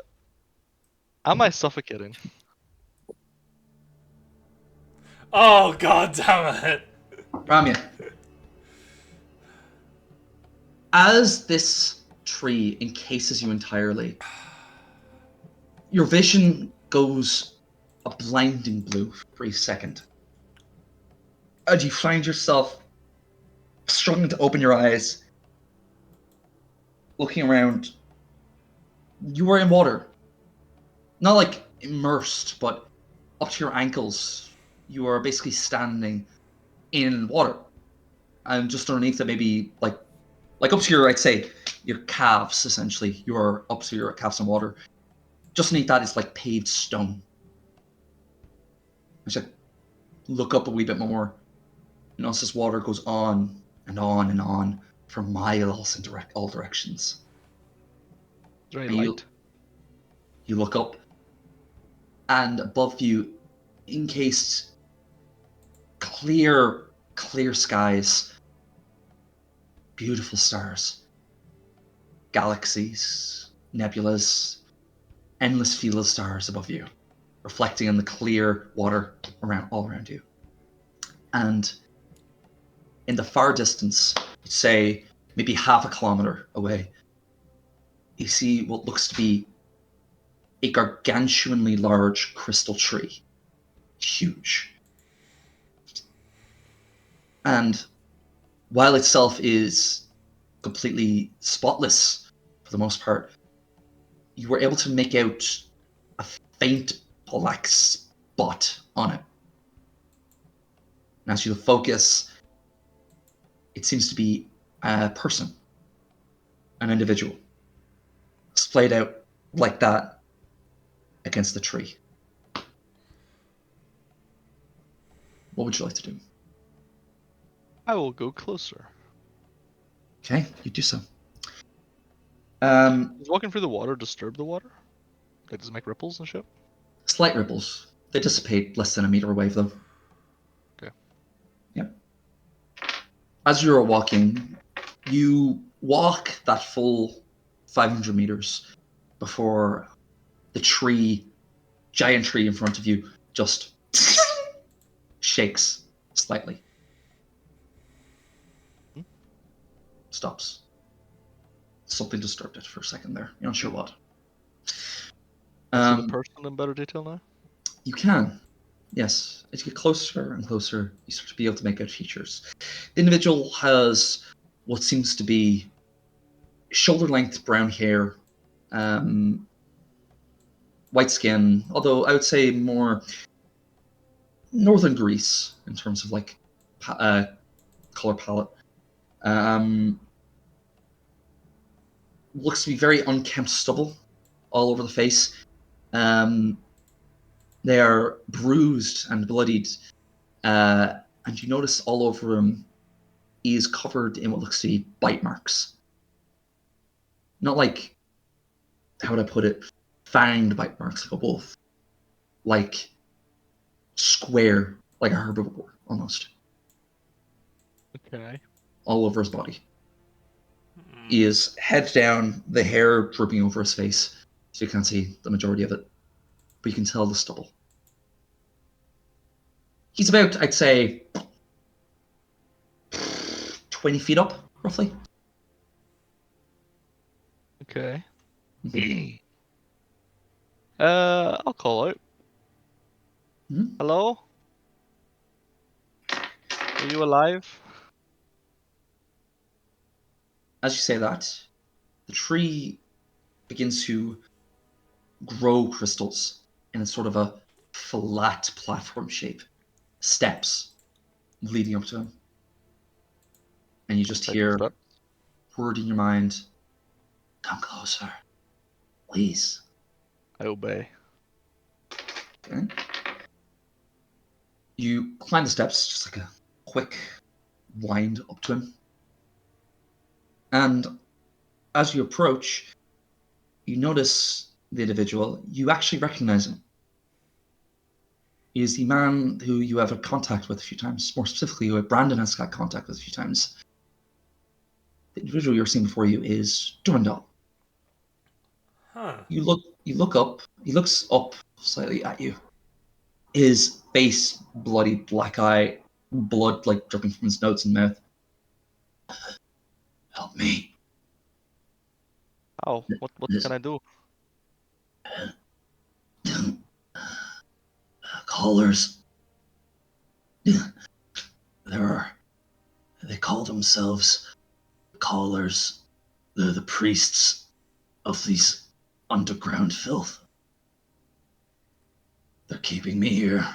am I suffocating? Oh god damn it! Ramya. As this tree encases you entirely, your vision goes a blinding blue for a second. And you find yourself struggling to open your eyes, looking around. You are in water. Not like immersed, but up to your ankles. You are basically standing in water. And just underneath it, maybe like up to your, I'd say, your calves, essentially. You are up to your calves in water. Just underneath that is like paved stone. Just like look up a wee bit more. You notice this water goes on and on and on for miles in all directions. Very And light. you look up, and above you, encased clear skies, beautiful stars, galaxies, nebulas, endless field of stars above you, reflecting in the clear water all around you. And in the far distance, say maybe half a kilometer away, you see what looks to be a gargantuanly large crystal tree. Huge. And while itself is completely spotless for the most part, you were able to make out a faint black spot on it. And as you focus, it seems to be a person, an individual, splayed out like that against the tree. What would you like to do? I will go closer. Okay, you do so. Does walking through the water disturb the water? Like, does it make ripples and shit? Slight ripples. They dissipate less than a meter wave, though. Okay. Yep. As you're walking, you walk that full 500 meters before the giant tree in front of you, just shakes slightly. Stops. Something disturbed it for a second there. You're not sure what. I see the person in better detail now? You can. Yes. As you get closer and closer, you start to be able to make out features. The individual has what seems to be shoulder-length brown hair, white skin, although I would say more northern Greece in terms of like color palette. Looks to be very unkempt stubble all over the face. They are bruised and bloodied, and you notice all over him he is covered in what looks to be bite marks. Not like, how would I put it, fanged bite marks like a wolf. Like square, like a herbivore almost. Okay. All over his body. He is head down, the hair dripping over his face, so you can't see the majority of it, but you can tell the stubble. He's about, I'd say, 20 feet up, roughly. Okay. I'll call out. Hmm? Hello? Are you alive? As you say that, the tree begins to grow crystals in a sort of a flat platform shape. Steps leading up to him. And you just Take the hear step. word in your mind, come closer, please. I obey. Okay. You climb the steps, just like a quick wind up to him. And as you approach, you notice the individual. You actually recognize him. He is the man who you have had contact with a few times, more specifically, who Brandon has got contact with a few times. The individual you're seeing before you is Durandal. Huh. You look up. He looks up slightly at you. His face bloody black eye, blood like dripping from his nose and mouth. Help me. How? What can I do? Callers. They call themselves callers. They're the priests of these underground filth. They're keeping me here.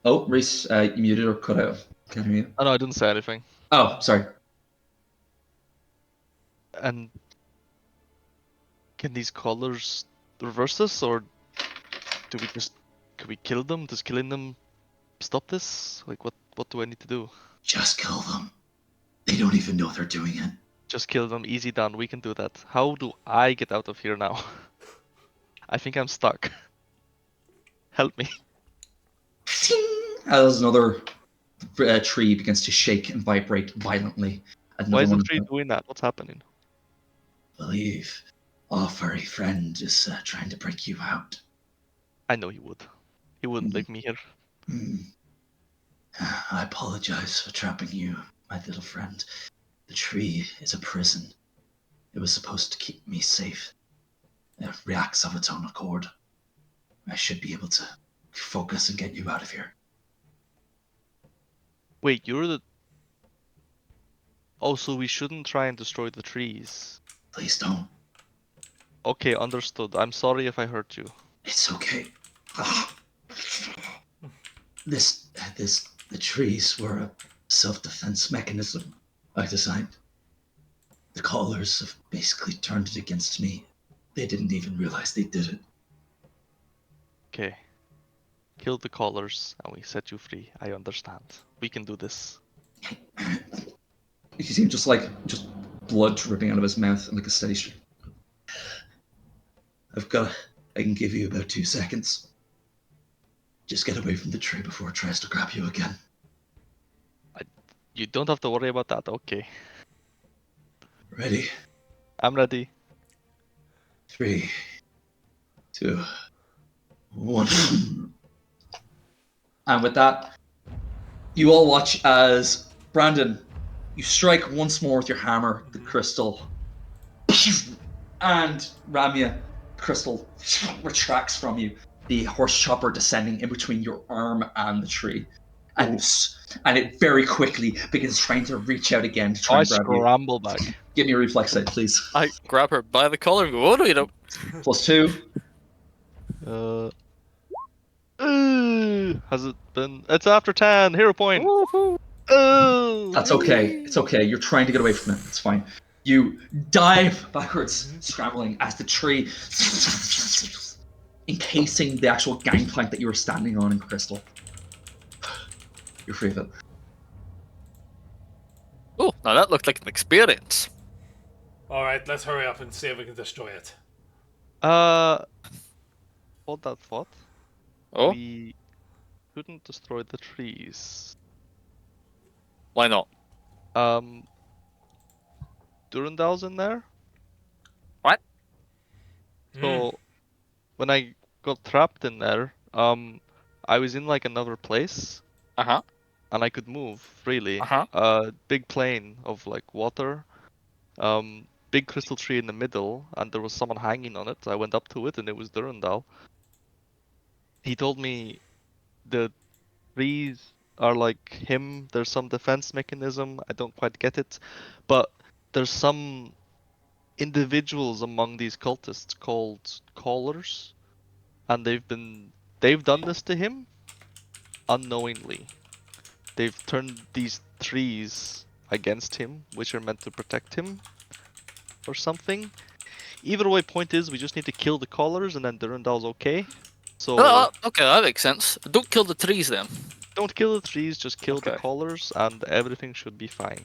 Oh, Reese, you muted or cut out. Can't hear you. Oh no, I didn't say anything. Oh, sorry. And can these callers reverse this, or can we kill them? Does killing them stop this? Like, what do I need to do? Just kill them. They don't even know they're doing it. Just kill them, easy done, we can do that. How do I get out of here now? I think I'm stuck. Help me. As another tree begins to shake and vibrate violently. Why Another is the one tree doing that? What's happening? believe our furry friend is trying to break you out. I know he would. He wouldn't leave me here. I apologize for trapping you, my little friend. The tree is a prison. It was supposed to keep me safe. reacts of its own accord. I should be able to focus and get you out of here. Wait, you're the... Oh, so we shouldn't try and destroy the trees. Please don't. Okay, understood. I'm sorry if I hurt you. It's okay. The trees were a self-defense mechanism I designed. The callers have basically turned it against me. They didn't even realize they did it. Okay. Kill the callers and we set you free. I understand. We can do this. You see him just blood dripping out of his mouth and like a steady stream. I can give you about 2 seconds. Just get away from the tree before it tries to grab you again. You don't have to worry about that, okay. Ready? I'm ready. 3, 2, 1. And with that, you all watch as Brandon, you strike once more with your hammer, the crystal, and Ramya, crystal retracts from you, the horse chopper descending in between your arm and the tree. And it very quickly begins trying to reach out again to try and grab you. Scramble back. Give me a reflex save, please. I grab her by the collar and go, oh no, you don't. +2. Has it been? It's after 10. Hero point. Woohoo. That's okay. It's okay. You're trying to get away from it. It's fine. You dive backwards, scrambling as the tree encasing the actual gangplank that you were standing on in crystal. You're free of it. Oh, now that looked like an experience. Alright, let's hurry up and see if we can destroy it. Hold that thought. Oh, We couldn't destroy the trees. why not? Durandal's in there. What? So when I got trapped in there, I was in like another place Uh-huh. and I could move freely. Uh-huh. Big plain of like water, big crystal tree in the middle, and there was someone hanging on it. I went up to it and it was Durandal. He told me the trees are like him. There's some defense mechanism. I don't quite get it, but there's some individuals among these cultists called callers, and they've done this to him unknowingly. They've turned these trees against him, which are meant to protect him or something. Either way, point is we just need to kill the callers and then Durandal's okay. So Okay, that makes sense. Don't kill the trees then. don't kill the trees, just kill the Okay. callers and everything should be fine.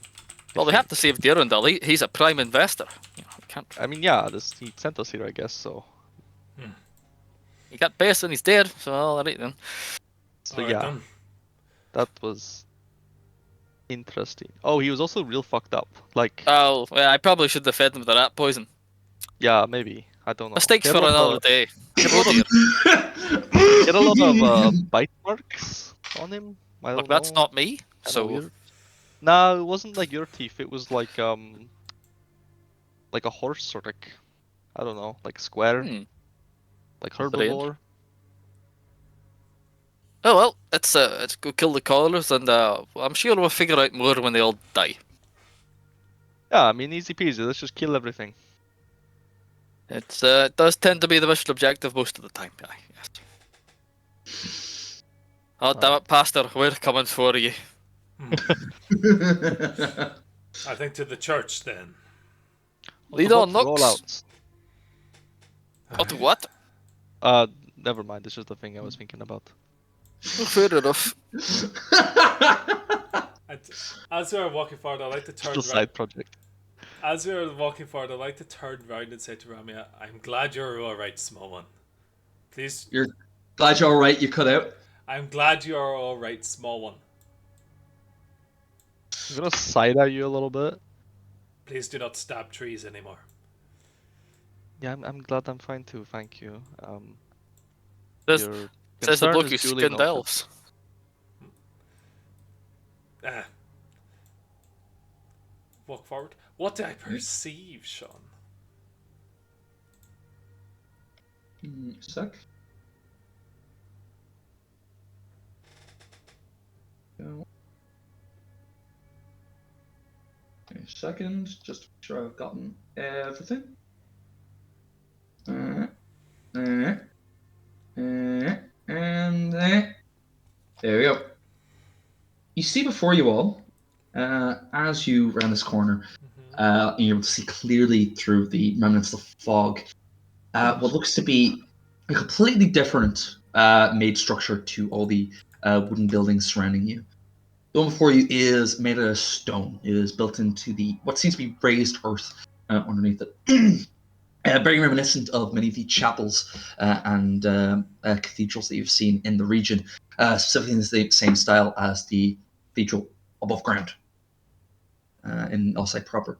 Well, we have to save Durandal. He's a prime investor. You know, we can't. I mean, yeah, he sent us here, I guess, so. He got best and he's dead, so alright then. So Alright yeah, then. that was interesting. Oh, he was also real fucked up. Like, Oh, well, I probably should have fed him the rat poison. yeah, maybe. I don't know. Mistakes He for had a lot another of- day. He had a Oh lot of, dear. he had a lot of bite marks on him. I don't Look, that's know. not me. Kinda So weird. No, it wasn't like your teeth. It was like a horse or like, I don't know, like square, like Strange. herbivore. Oh well, let's go kill the callers, and I'm sure we'll figure out more when they all die. Yeah, I mean, easy peasy. Let's just kill everything. It does tend to be the mission objective most of the time. Aye, yes. Oh damn it, Pastor, we're coming for you. I think to the church then. Lead What on, about Nux. rollouts? Oh, to what? Never mind. It's just a thing I was thinking about. Oh, fair enough. As we are walking forward, I'd like to turn Just a around. side project. As we are walking forward, I'd like to turn around and say to Ramya, I'm glad you're alright, small one. Please. You're glad you're alright, you cut out? I'm glad you are alright, small one. I'm gonna side eye you a little bit. Please do not stab trees anymore. Yeah, I'm glad I'm fine too. Thank you. This Your says the concern bloke is who duly skinned noted. elves. Walk forward. What do I perceive, Sean? Sec. Go. A second, just to make sure I've gotten everything. And there we go. You see before you all, as you round this corner, you're able to see clearly through the remnants of fog, what looks to be a completely different made structure to all the wooden buildings surrounding you. The one before you is made out of stone. It is built into the what seems to be raised earth underneath it. Very reminiscent of many of the chapels and cathedrals that you've seen in the region, specifically in the same style as the cathedral above ground in Alside proper.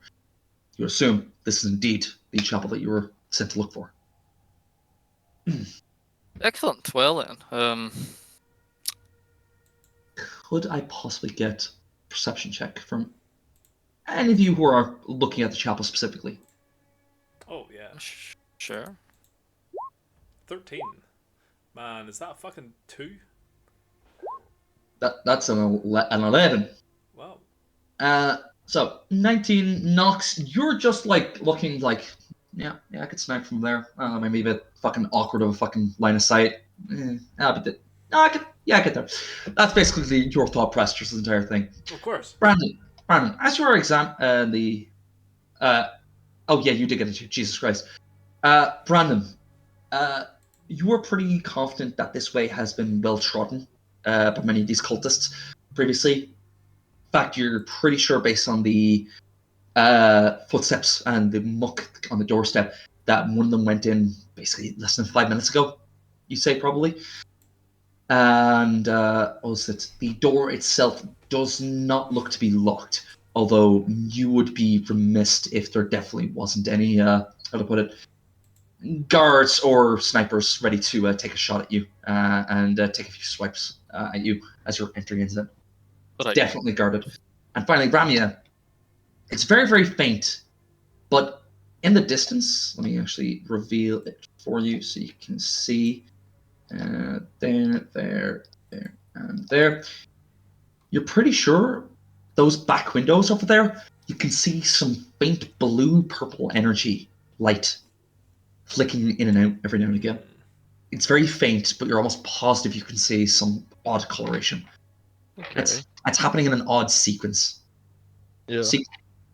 You assume this is indeed the chapel that you were sent to look for. Excellent. Well then, Could I possibly get a perception check from any of you who are looking at the chapel specifically? Oh yeah, sure. 13. Man, is that a fucking 2? That's an 11. Wow. So 19 knocks. You're just like looking like, yeah, I could snipe from there. Maybe a bit fucking awkward of a fucking line of sight. I'll be no, I get there. That's basically your thought process this entire thing. Of course. Brandon, as your exam, oh yeah, you did get it. Jesus Christ. Brandon, you were pretty confident that this way has been well trodden by many of these cultists previously. In fact, you're pretty sure based on the footsteps and the muck on the doorstep that one of them went in basically less than 5 minutes ago, you say probably. And what was it? The door itself does not look to be locked, although you would be remiss if there definitely wasn't any, how to put it, guards or snipers ready to take a shot at you and take a few swipes at you as you're entering into it. It's definitely guarded. And finally, Ramya, it's very, very faint, but in the distance, let me actually reveal it for you so you can see. There, and there. You're pretty sure those back windows over there, you can see some faint blue-purple energy light flicking in and out every now and again. It's very faint, but you're almost positive you can see some odd coloration. Okay. It's happening in an odd sequence. Yeah. See,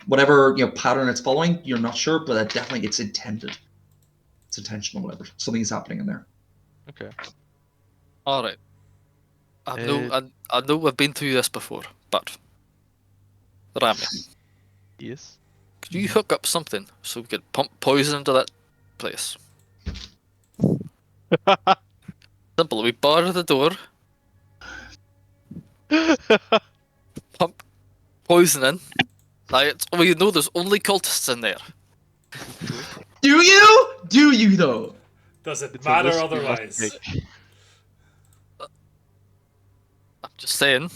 whatever pattern it's following, you're not sure, but definitely it's intended. It's intentional, whatever. Something is happening in there. Okay. All right. I know we've been through this before, but Rami, Yes. could you hook up something so we could pump poison into that place? Simple. We bar the door, pump poison in. We know there's only cultists in there. Do you? Do you though? Does it It's a matter risk you must otherwise? take. I'm just saying.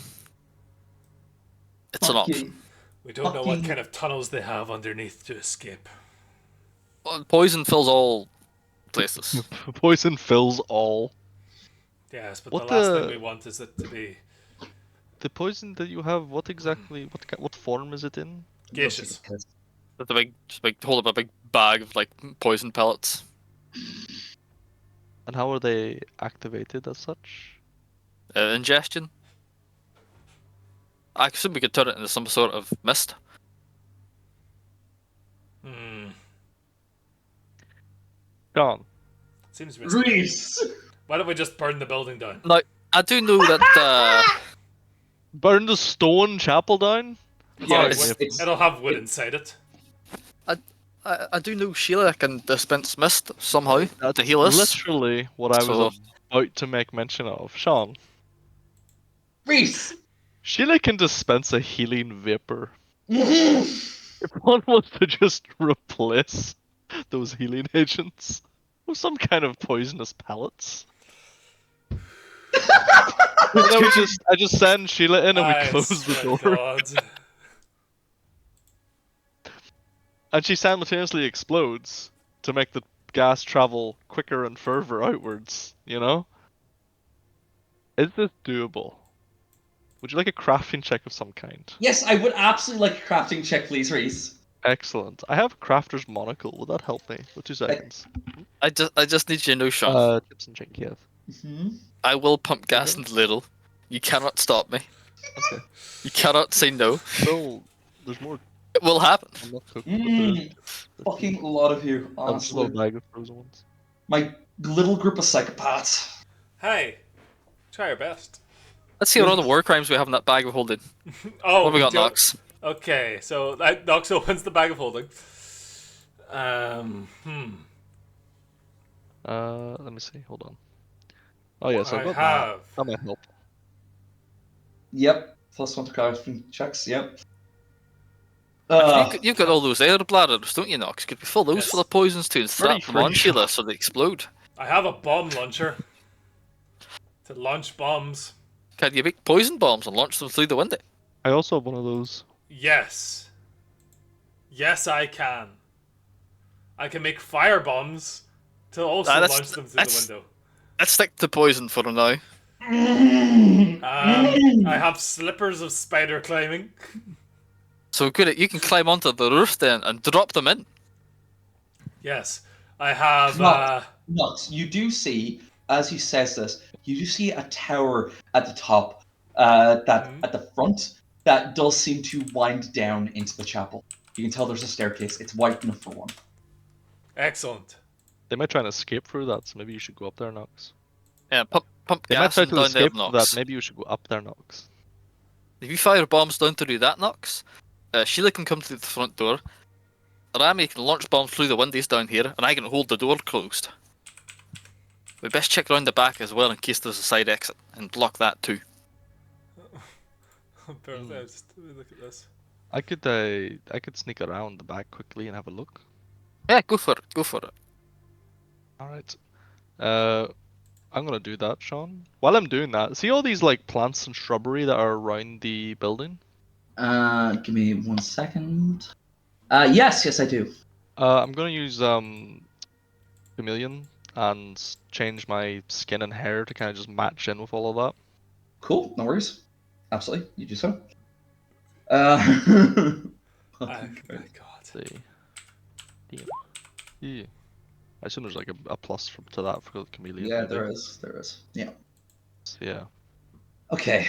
It's an option. Fucking- We don't know what Fucking- kind of tunnels they have underneath to escape. Well, poison fills all places. Poison fills all. Yes, but What the last the- thing we want is it to be The poison that you have, what exactly? What form is it in? gaseous. With hold up a big bag of like poison pellets. And how are they activated as such? Ingestion. I assume we could turn it into some sort of mist. Hmm. Gone. Seems risky. Reese! Why don't we just burn the building down? Now, I do know that. Burn the stone chapel down? Yeah, it's- It'll have wood inside it. I do know Sheila can dispense mist somehow That's to heal us. literally what I So- was about to make mention of. Sean, Reese! Sheila can dispense a healing vapor. Reese! If one was to just replace those healing agents with some kind of poisonous pellets. I just send Sheila in and we I close the swear to door. God. And she simultaneously explodes to make the gas travel quicker and further outwards, you know? Is this doable? Would you like a crafting check of some kind? Yes, I would absolutely like a crafting check, please, Reese. Excellent. I have a crafter's monocle. Would that help me for 2 seconds? I just need you to know, Sean. Tips and check, yes. Hmm. I will pump gas into Little. You cannot stop me. Okay. You cannot say no. Still, there's more. It will happen. I'm not cooking, but there's Fucking a lot of you, I have just a little honestly. bag of frozen ones. My little group of psychopaths. Hey, try your best. Let's see what other war crimes we have in that bag of holding. Oh, What have we got, do you- Nox? Okay, so Nox opens the bag of holding. Let me see. Hold on. Oh yeah, so I I've got have. that. That might help. Yep. Plus 1 to crafting checks, yep. You've got all those air bladders, don't you, Nox? Could we fill those Yes. full of poisons too and Pretty strap them on free Sheila so they explode? I have a bomb launcher to launch bombs. Can you make poison bombs and launch them through the window? I also have one of those. Yes. Yes, I can. I can make fire bombs to also launch them through the window. Let's stick to poison for now. I have slippers of spider climbing. So good, you can climb onto the roof then and drop them in. Yes, I have. Nuts. You do see, as he says this, you do see a tower at the top, at the front, that does seem to wind down into the chapel. You can tell there's a staircase. It's wide enough for one. Excellent. They might try and escape through that, so maybe you should go up there, Nox. Yeah, pump They might gas try and to down there, escape through that. Nox. Maybe you should go up there, Nox. If you fire bombs down to do that, Nox, Sheila can come through the front door. Rami can launch bombs through the windows down here, and I can hold the door closed. We best check around the back as well in case there's a side exit, and block that too. Just look at this. I could sneak around the back quickly and have a look. Yeah, go for it, go for it. All right. I'm gonna do that, Sean. While I'm doing that, see all these like plants and shrubbery that are around the building? Give me 1 second. Yes, I do. I'm gonna use chameleon and change my skin and hair to kind of just match in with all of that. Cool, no worries. Absolutely, you do so. My God. See. Yeah. I assume there's like a plus to that for the chameleon. Yeah, maybe. there is. Yeah. So, yeah. Okay,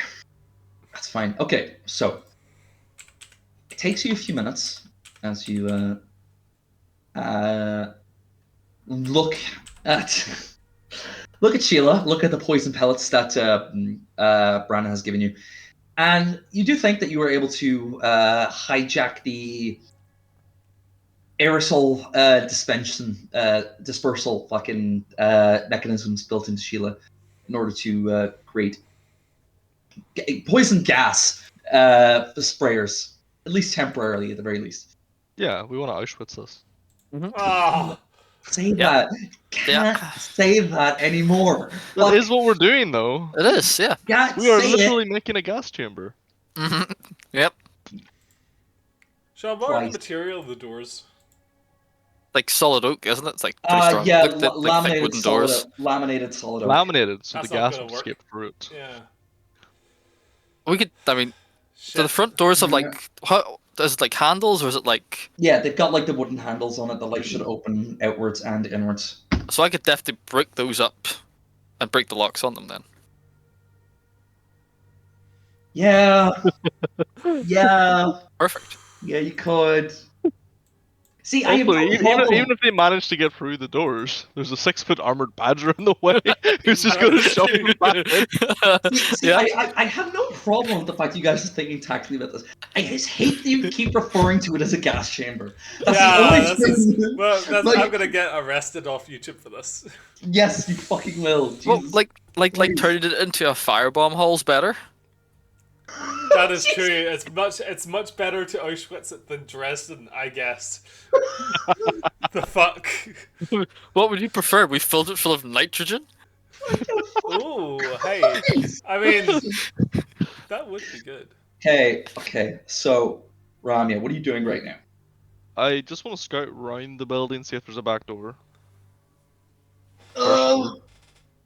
that's fine. Okay, so it takes you a few minutes as you look at Sheila, look at the poison pellets that Brandon has given you, and you do think that you were able to hijack the aerosol dispersal fucking mechanisms built into Sheila in order to create poison gas sprayers, at least temporarily, at the very least. Yeah, we want to Auschwitz this. Ah, Say Yeah. that. Can't say that anymore. That is what we're doing, though. It is, yeah. Can't We are say literally it. making a gas chamber. Yep. Sean, what are the Christ. material of the doors? Like solid oak, isn't it? It's like pretty strong. Yeah, Like thick laminated wooden solid doors. oak. Laminated solid oak. Laminated, so That's the not gas gonna will work. escape through it. Yeah. We could, I mean, Shit. do the front doors have like, how, is it like handles or is it like, Yeah, they've got like the wooden handles on it. The light should open outwards and inwards. so I could definitely break those up and break the locks on them then. Yeah. Yeah. Perfect. Yeah, you could. See, I have Also, no even problem. if they manage to get through the doors, there's a 6-foot armored badger in the way who's just gonna shove them back in. See, Yeah. I have no problem with the fact you guys are thinking tactically about this. I just hate that you keep referring to it as a gas chamber. That's the only thing. Like- I'm gonna get arrested off YouTube for this. Yes, you fucking will. Jesus. Well, like Please. turning it into a firebomb hall's better. That is true. It's much better to Auschwitz it than Dresden, I guess. The fuck. What would you prefer? We filled it full of nitrogen? Ooh, hey. I mean, that would be good. Okay. So, Ramya, what are you doing right now? I just want to scout around the building, see if there's a back door.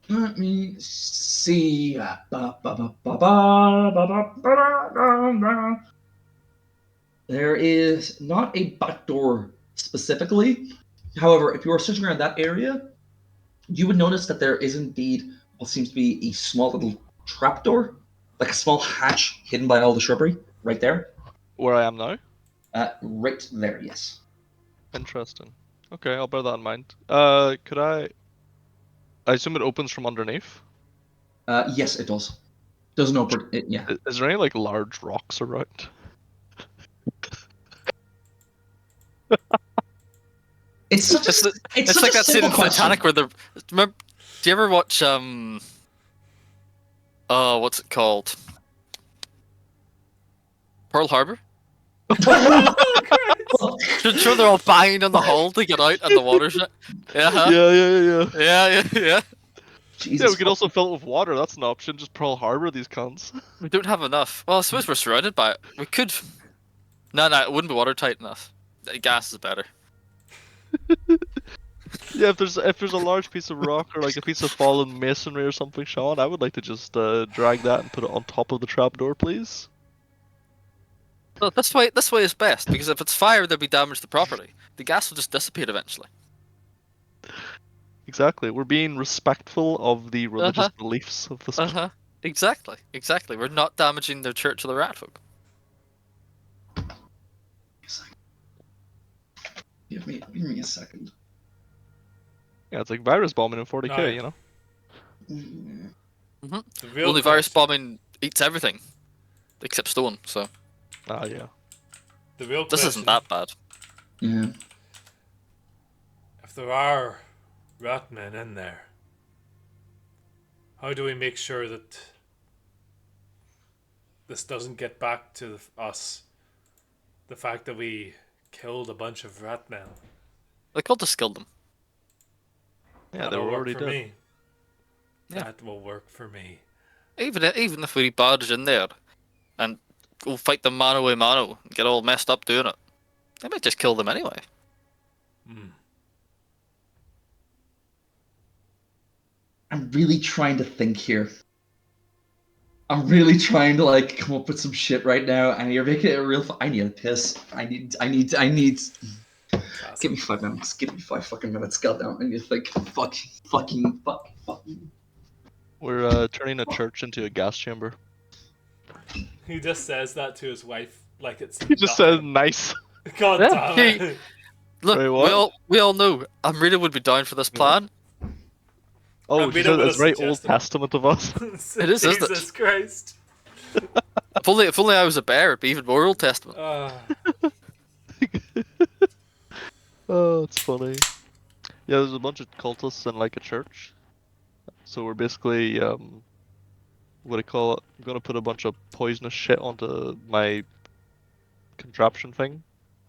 Let me see. Ba-ba-ba-ba-ba-ba-ba-ba-ba. There is not a back door specifically. However, if you are searching around that area, you would notice that there is indeed what seems to be a small little trapdoor, like a small hatch hidden by all the shrubbery, right there. Where I am now? Right there, yes. Interesting. Okay, I'll bear that in mind. Could I assume it opens from underneath? Yes, it does. Doesn't open it, yeah. Is there any like large rocks around? It's such a It's, the, it's it's such like a that scene simple in question. Titanic where they're. Remember, do you ever watch oh, what's it called? Pearl Harbor? Sure, they're all banging on the hull to get out, and the water's yeah, Yeah. yeah. Yeah, Jesus we could also fill it with water. That's an option. Just Pearl Harbor these cunts. We don't have enough. Well, I suppose we're surrounded by it. We could. No, it wouldn't be watertight enough. Gas is better. Yeah, if there's a large piece of rock or like a piece of fallen masonry or something, Sean, I would like to just drag that and put it on top of the trapdoor, please. Well, this way is best because if it's fire, there'll be damage to the property. The gas will just dissipate eventually. Exactly. We're being respectful of the religious Uh-huh. beliefs of this. Exactly. We're not damaging their church or the rat folk. Give me a second. Yeah, it's like virus bombing in 40k, No. you know. The real Only virus question- bombing eats everything, except stone. So Ah, yeah. The real this question, isn't that bad. Yeah. if there are rat men in there, how do we make sure that this doesn't get back to us? The fact that we killed a bunch of rat men. They could just kill them. Yeah, they That'll were work already for dead. me. Yeah. That will work for me. Even if we barge in there and go fight them mano a mano and get all messed up doing it, they might just kill them anyway. I'm really trying to think here. I'm really trying to like come up with some shit right now, and you're making it a real. I need a piss. I need. Give me 5 minutes. Give me 5 fucking minutes. Goddamn. I need to think. Fucking. We're turning a church into a gas chamber. He just says that to his wife like it's He just says nothing. nice. God Yeah, damn it. Look, Wait, what? we all know Amrita would be down for this plan. Oh, And she we said don't it's very wanna Old suggest it. Testament of us. It is, isn't it? Jesus Christ. If only I was a bear, it'd be even more Old Testament. Oh, it's funny. Yeah, there's a bunch of cultists in like a church. So we're basically what do you call it? I'm gonna put a bunch of poisonous shit onto my contraption thing.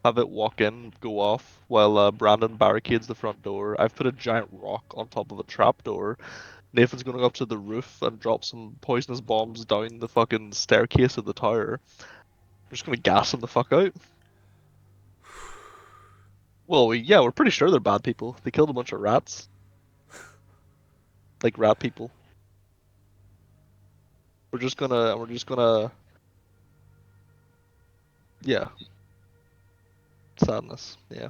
Have it walk in, go off, while Brandon barricades the front door. I've put a giant rock on top of a trapdoor. Nathan's gonna go up to the roof and drop some poisonous bombs down the fucking staircase of the tower. We're just gonna gas them the fuck out. Well, we're pretty sure they're bad people. They killed a bunch of rats. Like rat people. We're just gonna yeah. Sadness, yeah.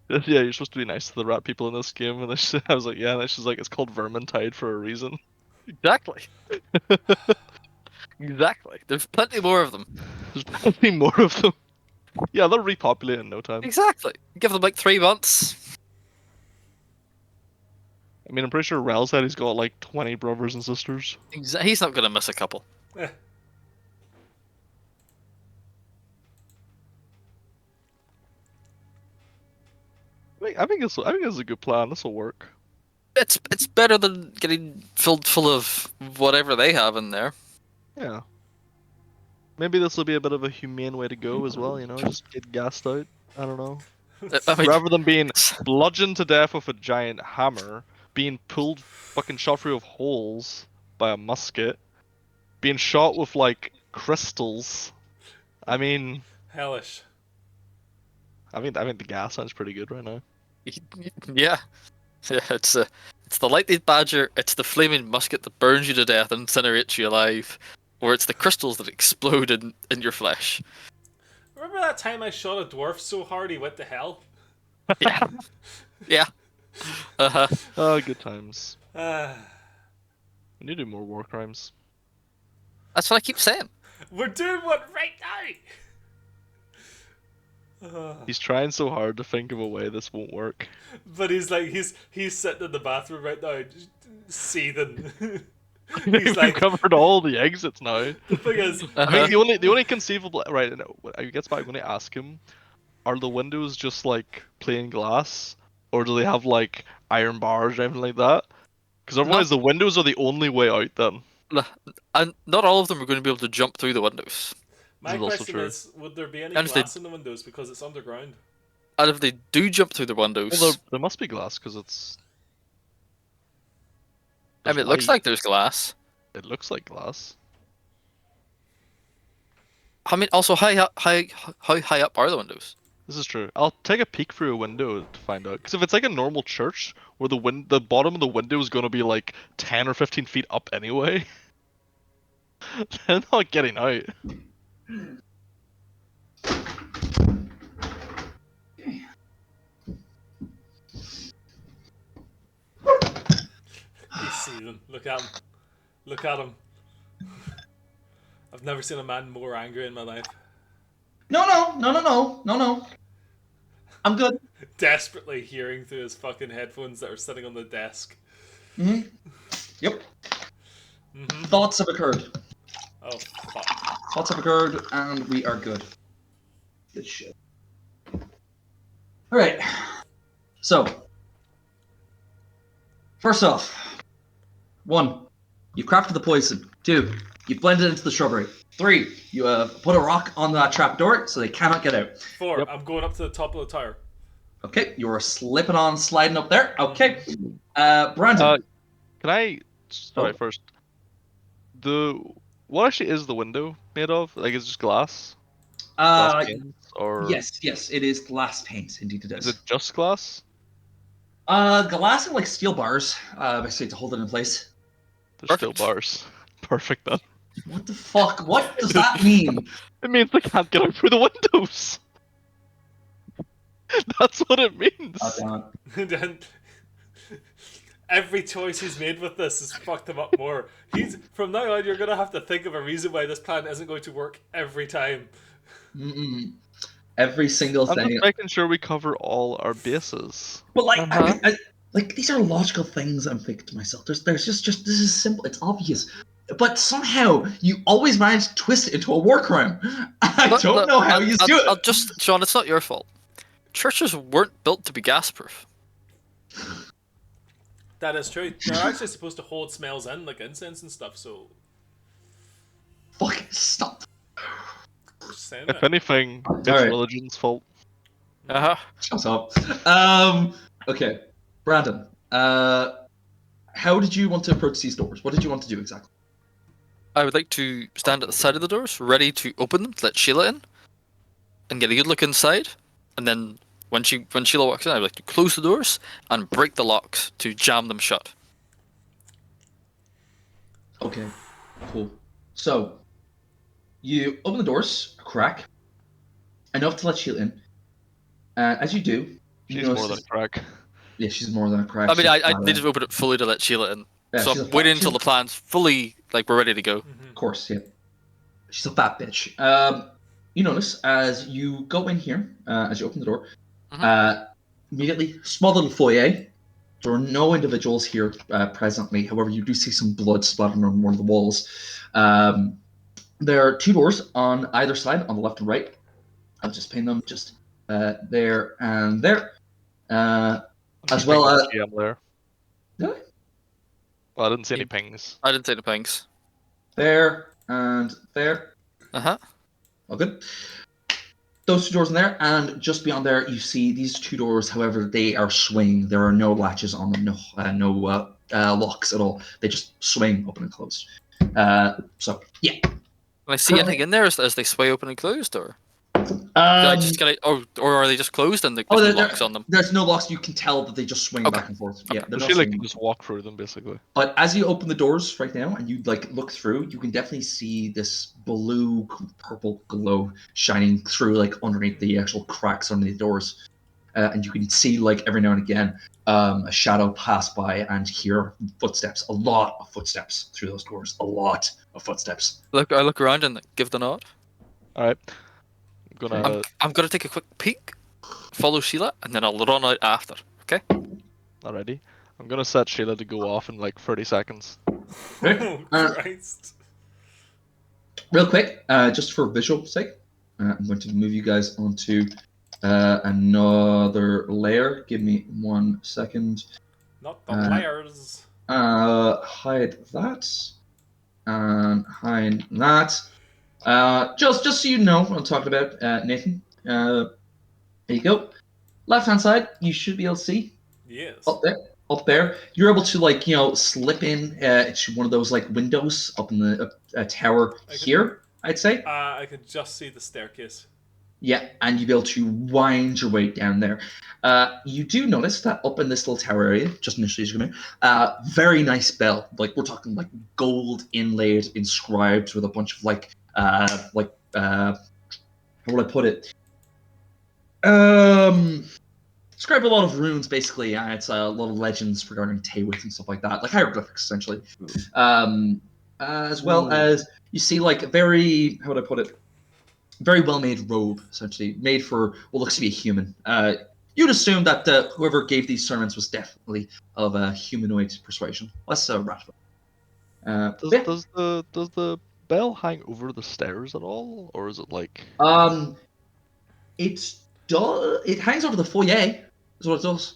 Yeah, you're supposed to be nice to the rat people in this game, and I was like, yeah, and she's like, it's called Vermintide for a reason. Exactly. Exactly. There's plenty more of them. There's plenty more of them. Yeah, they'll repopulate in no time. Exactly. Give them like 3 months. I mean, I'm pretty sure Rel said he's got like 20 brothers and sisters. He's not gonna miss a couple. I think it's a good plan. This will work. It's better than getting filled full of whatever they have in there. Yeah. Maybe this will be a bit of a humane way to go as well. You know, just get gassed out. I don't know. I mean, Rather than being bludgeoned to death with a giant hammer, being pulled fucking shot through with holes by a musket, being shot with like crystals. I mean, Hellish. I mean the gas sounds pretty good right now. Yeah. Yeah, it's the lightning badger, it's the flaming musket that burns you to death and incinerates you alive, or it's the crystals that explode in your flesh. Remember that time I shot a dwarf so hard he went to hell? Yeah. Yeah. Uh-huh. Oh, good times. Uh, We need to do more war crimes. That's what I keep saying. we're doing one right now! He's trying so hard to think of a way this won't work. But he's sitting in the bathroom right now, just seething. We've like- covered all the exits now. The thing is, I mean, the only conceivable right. No, I guess back when I ask him, are the windows just like plain glass, or do they have like iron bars or anything like that? Because otherwise, the windows are the only way out. Then And not all of them are going to be able to jump through the windows. my This is also question true. is, would there be any And if they- glass in the windows because it's underground? And if they do jump through the windows, well, there must be glass because it's. I mean, it there's looks light. like there's glass. It looks like glass. I mean, also, how high up are the windows? This is true. I'll take a peek through a window to find out. Because if it's like a normal church, where the bottom of the window is going to be like 10 or 15 feet up anyway, they're not getting out. He's seething. Look at him. Look at him. I've never seen a man more angry in my life. No. I'm good. Desperately hearing through his fucking headphones that are sitting on the desk. Yep. Thoughts have occurred. Oh, fuck. Thoughts have occurred, and we are good. Good shit. Alright. So, first off, 1, you crafted the poison. 2, you blended it into the shrubbery. 3, you put a rock on that trapdoor so they cannot get out. 4, Yep. I'm going up to the top of the tower. Okay, you are slipping on, sliding up there. Okay. Brandon. Can I sorry Oh. first? What actually is the window made of? Like, it's just glass? Glass panes? Or yes, it is glass paint. Indeed it is. is it just glass? Glass and like steel bars, basically to hold it in place. There's still Perfect. bars. Perfect then. What the fuck? What does that mean? It means they can't get out through the windows. That's what it means. Oh, damn it. Then every choice he's made with this has fucked him up more. From now on, you're gonna have to think of a reason why this plan isn't going to work every time. Mm-mm. Every single I'm thing. just making sure we cover all our bases. But like, Uh-huh. like these are logical things. I'm thinking to myself. There's just this is simple. It's obvious. But somehow you always manage to twist it into a war crime. I don't know how you do it. I'll just, Sean, it's not your fault. Churches weren't built to be gas-proof. That is true. They're actually supposed to hold smells in, like incense and stuff, so Fuck, stop. just saying If it. anything, it's Alright. religion's fault. Uh-huh. Shut up. Okay, Brandon. How did you want to approach these doors? What did you want to do exactly? I would like to stand at the side of the doors, ready to open them, to let Sheila in, and get a good look inside. And then when Sheila walks in, I would like to close the doors and break the locks to jam them shut. Okay, cool. So, you open the doors, a crack, enough to let Sheila in. As you do, you She's notice more than a crack. yeah, she's more than a crack. I mean, She's I fat, needed to open it fully to let Sheila in. yeah, So she's I'm a waiting fat- until the plan's fully, like, we're ready to go. Of course, yeah. She's a fat bitch. You notice as you go in here, as you open the door, immediately, small little foyer. There are no individuals here presently. However, you do see some blood splattering on one of the walls. There are 2 doors on either side, on the left and right. I'll just paint them just there and there. As well as... GM there. Really? Well, I didn't see any pings. I didn't say the pings. There and there. Uh-huh. All good. Those 2 doors in there, and just beyond there, you see these 2 doors. However, they are swinging. There are no latches on them, no locks at all. They just swing open and closed. So yeah, Can I see anything in there as they sway open and closed, or? I just get it, or are they just closed and there's no locks on them? There's no locks. You can tell that they just swing Okay. back and forth. Yeah, they're So not Sheila swinging. can just walk through them, basically. But as you open the doors right now and you like look through, you can definitely see this blue purple glow shining through like underneath the actual cracks underneath the doors, and you can see like every now and again a shadow pass by and hear footsteps. A lot of footsteps through those doors. A lot of footsteps. I look around and give the nod. All right. I'm gonna. I'm gonna take a quick peek, follow Sheila, and then I'll run out after. Okay? Alrighty. I'm gonna set Sheila to go off in like 30 seconds. Oh, Christ. Real quick, just for visual sake, I'm going to move you guys onto another layer. Give me 1 second. Not the liars. Hide that and hide that. Just so you know what I'm talking about, Nathan. There you go. Left hand side, you should be able to see Yes. up there. Up there, you're able to like slip in to one of those like windows up in the tower here. I'd say. I can just see the staircase. Yeah, and you'll be able to wind your way down there. You do notice that up in this little tower area, just initially as you come in, very nice bell. Like we're talking like gold inlaid, inscribed with a bunch of how would I put it? Describe a lot of runes basically, and it's a lot of legends regarding Taywith and stuff like that, like hieroglyphics essentially. As well as you see like a very, how would I put it? Very well made robe, essentially made for what looks to be a human. You'd assume that whoever gave these sermons was definitely of a humanoid persuasion, less rat. Does the bell hang over the stairs at all, or is it like? It hangs over the foyer. Is what it does,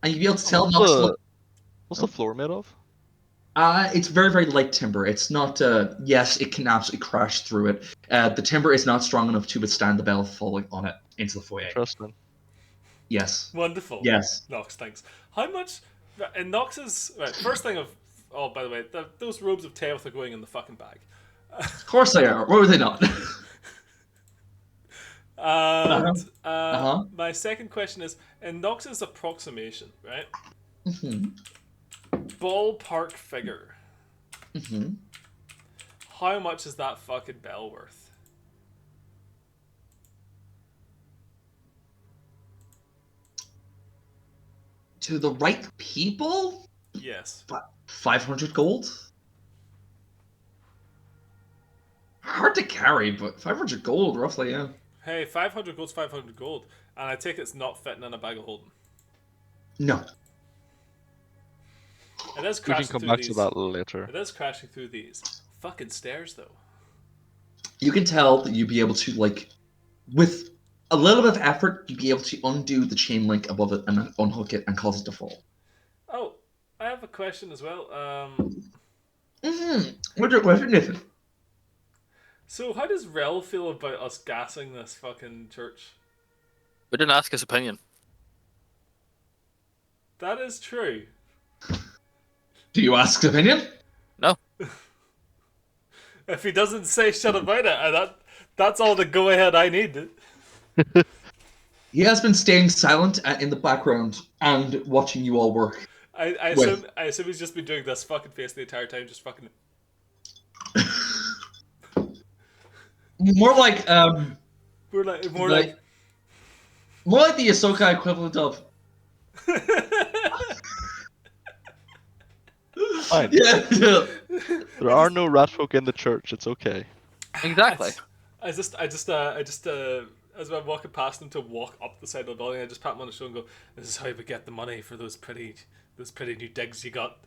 and you'd be able to tell. What's the floor made of? It's very, very light timber. It's not. Yes, it can absolutely crash through it. The timber is not strong enough to withstand the bell falling on it into the foyer. Interesting. Yes. Wonderful. Yes. Nox, thanks. How much? In Nox's first thing of. Oh, by the way, those robes of Tails are going in the fucking bag. Of course they are. Why would they not? And my second question is, in Nox's approximation, right? Mm-hmm. Ballpark figure. Mm-hmm. How much is that fucking bell worth? To the right people? Yes. 500 gold? Hard to carry, but 500 gold, roughly, yeah. Hey, 500 gold's 500 gold, and I take it's not fitting in a bag of holding. No. It is We can crashing come through back these. to that later. It is crashing through these fucking stairs, though. You can tell that you'd be able to, like, with a little bit of effort, you'd be able to undo the chain link above it and unhook it and cause it to fall. Oh, I have a question as well. What's your question, Nathan? So how does Rel feel about us gassing this fucking church? We didn't ask his opinion. That is true. Do you ask his opinion? No. If he doesn't say shit about it, that's all the go ahead I need. He has been staying silent in the background and watching you all work. I assume he's just been doing this fucking face the entire time, just fucking. More like More like more like the Ahsoka equivalent of. Fine. Yeah. There are no rat folk in the church. It's okay. Exactly. I just as I'm walking past him to walk up the side of the building, I just pat him on the shoulder and go, "This is how we get the money for those pretty new digs you got."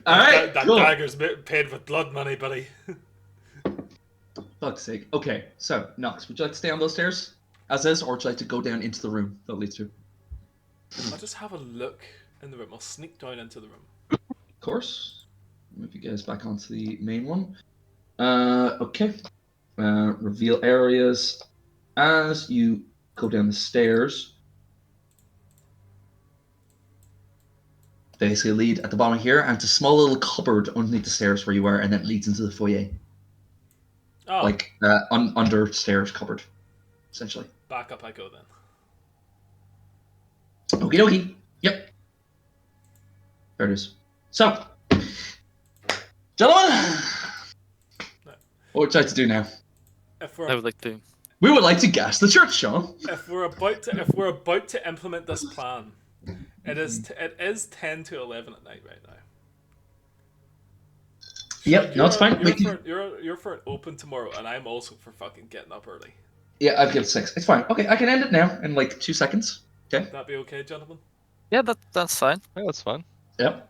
Alright, that cool. dagger's paid with blood money, buddy. Fuck's sake. Okay, so, Nox, would you like to stay on those stairs as is, or would you like to go down into the room that leads to? I'll just have a look in the room. I'll sneak down into the room. Of course. Move you guys back onto the main one. Okay. Reveal areas. As you go down the stairs, They basically lead at the bottom here, and it's a small little cupboard underneath the stairs where you are, and then it leads into the foyer. Oh, Like, under stairs cupboard, essentially. back up I go then. Okie dokie. Yep. There it is. So, gentlemen, what would you like to do now? If I we're would like to. We would like to gas the church, Sean. if we're about to implement this plan, it is 10 to 11 at night right now. Yep, no, it's fine. You're for an open tomorrow, and I'm also for fucking getting up early. Yeah, I've given 6. It's fine. Okay, I can end it now in like 2 seconds. Okay. That be okay, gentlemen? Yeah, that's fine. Yeah, that's fine. Yep.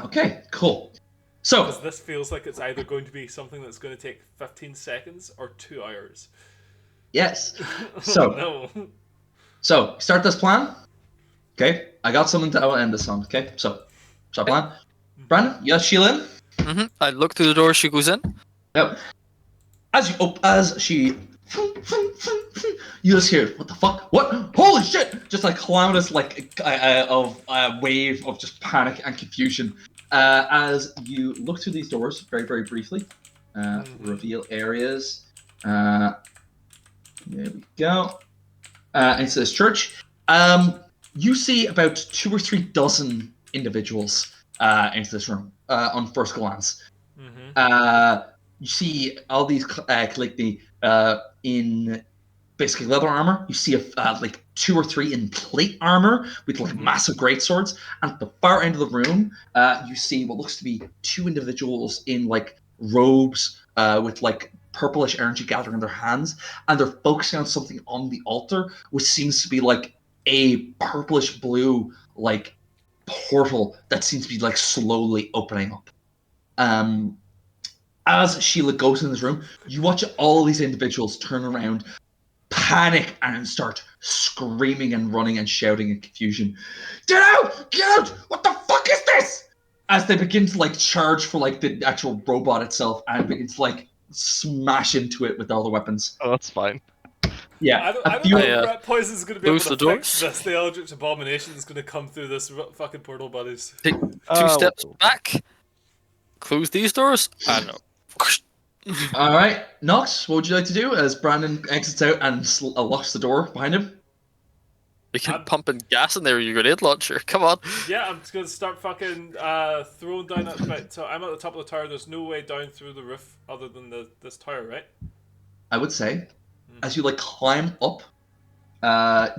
Okay, cool. So, Because this feels like it's either going to be something that's going to take 15 seconds or 2 hours. yes. So, No. so start this plan. Okay, I got something to I will end this on. Okay, so start plan. Brandon, you got Sheila in? I look through the door. She goes in. Yep. As she, you just hear, what the fuck? What? Holy shit! Just like calamitous, like a wave of just panic and confusion. As you look through these doors, very very briefly, reveal areas. There we go. Into this church. You see about 2 or 3 dozen individuals into this room on first glance. You see all these collecting in basically leather armor. You see like 2 or 3 in plate armor with like massive greatswords. And at the far end of the room, you see what looks to be 2 individuals in like robes with like purplish energy gathering in their hands, and they're focusing on something on the altar, which seems to be like a purplish blue like portal that seems to be like slowly opening up. As Sheila goes in this room, you watch all these individuals turn around, panic, and start screaming and running and shouting in confusion. Get out! Get out! What the fuck is this? As they begin to like charge for like the actual robot itself and begin to like smash into it with all the weapons. Oh, that's fine. Yeah. I don't know if Yeah. rat poison is going to be able Close to the fix doors. this. The Eldritch Abomination is going to come through this fucking portal, buddies. Take 2 well, steps back. Close these doors. And All right, Nox, what would you like to do as Brandon exits out and locks the door behind him? you can pump in gas in there with your grenade launcher. Come on. Yeah, I'm just going to start fucking throwing down that bit. So I'm at the top of the tower. There's no way down through the roof other than this tower, right? I would say, as you like climb up,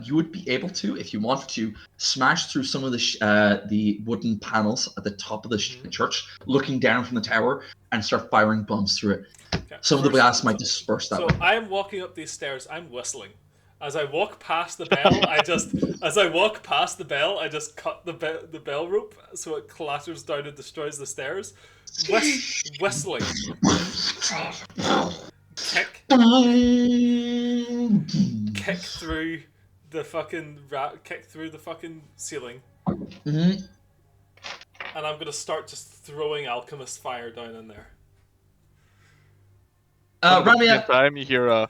you would be able to, if you wanted to, smash through some of the wooden panels at the top of the church, looking down from the tower, and start firing bombs through it. Okay. Some of the blast might disperse that So way. I'm walking up these stairs. I'm whistling. As I walk past the bell, I just cut the bell rope so it clatters down and destroys the stairs. Whistling. Kick through the fucking ceiling, Mm-hmm. and I'm gonna start just throwing alchemist fire down in there. At the Ramia, same time, you hear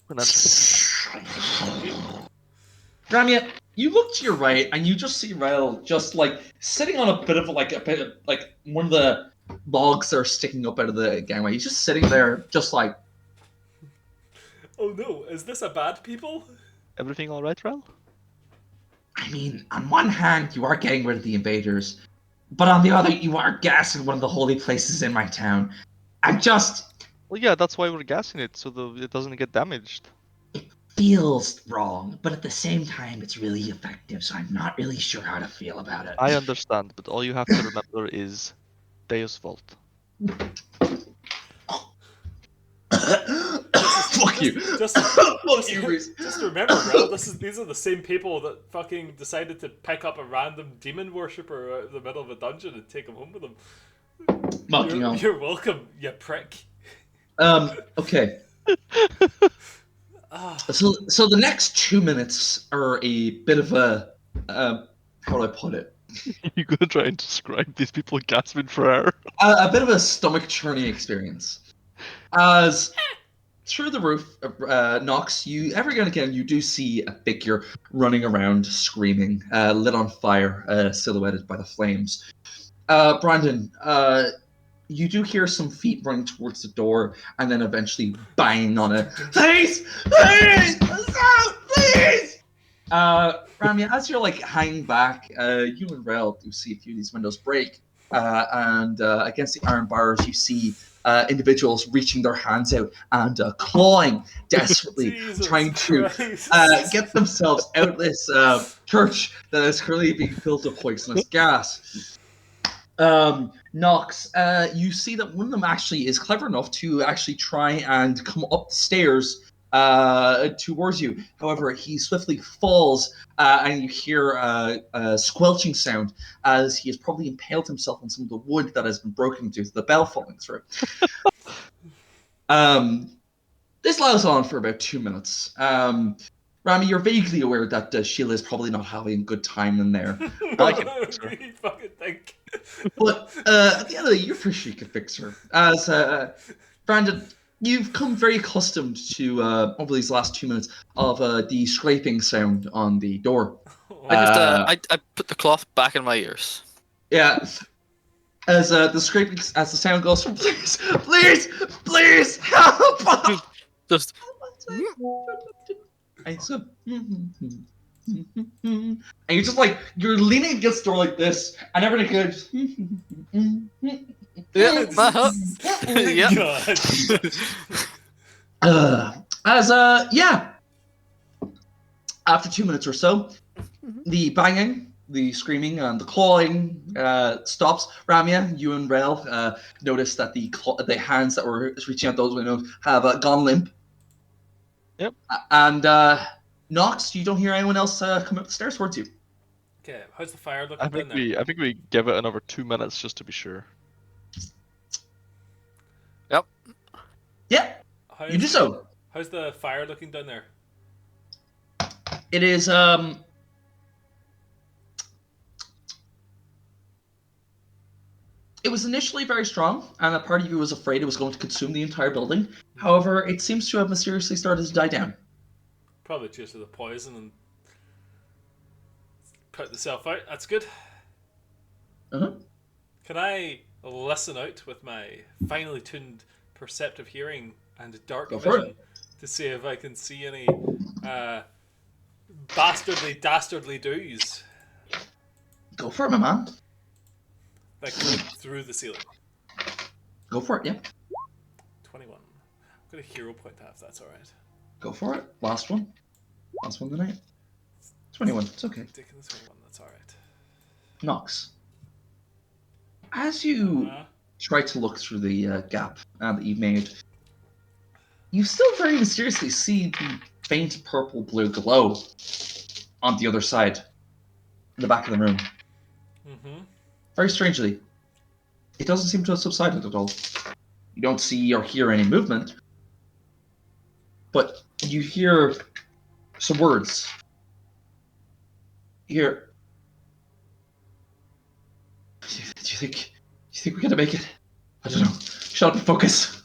and then Ramia, you look to your right and you just see Rel just like sitting on a bit of like one of the logs that are sticking up out of the gangway. He's just sitting there, just like. Oh no, is this a bad people? everything all right, Rel? I mean, on one hand, you are getting rid of the invaders, but on the other, you are gassing one of the holy places in my town. I'm just. Well, yeah, that's why we're gassing it, so it doesn't get damaged. Feels wrong, but at the same time, it's really effective, so I'm not really sure how to feel about it. I understand, but all you have to remember is Deus Vult. Fuck you. Just Fuck you, Reese. Just remember, bro, these are the same people that fucking decided to pick up a random demon worshipper out of the middle of a dungeon and take him home with them. Fucking hell. You're welcome, you prick. Okay. So the next 2 minutes are a bit of a how do I put it? You're gonna try and describe these people gasping for air. A bit of a stomach churning experience. As through the roof, Nox, you every now and again you do see a figure running around screaming, lit on fire, silhouetted by the flames. Brandon, you do hear some feet running towards the door and then eventually banging on it. Please! Please! Please! Ramya, as you're like hanging back, you and Rel do see a few of these windows break. And against the iron bars, you see individuals reaching their hands out and clawing desperately, Jesus trying to Christ. get themselves out of this church that is currently being filled with poisonous gas. Nox, you see that one of them actually is clever enough to actually try and come up the stairs towards you. However, he swiftly falls, and you hear a squelching sound as he has probably impaled himself on some of the wood that has been broken due to the bell falling through. This lasts on for about 2 minutes. Rami, you're vaguely aware that Sheila is probably not having a good time in there. What do you fucking think? But at the end of the day, you're pretty sure you can fix her. As Brandon, you've come very accustomed to over these last 2 minutes of the scraping sound on the door. I put the cloth back in my ears. Yeah, as the scraping, as the sound goes from please, please, please help! Just And so, and you're just like you're leaning against the door like this, and everything goes. yeah, yeah. God. Yeah. After 2 minutes or so, the banging, the screaming, and the clawing stops. Ramya, you and Rel notice that the hands that were reaching out those windows have gone limp. Yep. And Nox, you don't hear anyone else come up the stairs towards you. Okay, how's the fire looking I down think there? I think we give it another 2 minutes just to be sure. Yeah, How's you do so. How's the fire looking down there? It is It was initially very strong, and a part of you was afraid it was going to consume the entire building. However, it seems to have mysteriously started to die down. Probably due to the poison and put the self out. That's good. Uh-huh. Can I listen out with my finely tuned perceptive hearing and dark Go for vision to see if I can see any dastardly do's Go for it, my man. that go through the ceiling? Go for it, yeah. 21. I've got a hero point to have, that's alright. Go for it. Last one. Last one tonight. 21. It's okay. Taking the 21, that's alright. Nox. As you Uh, try to look through the gap that you've made, you still very mysteriously see the faint purple-blue glow on the other side, in the back of the room. mm-hmm. Very strangely, it doesn't seem to have subsided at all. You don't see or hear any movement, but you hear some words. You hear, do you think we're gonna make it? I don't know. Shut up and focus.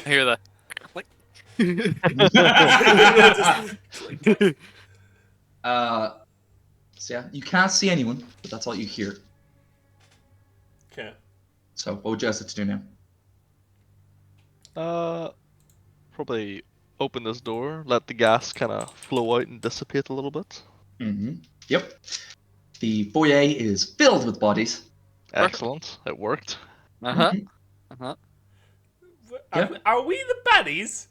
I hear that. Like, So yeah, you can't see anyone, but that's all you hear. Okay. So what would you ask it to do now? Probably open this door, let the gas kind of flow out and dissipate a little bit. Mm-hmm. Yep. The foyer is filled with bodies. Excellent, it worked. uh-huh. Are we the baddies?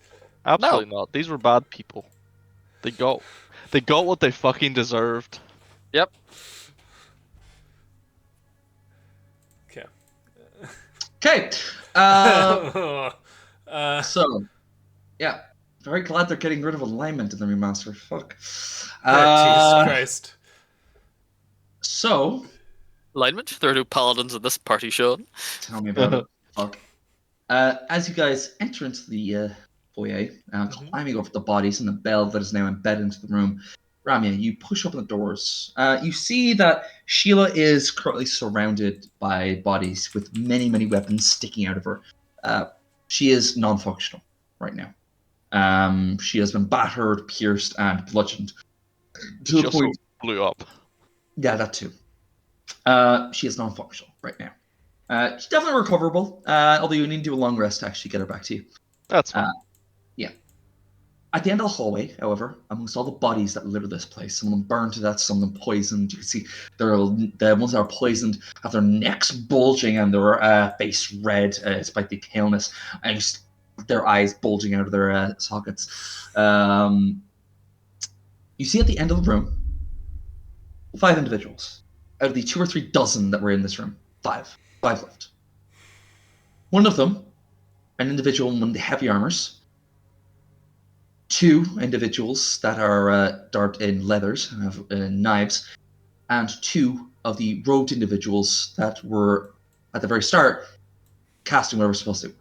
Absolutely not. These were bad people. They got what they fucking deserved. Yep. Okay. Okay. Uh, So, yeah. Very glad they're getting rid of alignment in the remaster. Fuck. Jesus Uh, Christ. Alignment? There are no paladins in this party, Sean. Tell me about it. Fuck. As you guys enter into the foyer, climbing over the bodies and the bell that is now embedded into the room, Ramya, you push open the doors. You see that Sheila is currently surrounded by bodies with many, many weapons sticking out of her. She is non-functional right now. She has been battered, pierced, and bludgeoned to She the also point. blew up. Yeah, that too. She is non-functional right now. She's definitely recoverable, although you need to do a long rest to actually get her back to you. That's fine. Yeah. At the end of the hallway, however, amongst all the bodies that litter this place, some of them burned to death, some of them poisoned. You can see the ones that are poisoned have their necks bulging and their face red, despite the paleness, and just their eyes bulging out of their sockets. You see at the end of the room 5 individuals out of the 2 or 3 dozen that were in this room. 5 left. One of them, an individual in one of the heavy armors. 2 individuals that are dark in leathers and have knives, and 2 of the robed individuals that were at the very start casting whatever spells they were.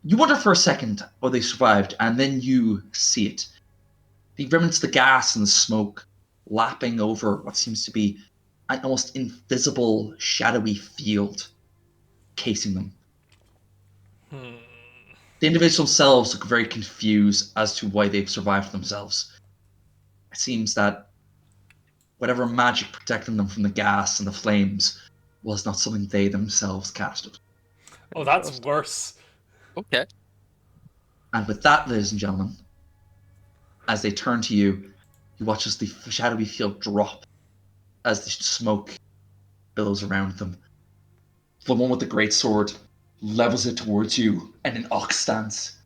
You wonder for a second how they survived, and then you see it. The remnants of the gas and the smoke lapping over what seems to be an almost invisible, shadowy field casing them. The individuals themselves look very confused as to why they've survived themselves. It seems that whatever magic protecting them from the gas and the flames was not something they themselves casted. Oh, that's worse. Okay. And with that, ladies and gentlemen, as they turn to you, you watch as the shadowy field drop as the smoke billows around them. The one with the great sword levels it towards you, and an ox stands.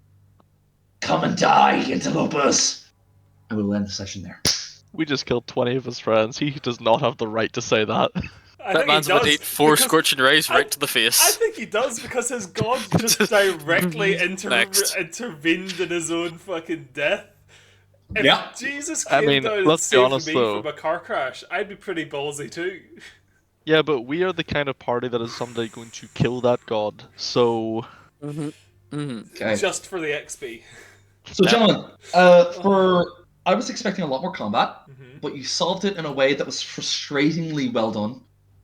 Come and die, interlopers! And we'll end the session there. We just killed 20 of his friends. He does not have the right to say that. I That think man's he about to does, eat 4 because scorching rays right to the I face. think he does because his god just directly Next. intervened in his own fucking death. If Yeah. Jesus I came mean, down and let's be saved honest, me though. from a car crash, I'd be pretty ballsy too. Yeah, but we are the kind of party that is someday going to kill that god. So Okay. Just for the XP. So, Yep. gentlemen, I was expecting a lot more combat, but you solved it in a way that was frustratingly well done.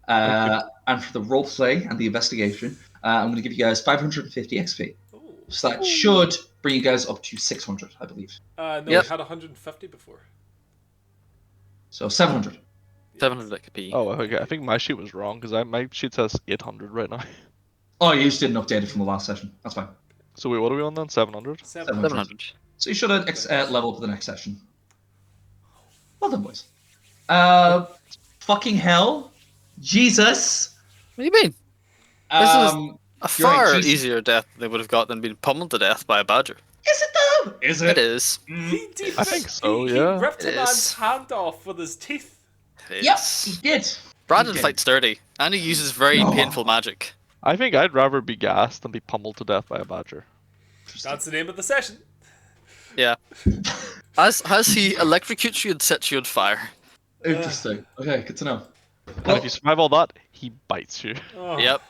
And for the roleplay and the investigation, I'm going to give you guys 550 XP. Ooh. So that should bring you guys up to 600, I believe. No, Yep. we had 150 before. So 700. 700 XP. oh, okay. I think my sheet was wrong because my sheet says 800 right now. Oh, you just didn't update it from the last session. That's fine. So wait, what are we on then? 700? 700. 700. So you should level for the next session. Well done, boys. Fucking hell. Jesus. What do you mean? This is Um, a you're right, far Jesus. easier death they would have got than being pummeled to death by a badger. Is it though? Is It is. I think so, He yeah. ripped It a man's is. hand off with his teeth. Yep, It's... he did. Brandon He did. fights dirty, and he uses very Oh. painful magic. I think I'd rather be gassed than be pummeled to death by a badger. That's the name of the session. Yeah. As he electrocutes you and sets you on fire. Interesting. Okay, good to know. And if you survive all that, he bites you. Oh. Yep.